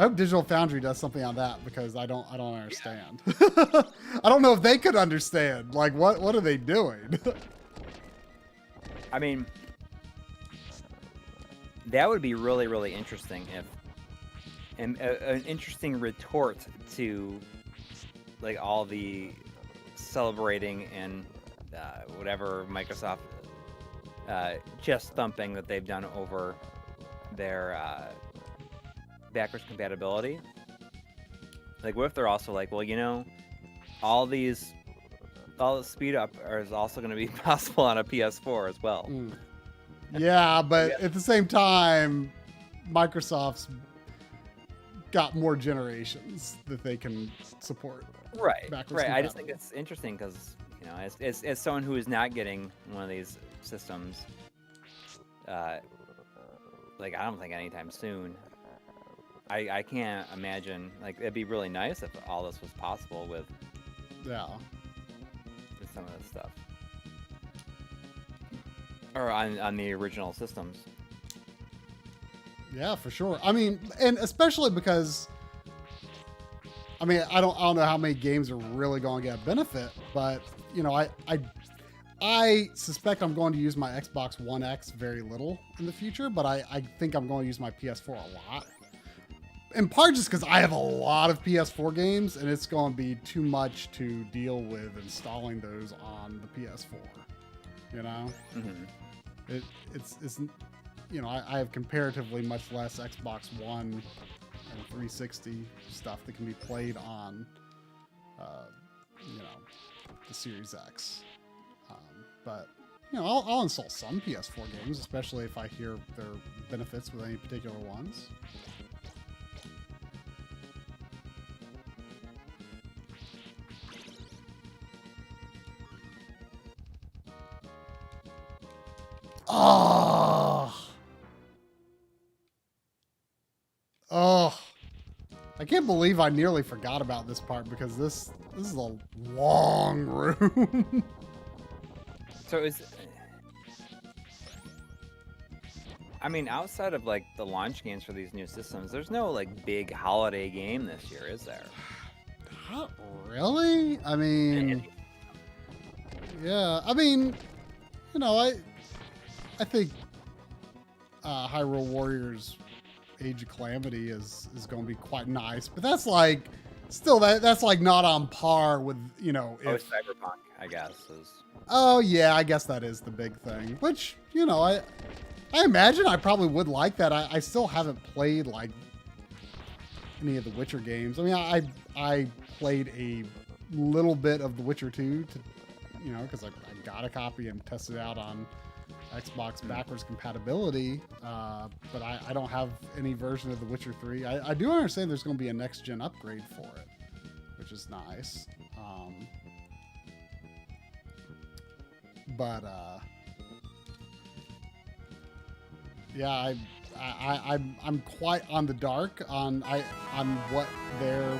hope Digital Foundry does something on that, because I don't understand. Yeah. I don't know if they could understand. Like, what are they doing? I mean, that would be really, really interesting if an interesting retort to like all the celebrating and whatever Microsoft chest thumping that they've done over their backwards compatibility. Like, what if they're also like, well, all the speed up is also going to be possible on a PS4 as well. Yeah, but at the same time, Microsoft's got more generations that they can support. Right. I just think it's interesting because, as someone who is not getting one of these systems, I don't think anytime soon. I can't imagine, it'd be really nice if all this was possible with some of this stuff. Or on the original systems. Yeah, for sure. I mean, and especially because, I don't know how many games are really going to get a benefit, but I suspect I'm going to use my Xbox One X very little in the future, but I think I'm going to use my PS4 a lot. In part just because I have a lot of PS4 games, and it's going to be too much to deal with installing those on the PS4. Mm-hmm. It's I have comparatively much less Xbox One and 360 stuff that can be played on the Series X. But I'll install some PS4 games, especially if I hear their benefits with any particular ones. Oh, can't believe I nearly forgot about this part because this is a long room. So I mean, outside of like the launch games for these new systems, there's no like big holiday game this year, is there? Not really. I mean, yeah. I mean, you know, I think Hyrule Warriors Age of Calamity is going to be quite nice, but that's like still that's like not on par with, you know, if Cyberpunk, I guess is. Oh yeah, I guess that is the big thing. Which, you know, I imagine I probably would like that. I still haven't played like any of the Witcher games. I mean, I played a little bit of The Witcher 2 to, you know, because I got a copy and tested it out on Xbox backwards compatibility. But I don't have any version of The Witcher 3. I do understand there's going to be a next gen upgrade for it, which is nice. But yeah, I'm quite on the dark on what their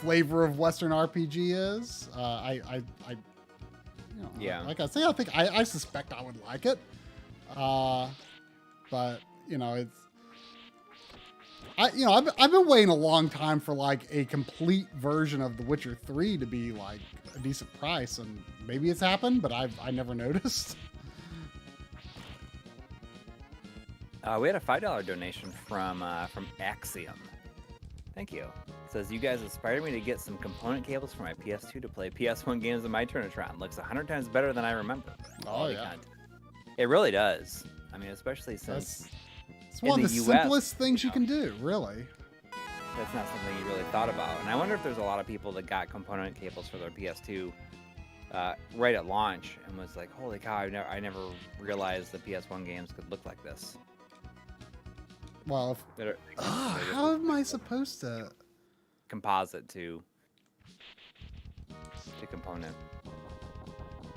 flavor of Western RPG is. You know, Yeah. like I say, I suspect I would like it. But you know, I've been waiting a long time for like a complete version of The Witcher 3 to be like a decent price, and maybe it's happened, but I never noticed. We had a $5 donation from Axiom. Thank you. It says, you guys inspired me to get some component cables for my PS2 to play PS1 games in my Turnatron. Looks 100 times better than I remember. Oh, yeah. Content. It really does. I mean, especially since it's one of the US, simplest things you can do, really. That's not something you really thought about. And I wonder if there's a lot of people that got component cables for their PS2 right at launch and was like, holy cow, I never realized the PS1 games could look like this. Well, how am I supposed to composite to component?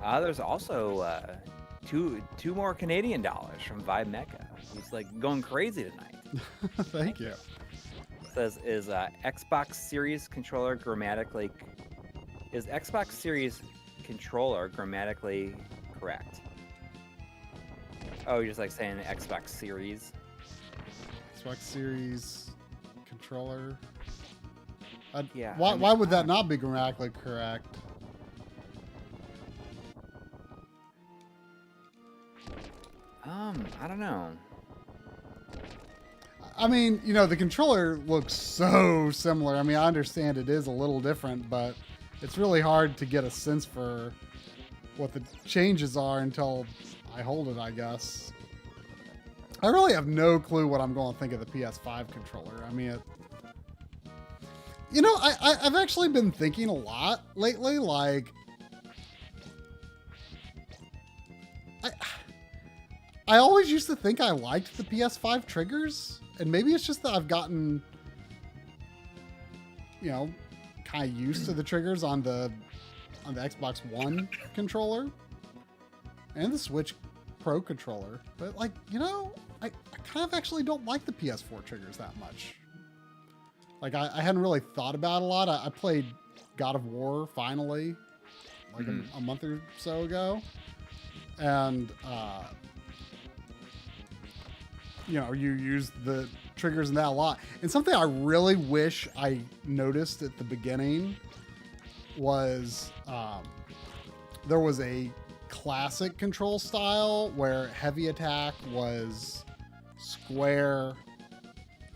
There's also two more Canadian dollars from Vibe Mecca. He's like going crazy tonight. Thank you. It says, is Xbox Series controller grammatically correct? Oh, you're just like saying Xbox Series. Xbox Series controller. Yeah. Why would that not be grammatically correct? I don't know. I mean, you know, the controller looks so similar. I mean, I understand it is a little different, but it's really hard to get a sense for what the changes are until I hold it, I guess. I really have no clue what I'm going to think of the PS5 controller. I mean, you know, I've actually been thinking a lot lately, like, I always used to think I liked the PS5 triggers, and maybe it's just that I've gotten, you know, kind of used to the triggers on the Xbox One controller and the Switch Pro controller. But like, you know, I kind of actually don't like the PS4 triggers that much. Like I hadn't really thought about it a lot. I played God of War finally, like a month or so ago, and you know, you use the triggers in that a lot. And something I really wish I noticed at the beginning was there was a classic control style where heavy attack was square,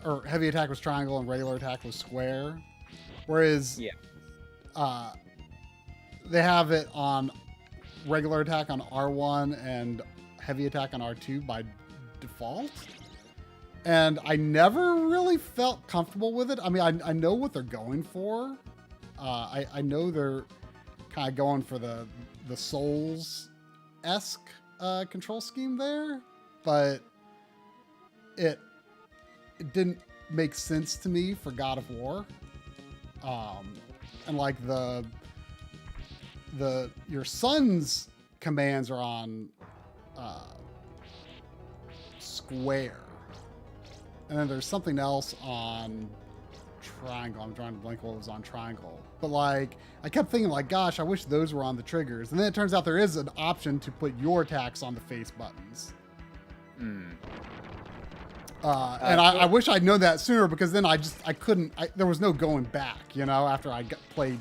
or heavy attack was triangle and regular attack was square. Whereas they have it on regular attack on R1 and heavy attack on R2 by default. And I never really felt comfortable with it. I mean, I know what they're going for. I know they're kind of going for the Souls-esque control scheme there, but it didn't make sense to me for God of War. And like your son's commands are on square. And then there's something else on triangle. I'm trying to blank what was on triangle. But like, I kept thinking like, gosh, I wish those were on the triggers. And then it turns out there is an option to put your attacks on the face buttons. And I wish I'd known that sooner, because then I couldn't, there was no going back, you know, after I played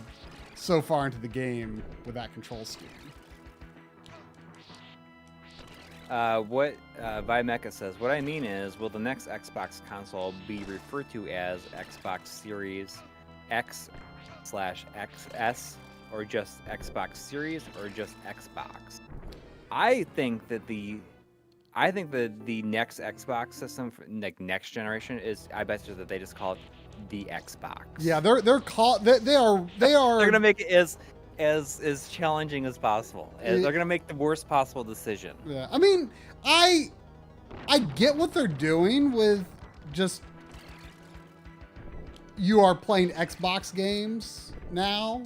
so far into the game with that control scheme. Vimecha says, what I mean is, will the next Xbox console be referred to as Xbox Series X/XS, or just Xbox Series, or just Xbox? I think that the next Xbox system, like next generation, is, I bet you that they just call it the Xbox. Yeah, they are They're gonna make it as challenging as possible. They're gonna make the worst possible decision. Yeah, I mean, I get what they're doing with just, you are playing Xbox games now,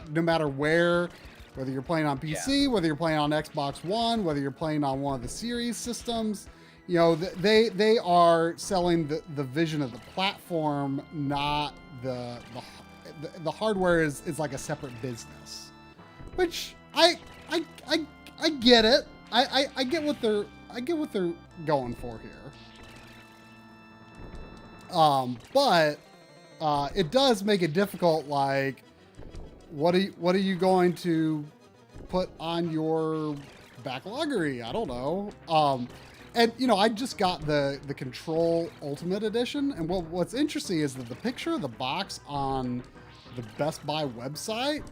no matter where, whether you're playing on PC, whether you're playing on Xbox One, whether you're playing on one of the series systems. You know, they are selling the vision of the platform, not the hardware is like a separate business, which I get it. I get what they're going for here. But it does make it difficult. Like, what are you going to put on your backloggery? I don't know. And, you know, I just got the Control Ultimate Edition, and what's interesting is that the picture of the box on the Best Buy website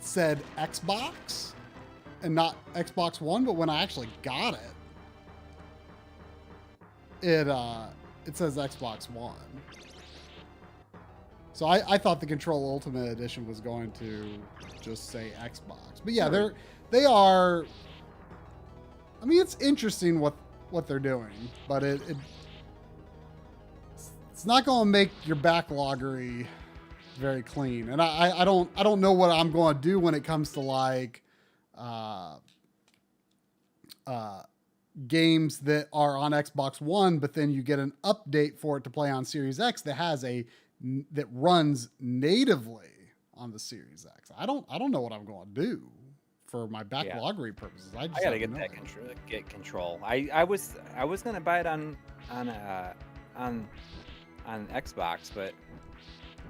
said Xbox and not Xbox One, but when I actually got it, it says Xbox One. So I thought the Control Ultimate Edition was going to just say Xbox. But yeah, they are... I mean, it's interesting what they're doing, but it's not going to make your backloggery very clean. And I don't know what I'm going to do when it comes to like games that are on Xbox One, but then you get an update for it to play on Series X that runs natively on the Series X. I don't know what I'm going to do for my backloggery purposes. I gotta get that control. I was gonna buy it on Xbox, but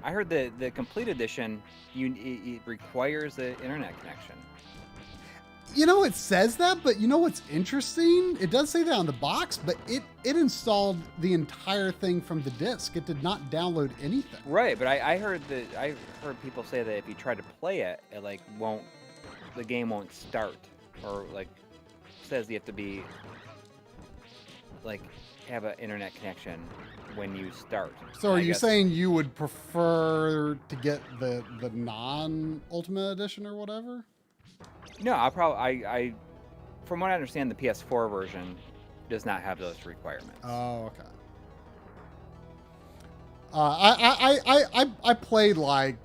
I heard the complete edition it requires an internet connection. You know, it says that, but you know what's interesting? It does say that on the box, but it installed the entire thing from the disc. It did not download anything. Right, but I heard people say that if you try to play it, it like the game won't start, or like says you have to be like have an internet connection when you start. So are you saying you would prefer to get the non-Ultimate Edition or whatever? No, I from what I understand, the PS4 version does not have those requirements. Oh, okay. I played like,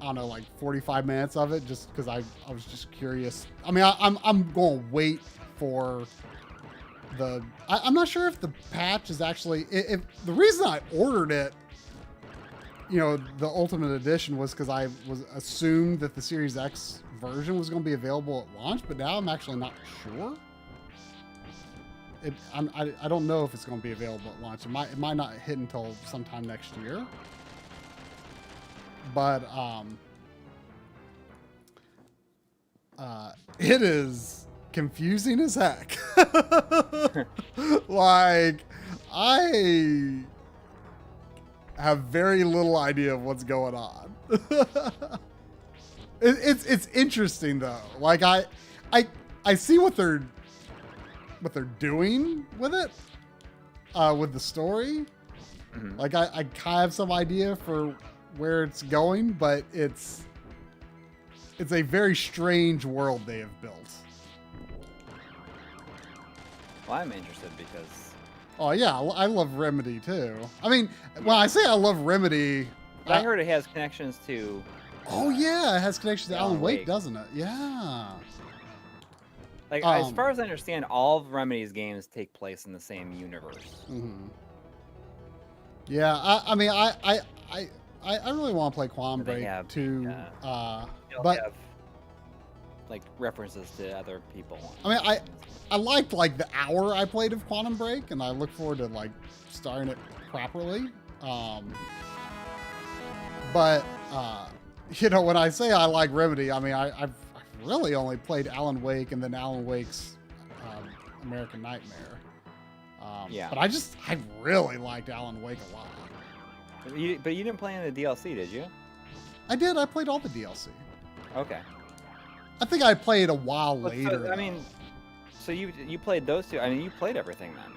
I don't know, like 45 minutes of it just because I was just curious. I mean, I'm going to wait for I'm not sure if the patch is actually, if the reason I ordered it, you know, the Ultimate Edition was because I was assumed that the Series X version was going to be available at launch, but now I'm actually not sure. I don't know if it's going to be available at launch. It might not hit until sometime next year. But it is confusing as heck. Like, I have very little idea of what's going on. It's interesting though. Like I see what they're doing with it, with the story. Mm-hmm. Like I kind of have some idea for where it's going, but it's a very strange world they have built. Well, I'm interested because... Oh yeah, I love Remedy too. I mean, when I say I love Remedy... I heard it has connections to... Oh yeah, it has connections to Alan Wake, doesn't it? Yeah. Like, as far as I understand, all of Remedy's games take place in the same universe. Mm-hmm. Yeah, I mean, I really want to play Quantum They Break have too, they'll but have like references to other people. I mean, I liked like the hour I played of Quantum Break, and I look forward to like starting it properly. But you know, when I say I like Remedy, I mean I've really only played Alan Wake and then Alan Wake's American Nightmare. Yeah. But I really liked Alan Wake a lot. But you didn't play in the DLC, did you? I did. I played all the DLC. Okay. I think I played a while But later. So, I mean, so you played those two. I mean, you played everything then.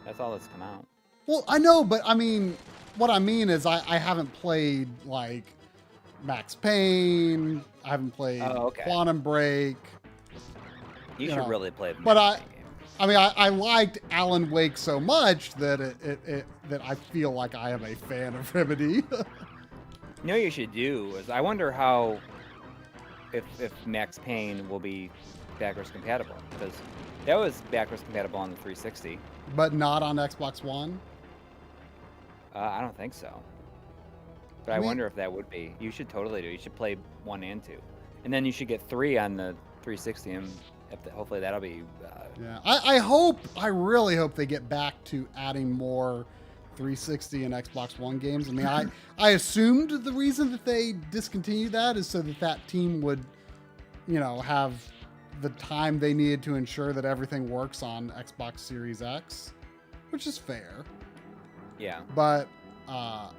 That's all that's come out. Well, I know, but I mean, what I mean is I haven't played like Max Payne. I haven't played Quantum Break. You should really play the But Max Payne game. I mean, I liked Alan Wake so much that that I feel like I am a fan of Remedy. You know what you should do is I wonder how if Max Payne will be backwards compatible, because that was backwards compatible on the 360. But not on Xbox One? I don't think so. But I wonder if that would be. You should totally do. You should play 1 and 2. And then you should get 3 on the 360, and hopefully that'll be... Yeah, I really hope they get back to adding more 360 and Xbox One games. I mean, I assumed the reason that they discontinued that is so that that team would, you know, have the time they needed to ensure that everything works on Xbox Series X, which is fair. Yeah. But, I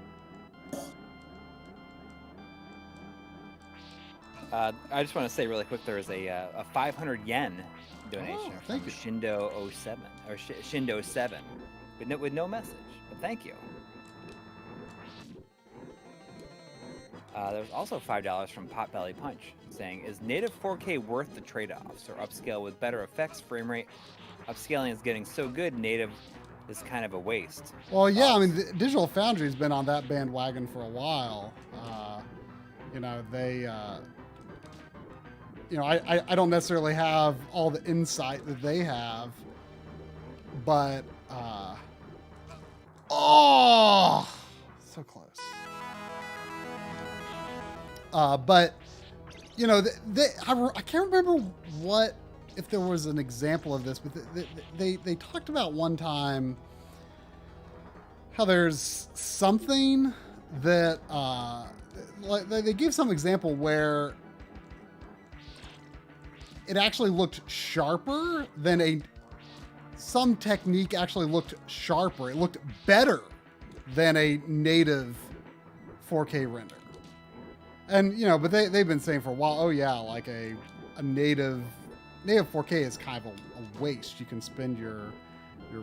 just want to say really quick, there is a 500 yen donation from Shindo 07 or Shindo 7 with no message. But thank you. There's also $5 from Potbelly Punch saying, "Is native 4K worth the trade-offs, or upscale with better effects, frame rate? Upscaling is getting so good, native is kind of a waste." Well, yeah, I mean, Digital Foundry's been on that bandwagon for a while. You know, they. You know, I don't necessarily have all the insight that they have, but oh, so close. But you know, I can't remember what, if there was an example of this, but they talked about one time how there's something that like they gave some example where it actually looked sharper than some technique actually looked sharper. It looked better than a native 4K render. And, you know, but they've been saying for a while, oh yeah, like a native 4K is kind of a waste. You can spend your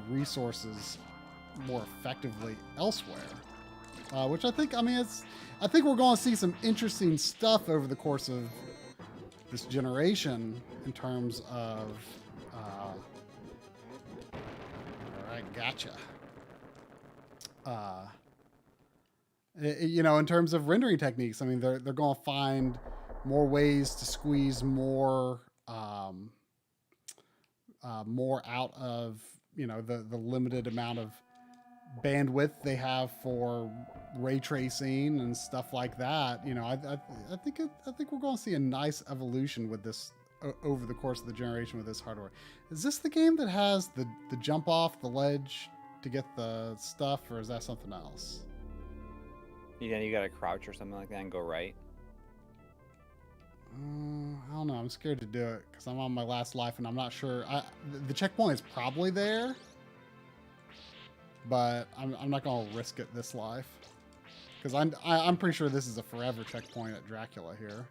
resources more effectively elsewhere. Which I think, I mean, I think we're going to see some interesting stuff over the course of this generation in terms of, all right, gotcha. You know, in terms of rendering techniques, I mean, they're going to find more ways to squeeze more out of, you know, the limited amount of bandwidth they have for ray tracing and stuff like that. You know, I think we're going to see a nice evolution with this over the course of the generation with this hardware. Is this the game that has the jump off the ledge to get the stuff, or is that something else? You got to crouch or something like that and go right. I don't know. I'm scared to do it because I'm on my last life and I'm not sure. The checkpoint is probably there, but I'm not going to risk it this life because I'm pretty sure this is a forever checkpoint at Dracula here.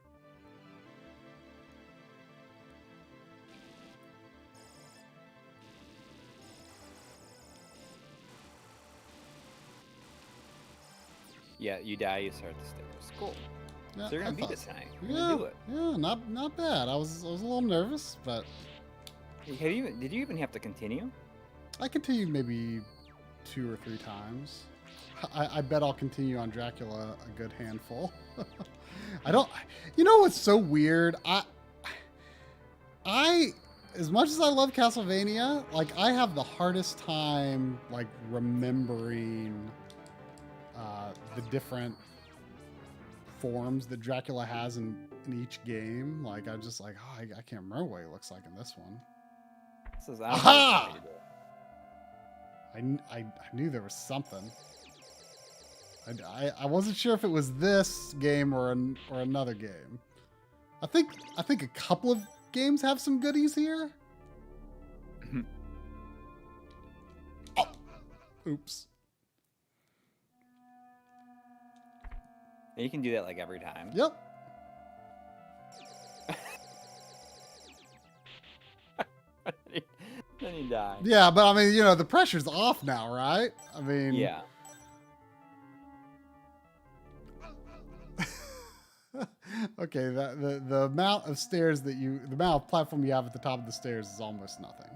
Yeah, you die, you start the stairs. Cool. Yeah, so you're gonna beat it tonight. You're yeah, gonna do it. Yeah, not bad. I was a little nervous, but did you even have to continue? I continued maybe 2 or 3 times. I bet I'll continue on Dracula a good handful. I don't. You know what's so weird? I as much as I love Castlevania, like I have the hardest time like remembering the different forms that Dracula has in each game. Like, I'm just like, oh, I can't remember what he looks like in this one. This is, Aha! I knew there was something. I wasn't sure if it was this game or another game. I think a couple of games have some goodies here. Oh, oops. You can do that like every time. Yep. Then you die. Yeah, but I mean, you know, the pressure's off now, right? I mean, Yeah. Okay, the amount of stairs the amount of platform you have at the top of the stairs is almost nothing.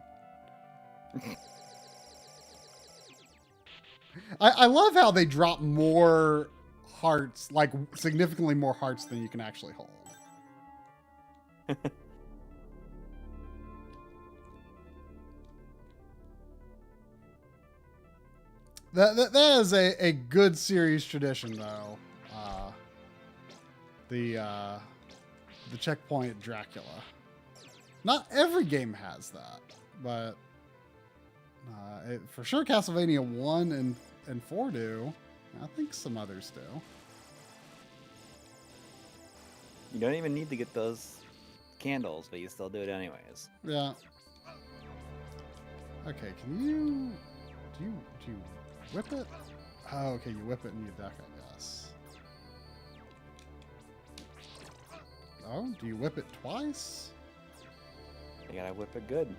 I love how they drop more hearts, like significantly more hearts than you can actually hold. That is a good series tradition, though. The checkpoint Dracula. Not every game has that, but for sure Castlevania 1 and 4 do. I think some others do. You don't even need to get those candles, but you still do it anyways. Yeah. Okay, can you... Do you whip it? Oh, okay, you whip it in your deck, I guess. Oh, do you whip it twice? You gotta whip it good.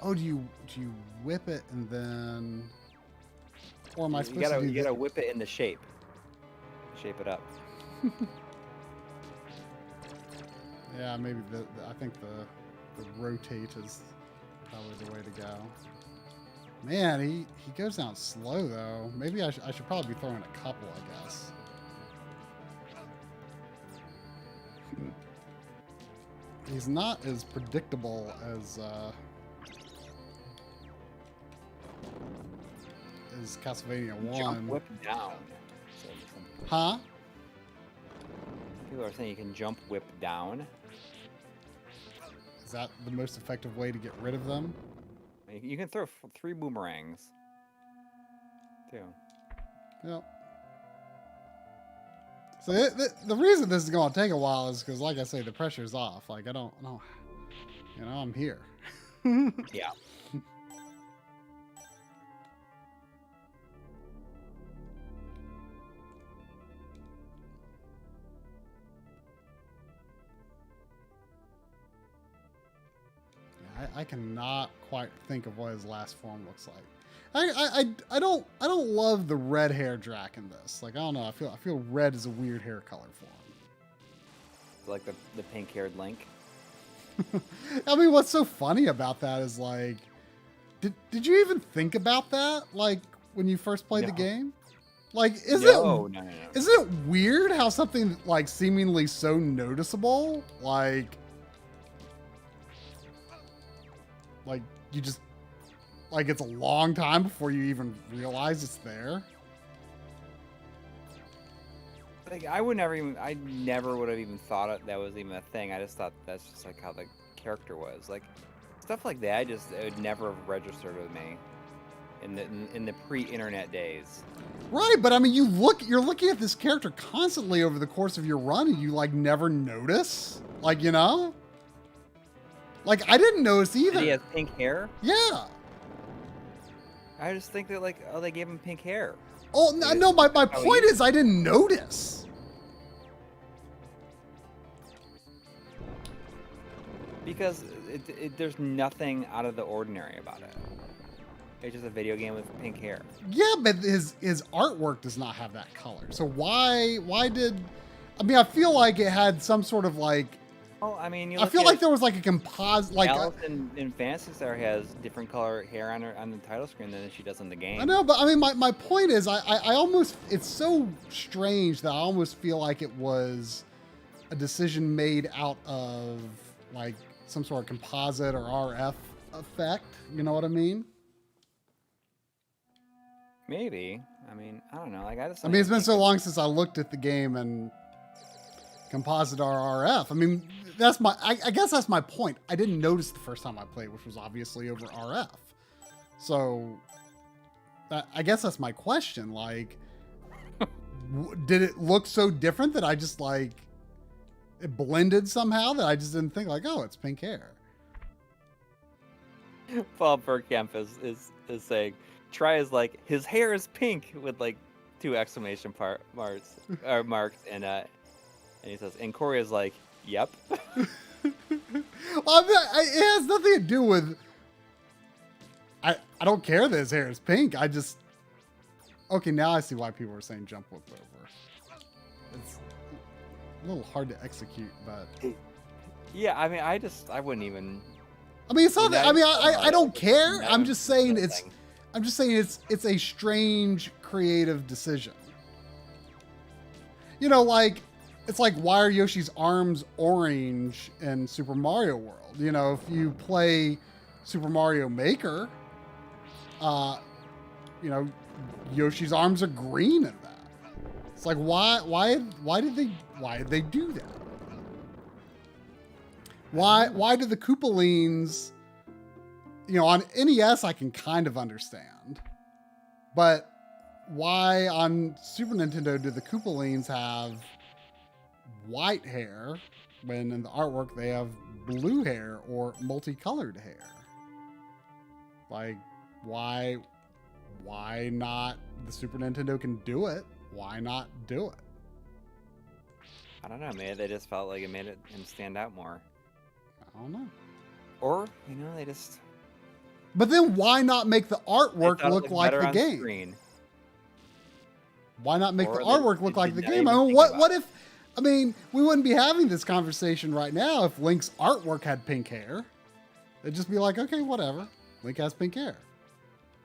Oh, do you whip it and then... Or am I supposed to do You gotta whip it in the shape. Shape it up. Yeah, maybe I think the rotate is probably the way to go. Man, he goes down slow though. Maybe I should probably be throwing a couple, I guess. He's not as predictable as Castlevania 1. Jump whip down. Huh? People are saying you can jump whip down. Is that the most effective way to get rid of them? You can throw 3 boomerangs. Too. Yep. So the reason this is going to take a while is because, like I say, the pressure's off. Like, I don't, you know, I'm here. Yeah. I cannot quite think of what his last form looks like. I don't love the red hair Drac in this. Like, I don't know. I feel red is a weird hair color for him. Like the pink-haired Link. I mean, what's so funny about that is, like, did you even think about that, like, when you first played the game? Like, No. Isn't it weird how something like seemingly so noticeable, like you just, like, it's a long time before you even realize it's there? Like, I never would have even thought that was even a thing. I just thought that's just like how the character was. Like, stuff like that, it would never have registered with me in the pre-internet days. Right, but I mean, you're looking at this character constantly over the course of your run, and you, like, never notice, like, you know. Like, I didn't notice either. He has pink hair? Yeah. I just think that, like, oh, they gave him pink hair. Oh, no, my point is I didn't notice. Because there's nothing out of the ordinary about it. It's just a video game with pink hair. Yeah, but his artwork does not have that color. So why did... I mean, I feel like it had some sort of, like... Well, I mean, I feel like there was like a composite, like Alice in Phantasy Star has different color hair on the title screen than she does in the game. I know, but I mean, my point is, I almost, it's so strange that I almost feel like it was a decision made out of, like, some sort of composite or RF effect. You know what I mean? Maybe. I mean, I don't know. Like I mean, it's been so long since I looked at the game and composite RF. I mean, that's my. I guess that's my point. I didn't notice the first time I played, which was obviously over RF. So, I guess that's my question. Like, did it look so different that I just like it blended somehow that I just didn't think like, oh, it's pink hair. Paul Bergkamp is saying, Try is like, his hair is pink with like 2 exclamation marks, and he says, and Coury is like, yep. Well, it has nothing to do with. I don't care that his hair is pink. I just. Okay, now I see why people are saying jump whip over. It's a little hard to execute, but. Yeah, I mean, I wouldn't even. I mean, it's not that. I mean, I don't care. I'm just saying it's. I'm just saying it's a strange creative decision. You know, like it's like why are Yoshi's arms orange in Super Mario World? You know, if you play Super Mario Maker, you know, Yoshi's arms are green in that. It's like why did they do that? Why did the Koopalines, you know, on NES I can kind of understand, but why on Super Nintendo do the Koopalines have white hair when in the artwork they have blue hair or multicolored hair? Like, why not? The Super Nintendo can do it. Why not do it? I don't know. Maybe they just felt like it made him stand out more. I don't know. Or, you know, they just... But then why not make the artwork look like the game? Screen. Why not make the artwork look like the game? I mean, what if... I mean, we wouldn't be having this conversation right now if Link's artwork had pink hair. It'd just be like, okay, whatever. Link has pink hair.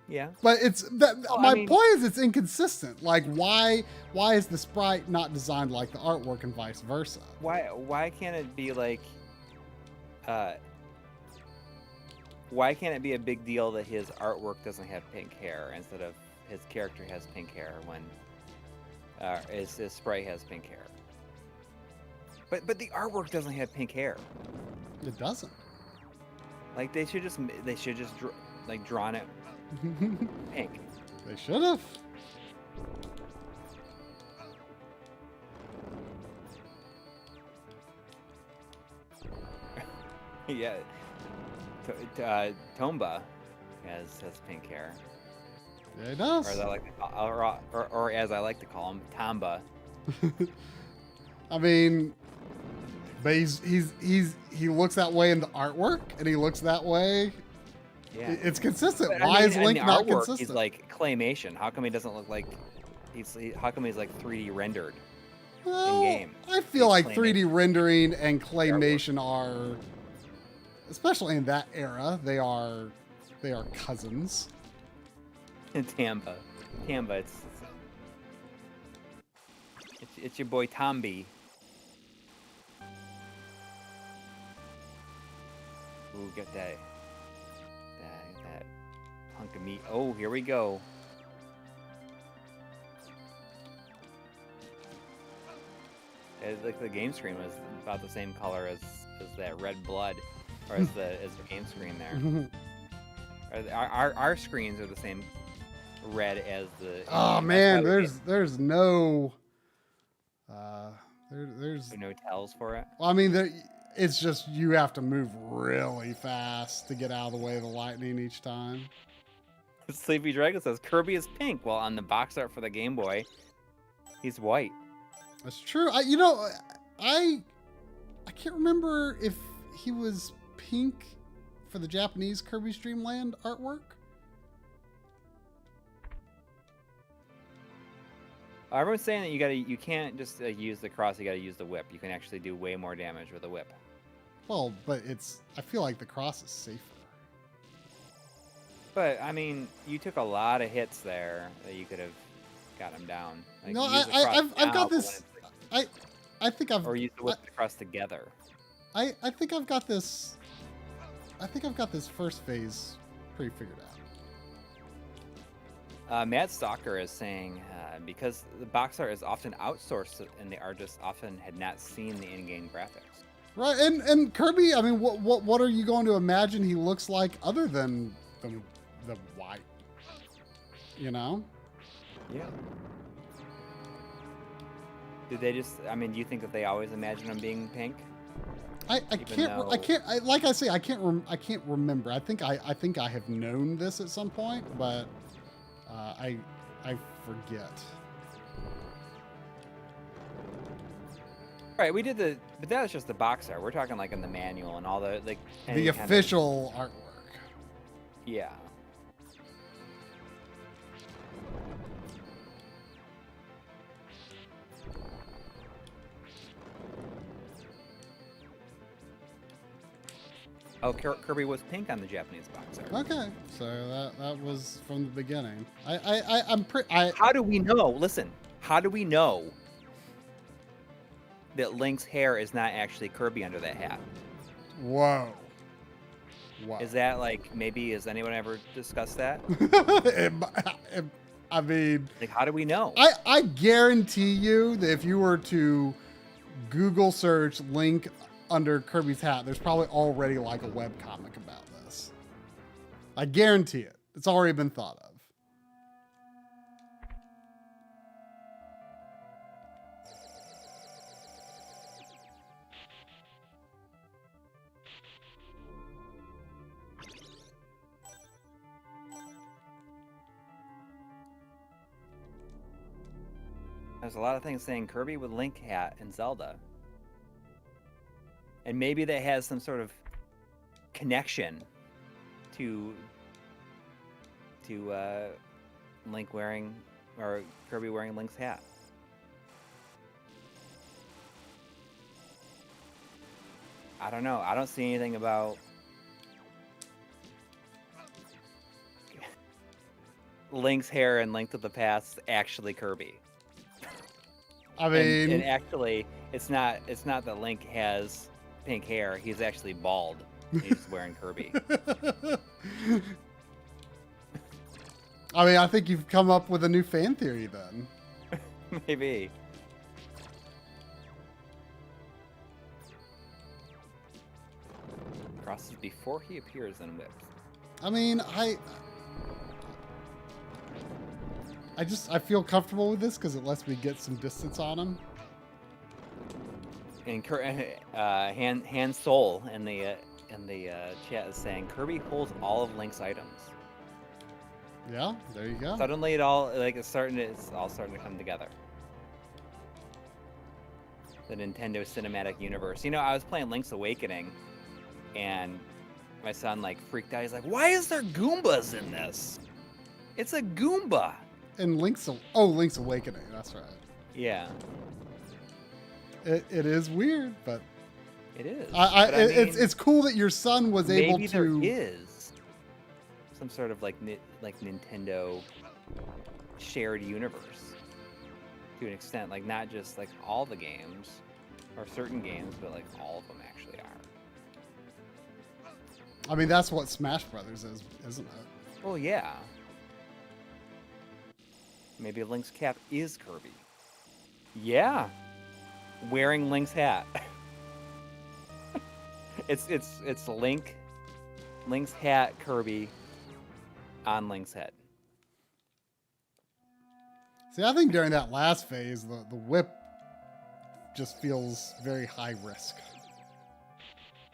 Yeah. But it's... my point is it's inconsistent. Like, why is the sprite not designed like the artwork and vice versa? Why can't it be like... why can't it be a big deal that his artwork doesn't have pink hair instead of his character has pink hair when his sprite has pink hair? But the artwork doesn't have pink hair. It doesn't. Like they should just like drawn it pink. They should have. Yeah. Tomba has pink hair. Yeah, he does. Or as I like to or as I like to call him, Tamba. I mean, but he looks that way in the artwork, and he looks that way. Yeah, it's consistent. But, Why is Link not artwork, consistent? He's like claymation. How come he doesn't look like how come he's like 3D rendered in game? I feel like 3D rendering and claymation are, especially in that era, they are cousins. Tamba, it's your boy Tombi. Ooh, get that hunk of meat. Oh, here we go. It, like the game screen was about the same color as that red blood, or as the game screen there. Our screens are the same red as the. Oh man, there's no. There's no tells for it. Well, I mean, it's just you have to move really fast to get out of the way of the lightning each time. Sleepy Dragon says Kirby is pink. Well, on the box art for the Game Boy, he's white. That's true. I can't remember if he was pink for the Japanese Kirby's Dream Land artwork. Everyone's saying that you can't just use the cross. You got to use the whip. You can actually do way more damage with a whip. Well, but I feel like the cross is safer. But I mean, you took a lot of hits there that you could have got him down. Like, no, I've got this. I think I've. Or use the whip and the cross together. I think I've got this. I think I've got this first phase pretty figured out. Mad Stalker is saying because the box art is often outsourced and the artists often had not seen the in-game graphics. Right, and Kirby, I mean, what are you going to imagine he looks like other than the white? You know? Yeah. Did they just? I mean, do you think that they always imagine him being pink? I can't. Like I say, I can't remember. I think I have known this at some point, but I forget. Right, we did but that was just the box art. We're talking like in the manual and all the like. The official artwork. Yeah. Oh, Kirby was pink on the Japanese box art. Okay, so that was from the beginning. How do we know? Listen, how do we know that Link's hair is not actually Kirby under that hat? Whoa. Is that like maybe? Has anyone ever discussed that? I mean, like, how do we know? I guarantee you that if you were to Google search Link under Kirby's hat, there's probably already like a webcomic about this. I guarantee it. It's already been thought of. There's a lot of things saying Kirby with Link hat and Zelda. And maybe that has some sort of connection to Link wearing, or Kirby wearing Link's hat. I don't know. I don't see anything about Link's hair and Link to the Past actually Kirby. I mean, and actually, it's not that Link has pink hair. He's actually bald. He's wearing Kirby. I mean, I think you've come up with a new fan theory then. Maybe. Crosses before he appears and whips. I mean, I feel comfortable with this because it lets me get some distance on him. And Han Soul in the chat is saying Kirby holds all of Link's items. Yeah, there you go. Suddenly it's all starting to come together. The Nintendo Cinematic Universe. You know, I was playing Link's Awakening, and my son like freaked out. He's like, "Why is there Goombas in this? It's a Goomba." And Link's Awakening. That's right. Yeah. It is weird, but it is. It's cool that your son was able to. Maybe there is some sort of like Nintendo shared universe to an extent, like not just like all the games or certain games, but like all of them actually are. I mean, that's what Smash Brothers is, isn't it? Well, yeah. Maybe Link's cap is Kirby. Yeah. Wearing Link's hat. it's Link's hat, Kirby on Link's head. See, I think during that last phase, the whip just feels very high risk,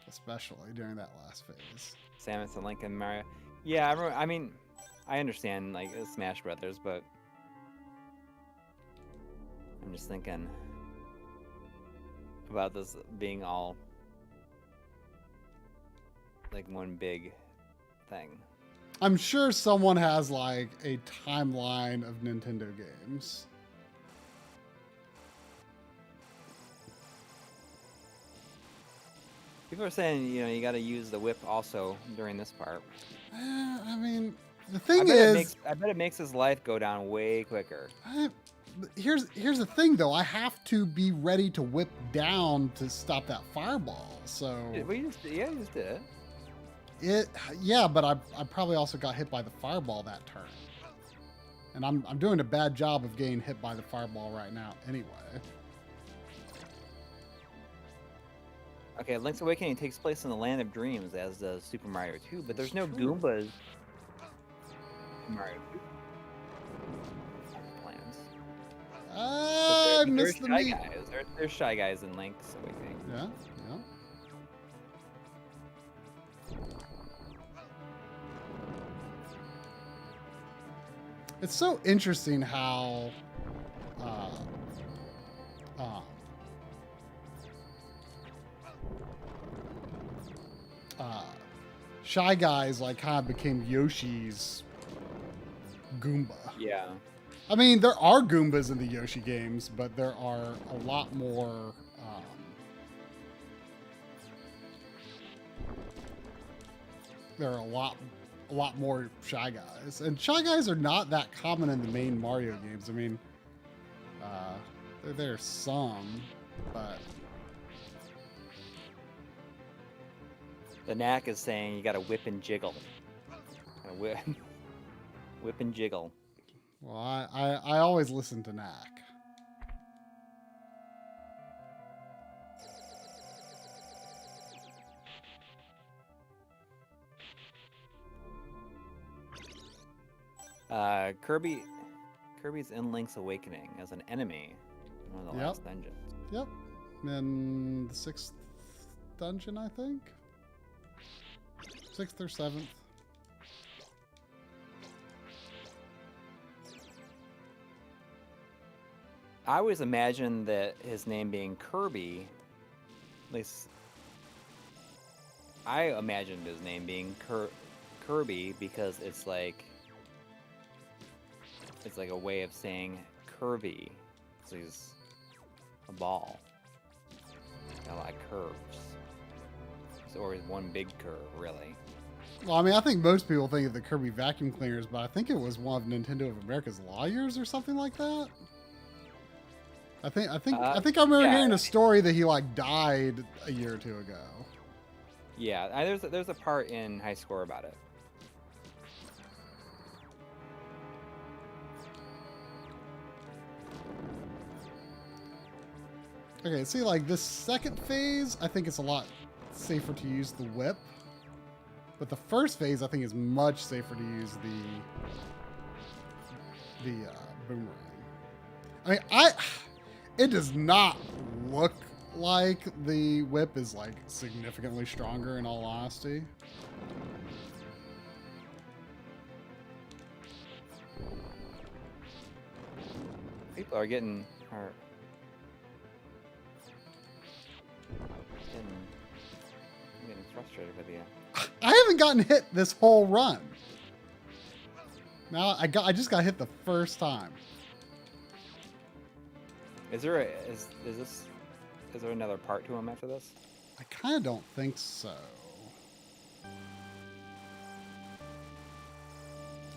especially during that last phase. Samus and Link and Mario. Yeah, I mean, I understand like Smash Brothers, but I'm just thinking about this being all like one big thing. I'm sure someone has like a timeline of Nintendo games. People are saying, you know, you got to use the whip also during this part. I mean, the thing is, I bet it makes his life go down way quicker. Here's the thing, though. I have to be ready to whip down to stop that fireball. So you just did it. Yeah, but I probably also got hit by the fireball that turn. And I'm doing a bad job of getting hit by the fireball right now anyway. Okay, Link's Awakening takes place in the Land of Dreams, as does Super Mario 2, but there's no Goombas. Super Mario 2 plans. I missed the meat. There's Shy Guys in Link's Awakening. Yeah, yeah. It's so interesting how Shy Guys like kind of became Yoshi's Goomba. Yeah. I mean, there are Goombas in the Yoshi games, but there are a lot more. There are a lot more Shy Guys, and Shy Guys are not that common in the main Mario games. I mean, there's some, but the knack is saying you got to whip and jiggle. Whip and jiggle. Well, I always listen to Knack. Kirby's in Link's Awakening as an enemy in one of the last dungeons. Yep. In the 6th dungeon, I think. 6th or 7th. I always imagined that his name being Kirby, at least I imagined his name being Kirby because it's like a way of saying curvy. So he's a ball. Got a lot of curves. It's always one big curve, really. Well, I mean, I think most people think of the Kirby vacuum cleaners, but I think it was one of Nintendo of America's lawyers or something like that. I think I remember hearing a story that he like died a year or two ago. Yeah, there's a part in High Score about it. Okay, see, like this second phase, I think it's a lot safer to use the whip. But the first phase, I think, is much safer to use the boomerang. I mean, it does not look like the whip is like significantly stronger, in all honesty. People are getting hurt. I'm getting frustrated with you. I haven't gotten hit this whole run. Now I just got hit the first time. Is there another part to him after this? I kind of don't think so.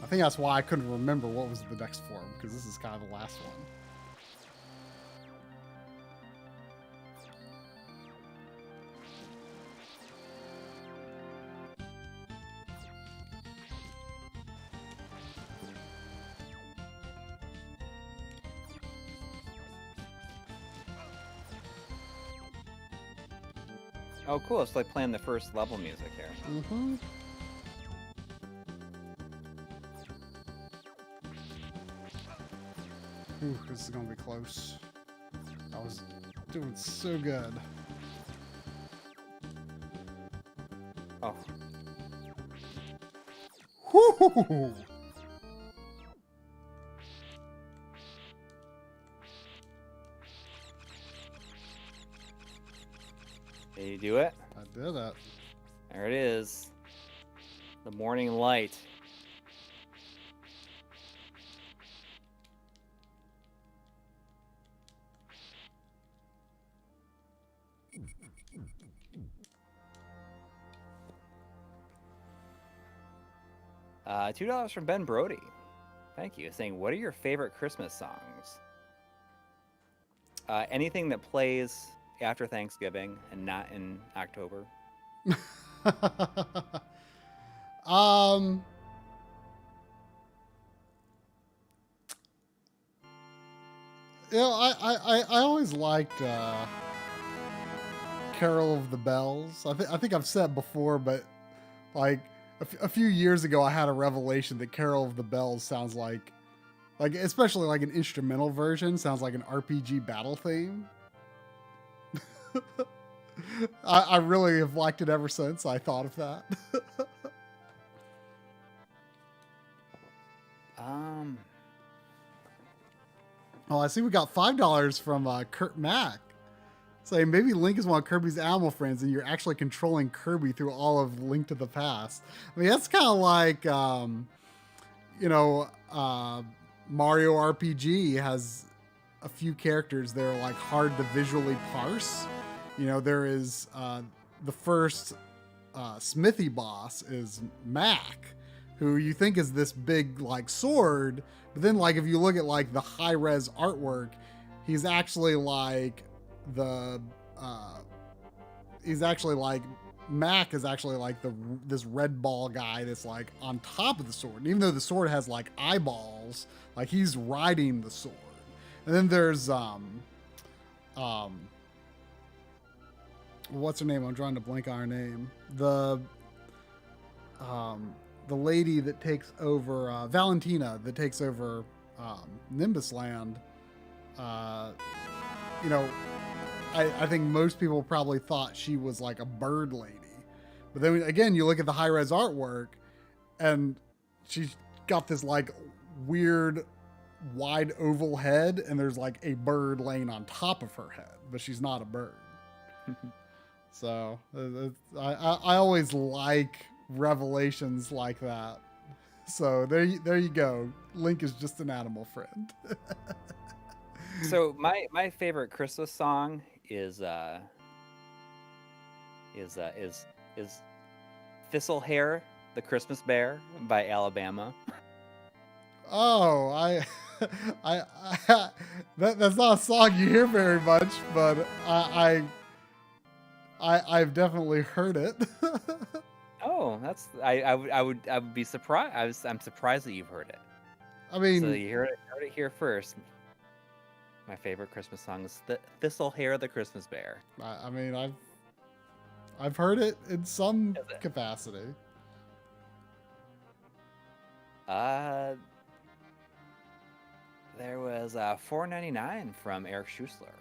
I think that's why I couldn't remember what was the next form, because this is kind of the last one. Oh, cool. It's like playing the first level music here. Mm-hmm. Ooh, this is gonna be close. I was doing so good. Oh. Whoo! Did you do it? I did it. There it is. The morning light. $2 from Ben Brody. Thank you. Saying, what are your favorite Christmas songs? Anything that plays after Thanksgiving and not in October. You know, I always liked Carol of the Bells. I think I've said before, but like a few years ago, I had a revelation that Carol of the Bells sounds like especially like an instrumental version, sounds like an RPG battle theme. I really have liked it ever since I thought of that. Oh, I see we got $5 from Kurt Mack. Saying maybe Link is one of Kirby's animal friends and you're actually controlling Kirby through all of Link to the Past. I mean, that's kind of like, Mario RPG has a few characters that are like hard to visually parse. You know, there is the first Smithy boss is Mac, who you think is this big like sword, but then like if you look at like the high res artwork, he's actually like Mac is actually like this red ball guy that's like on top of the sword. And even though the sword has like eyeballs, like he's riding the sword. And then there's what's her name? I'm trying to blank on her name. The lady that takes over Valentina that takes over Nimbus Land. You know, I think most people probably thought she was like a bird lady. But then again, you look at the high-res artwork and she's got this like weird wide oval head and there's like a bird laying on top of her head, but she's not a bird. So I always like revelations like that. So there you go. Link is just an animal friend. So my favorite Christmas song is Thistle Hair, the Christmas Bear by Alabama. Oh, that's not a song you hear very much, but I've definitely heard it. Oh, that's I would be surprised. I'm surprised that you've heard it. I mean, so you heard it here first. My favorite Christmas song is Thistle Hair, the Christmas Bear. I mean, I've heard it in some capacity. There was $4.99 from Eric Schussler.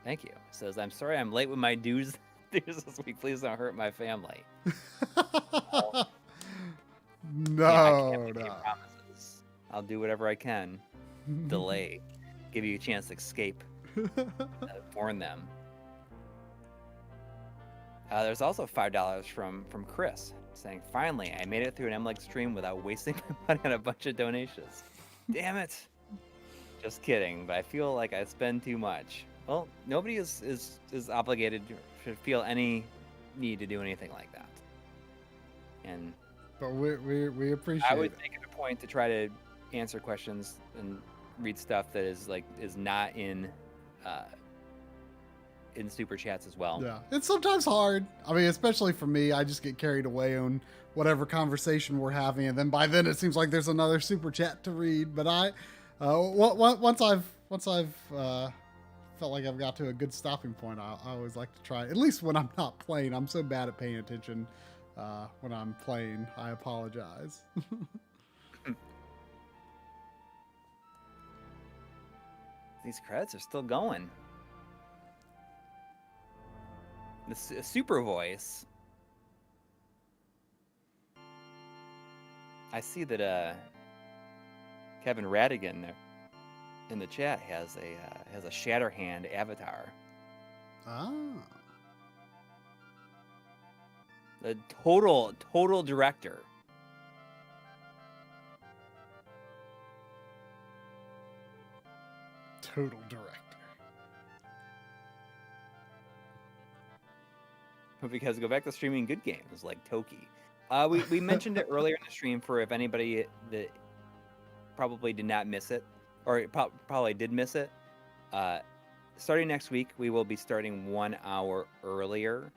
Thank you. It says, I'm sorry I'm late with my dues this week. Please don't hurt my family. No, I can't make any promises. I'll do whatever I can. Delay. Give you a chance to escape. Warn them. There's also $5 from Chris saying, finally, I made it through an MLiG stream without wasting my money on a bunch of donations. Damn it. Just kidding, but I feel like I spend too much. Well, nobody is obligated to feel any need to do anything like that. But we appreciate it. I would make it a point to try to answer questions and read stuff that is not in super chats as well. Yeah, it's sometimes hard. I mean, especially for me, I just get carried away on whatever conversation we're having, and then by then it seems like there's another super chat to read. But once I've felt like I've got to a good stopping point, I always like to try. At least when I'm not playing, I'm so bad at paying attention when I'm playing. I apologize. These credits are still going. The super voice. I see that Kevin Radigan there in the chat has a Shatterhand avatar. Ah. The total director. Total director. Because go back to streaming good games like Toki. We mentioned it earlier in the stream for if anybody that probably did not miss it, or probably did miss it. Starting next week, we will be starting 1 hour earlier.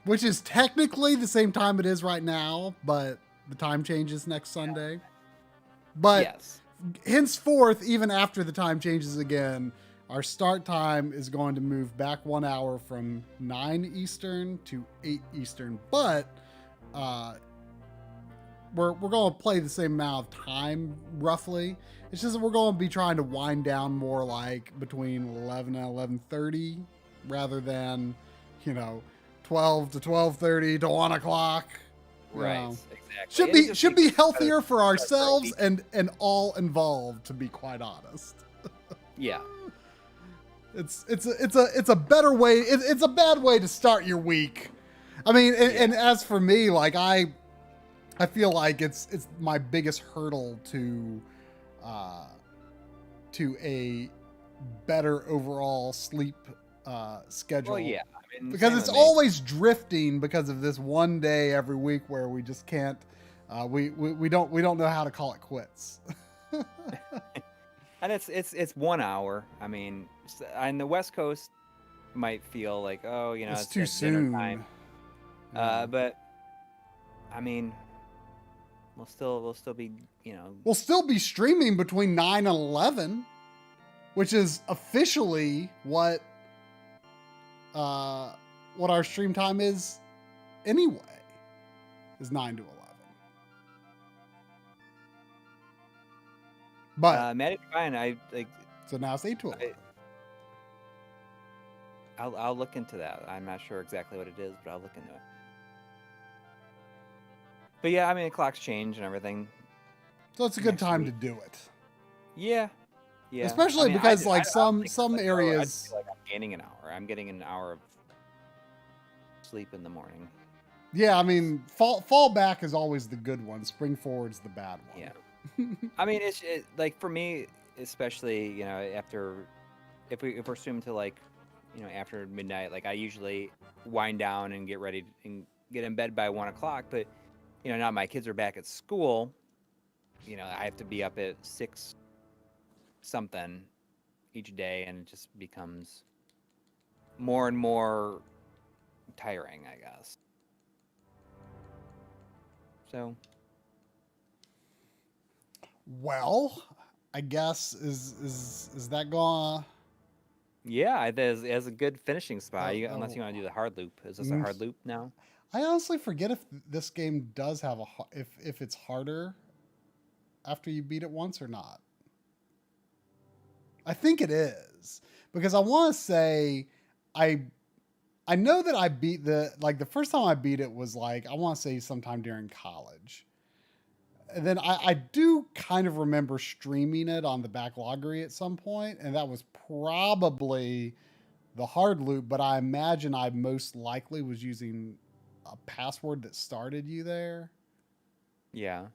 Which is technically the same time it is right now, but the time changes next Sunday. But yes. henceforth, even after the time changes again, our start time is going to move back 1 hour from 9 Eastern to 8 Eastern. But we're going to play the same amount of time, roughly. It's just that we're going to be trying to wind down more like between 11 and 11:30 rather than, 12 to 12:30 to 1 o'clock. Right, exactly. Should be healthier for ourselves and all involved, to be quite honest. Yeah. It's a better way. It's a bad way to start your week. I mean, and as for me, like I feel like it's my biggest hurdle to a better overall sleep schedule. Well, yeah. I mean, because it's always drifting because of this one day every week where we just can't. We don't know how to call it quits. And it's 1 hour. I mean, on the West Coast, might feel like, oh, it's too soon. Time. But I mean, we'll still be, we'll still be streaming between 9 and 11, which is officially what our stream time is anyway, is 9 to 11. But Maddie Fine, so now it's 8 to 11. I'll look into that. I'm not sure exactly what it is, but I'll look into it. But yeah, I mean, the clocks change and everything. So it's a good time to do it. Yeah. Yeah. Especially because some areas. I feel like I'm gaining an hour. I'm getting an hour of sleep in the morning. Yeah, I mean, fall back is always the good one. Spring forward's the bad one. Yeah. I mean, it's like for me, especially, after if we're assuming to after midnight, like I usually wind down and get ready and get in bed by 1 o'clock. But now my kids are back at school. I have to be up at 6 something each day, and it just becomes more and more tiring, I guess. So. Well, I guess is that gonna? Yeah, it has a good finishing spot. Unless you want to do the hard loop. Is this a hard loop now? I honestly forget if this game does have if it's harder after you beat it once or not. I think it is, because I want to say I know that I beat the first time I beat it was I want to say sometime during college. And then I do kind of remember streaming it on the Backloggery at some point, and that was probably the hard loop, but I imagine I most likely was using a password that started you there. Yeah.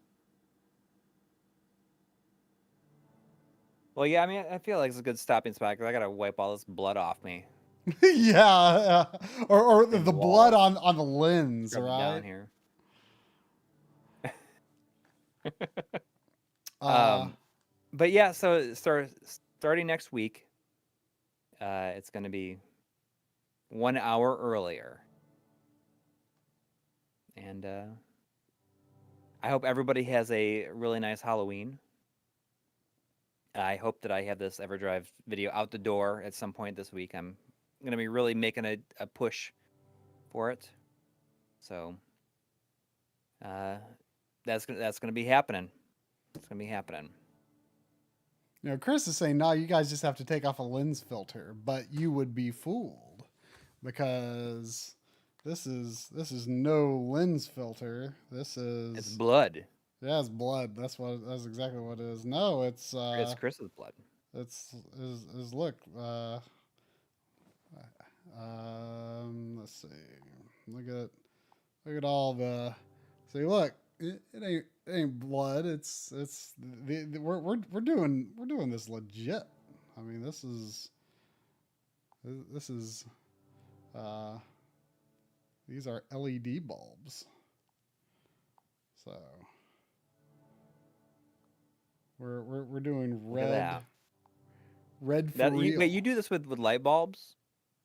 Well, yeah, I mean, I feel like it's a good stopping spot because I got to wipe all this blood off me. Yeah. Or the blood on the lens, right? Down here. But yeah, so starting next week, it's going to be 1 hour earlier, and I hope everybody has a really nice Halloween. I hope that I have this EverDrive video out the door at some point this week. I'm going to be really making a push for it, so that's going to be happening. It's going to be happening. Chris is saying, no, you guys just have to take off a lens filter, but you would be fooled because this is no lens filter. It's blood. Yeah, it's blood. That's exactly what it is. No, it's Chris's blood. It's look. Let's see. Look at all the. See, look. It ain't blood. We're doing this legit. I mean, this is these are LED bulbs. So we're doing red. Red for real. Wait, you do this with light bulbs?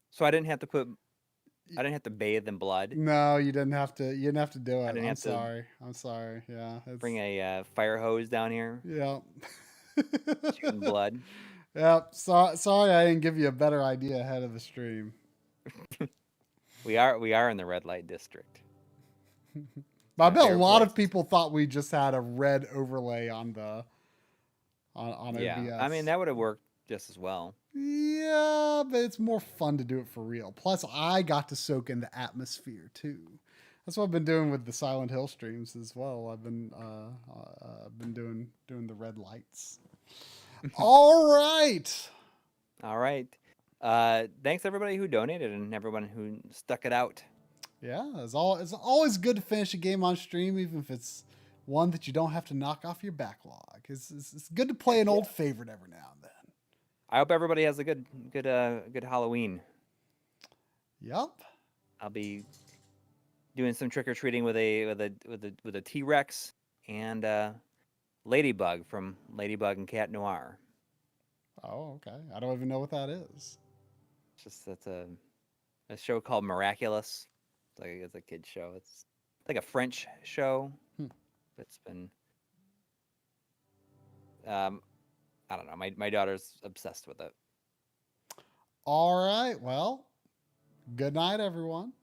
So I didn't have to bathe in blood. No, you didn't have to. You didn't have to do it. I'm sorry. Yeah. Bring a fire hose down here. Yeah. shooting blood. Yep. Sorry I didn't give you a better idea ahead of the stream. We are in the red light district. But I My bet a favorite lot of place. people thought we just had a red overlay on the on Yeah, OBS. I mean that would have worked just as well. Yeah, but it's more fun to do it for real. Plus, I got to soak in the atmosphere too. That's what I've been doing with the Silent Hill streams as well. I've been doing the red lights. All right. All right. Thanks everybody who donated and everyone who stuck it out. Yeah, it's always good to finish a game on stream, even if it's one that you don't have to knock off your backlog. It's good to play an old favorite every now and then. I hope everybody has a good Halloween. Yep. I'll be doing some trick or treating with a T-Rex and Ladybug from Ladybug and Cat Noir. Oh, okay. I don't even know what that is. That's a show called Miraculous. It's a kid's show. It's like a French show. It's been I don't know. My daughter's obsessed with it. All right. Well, good night, everyone.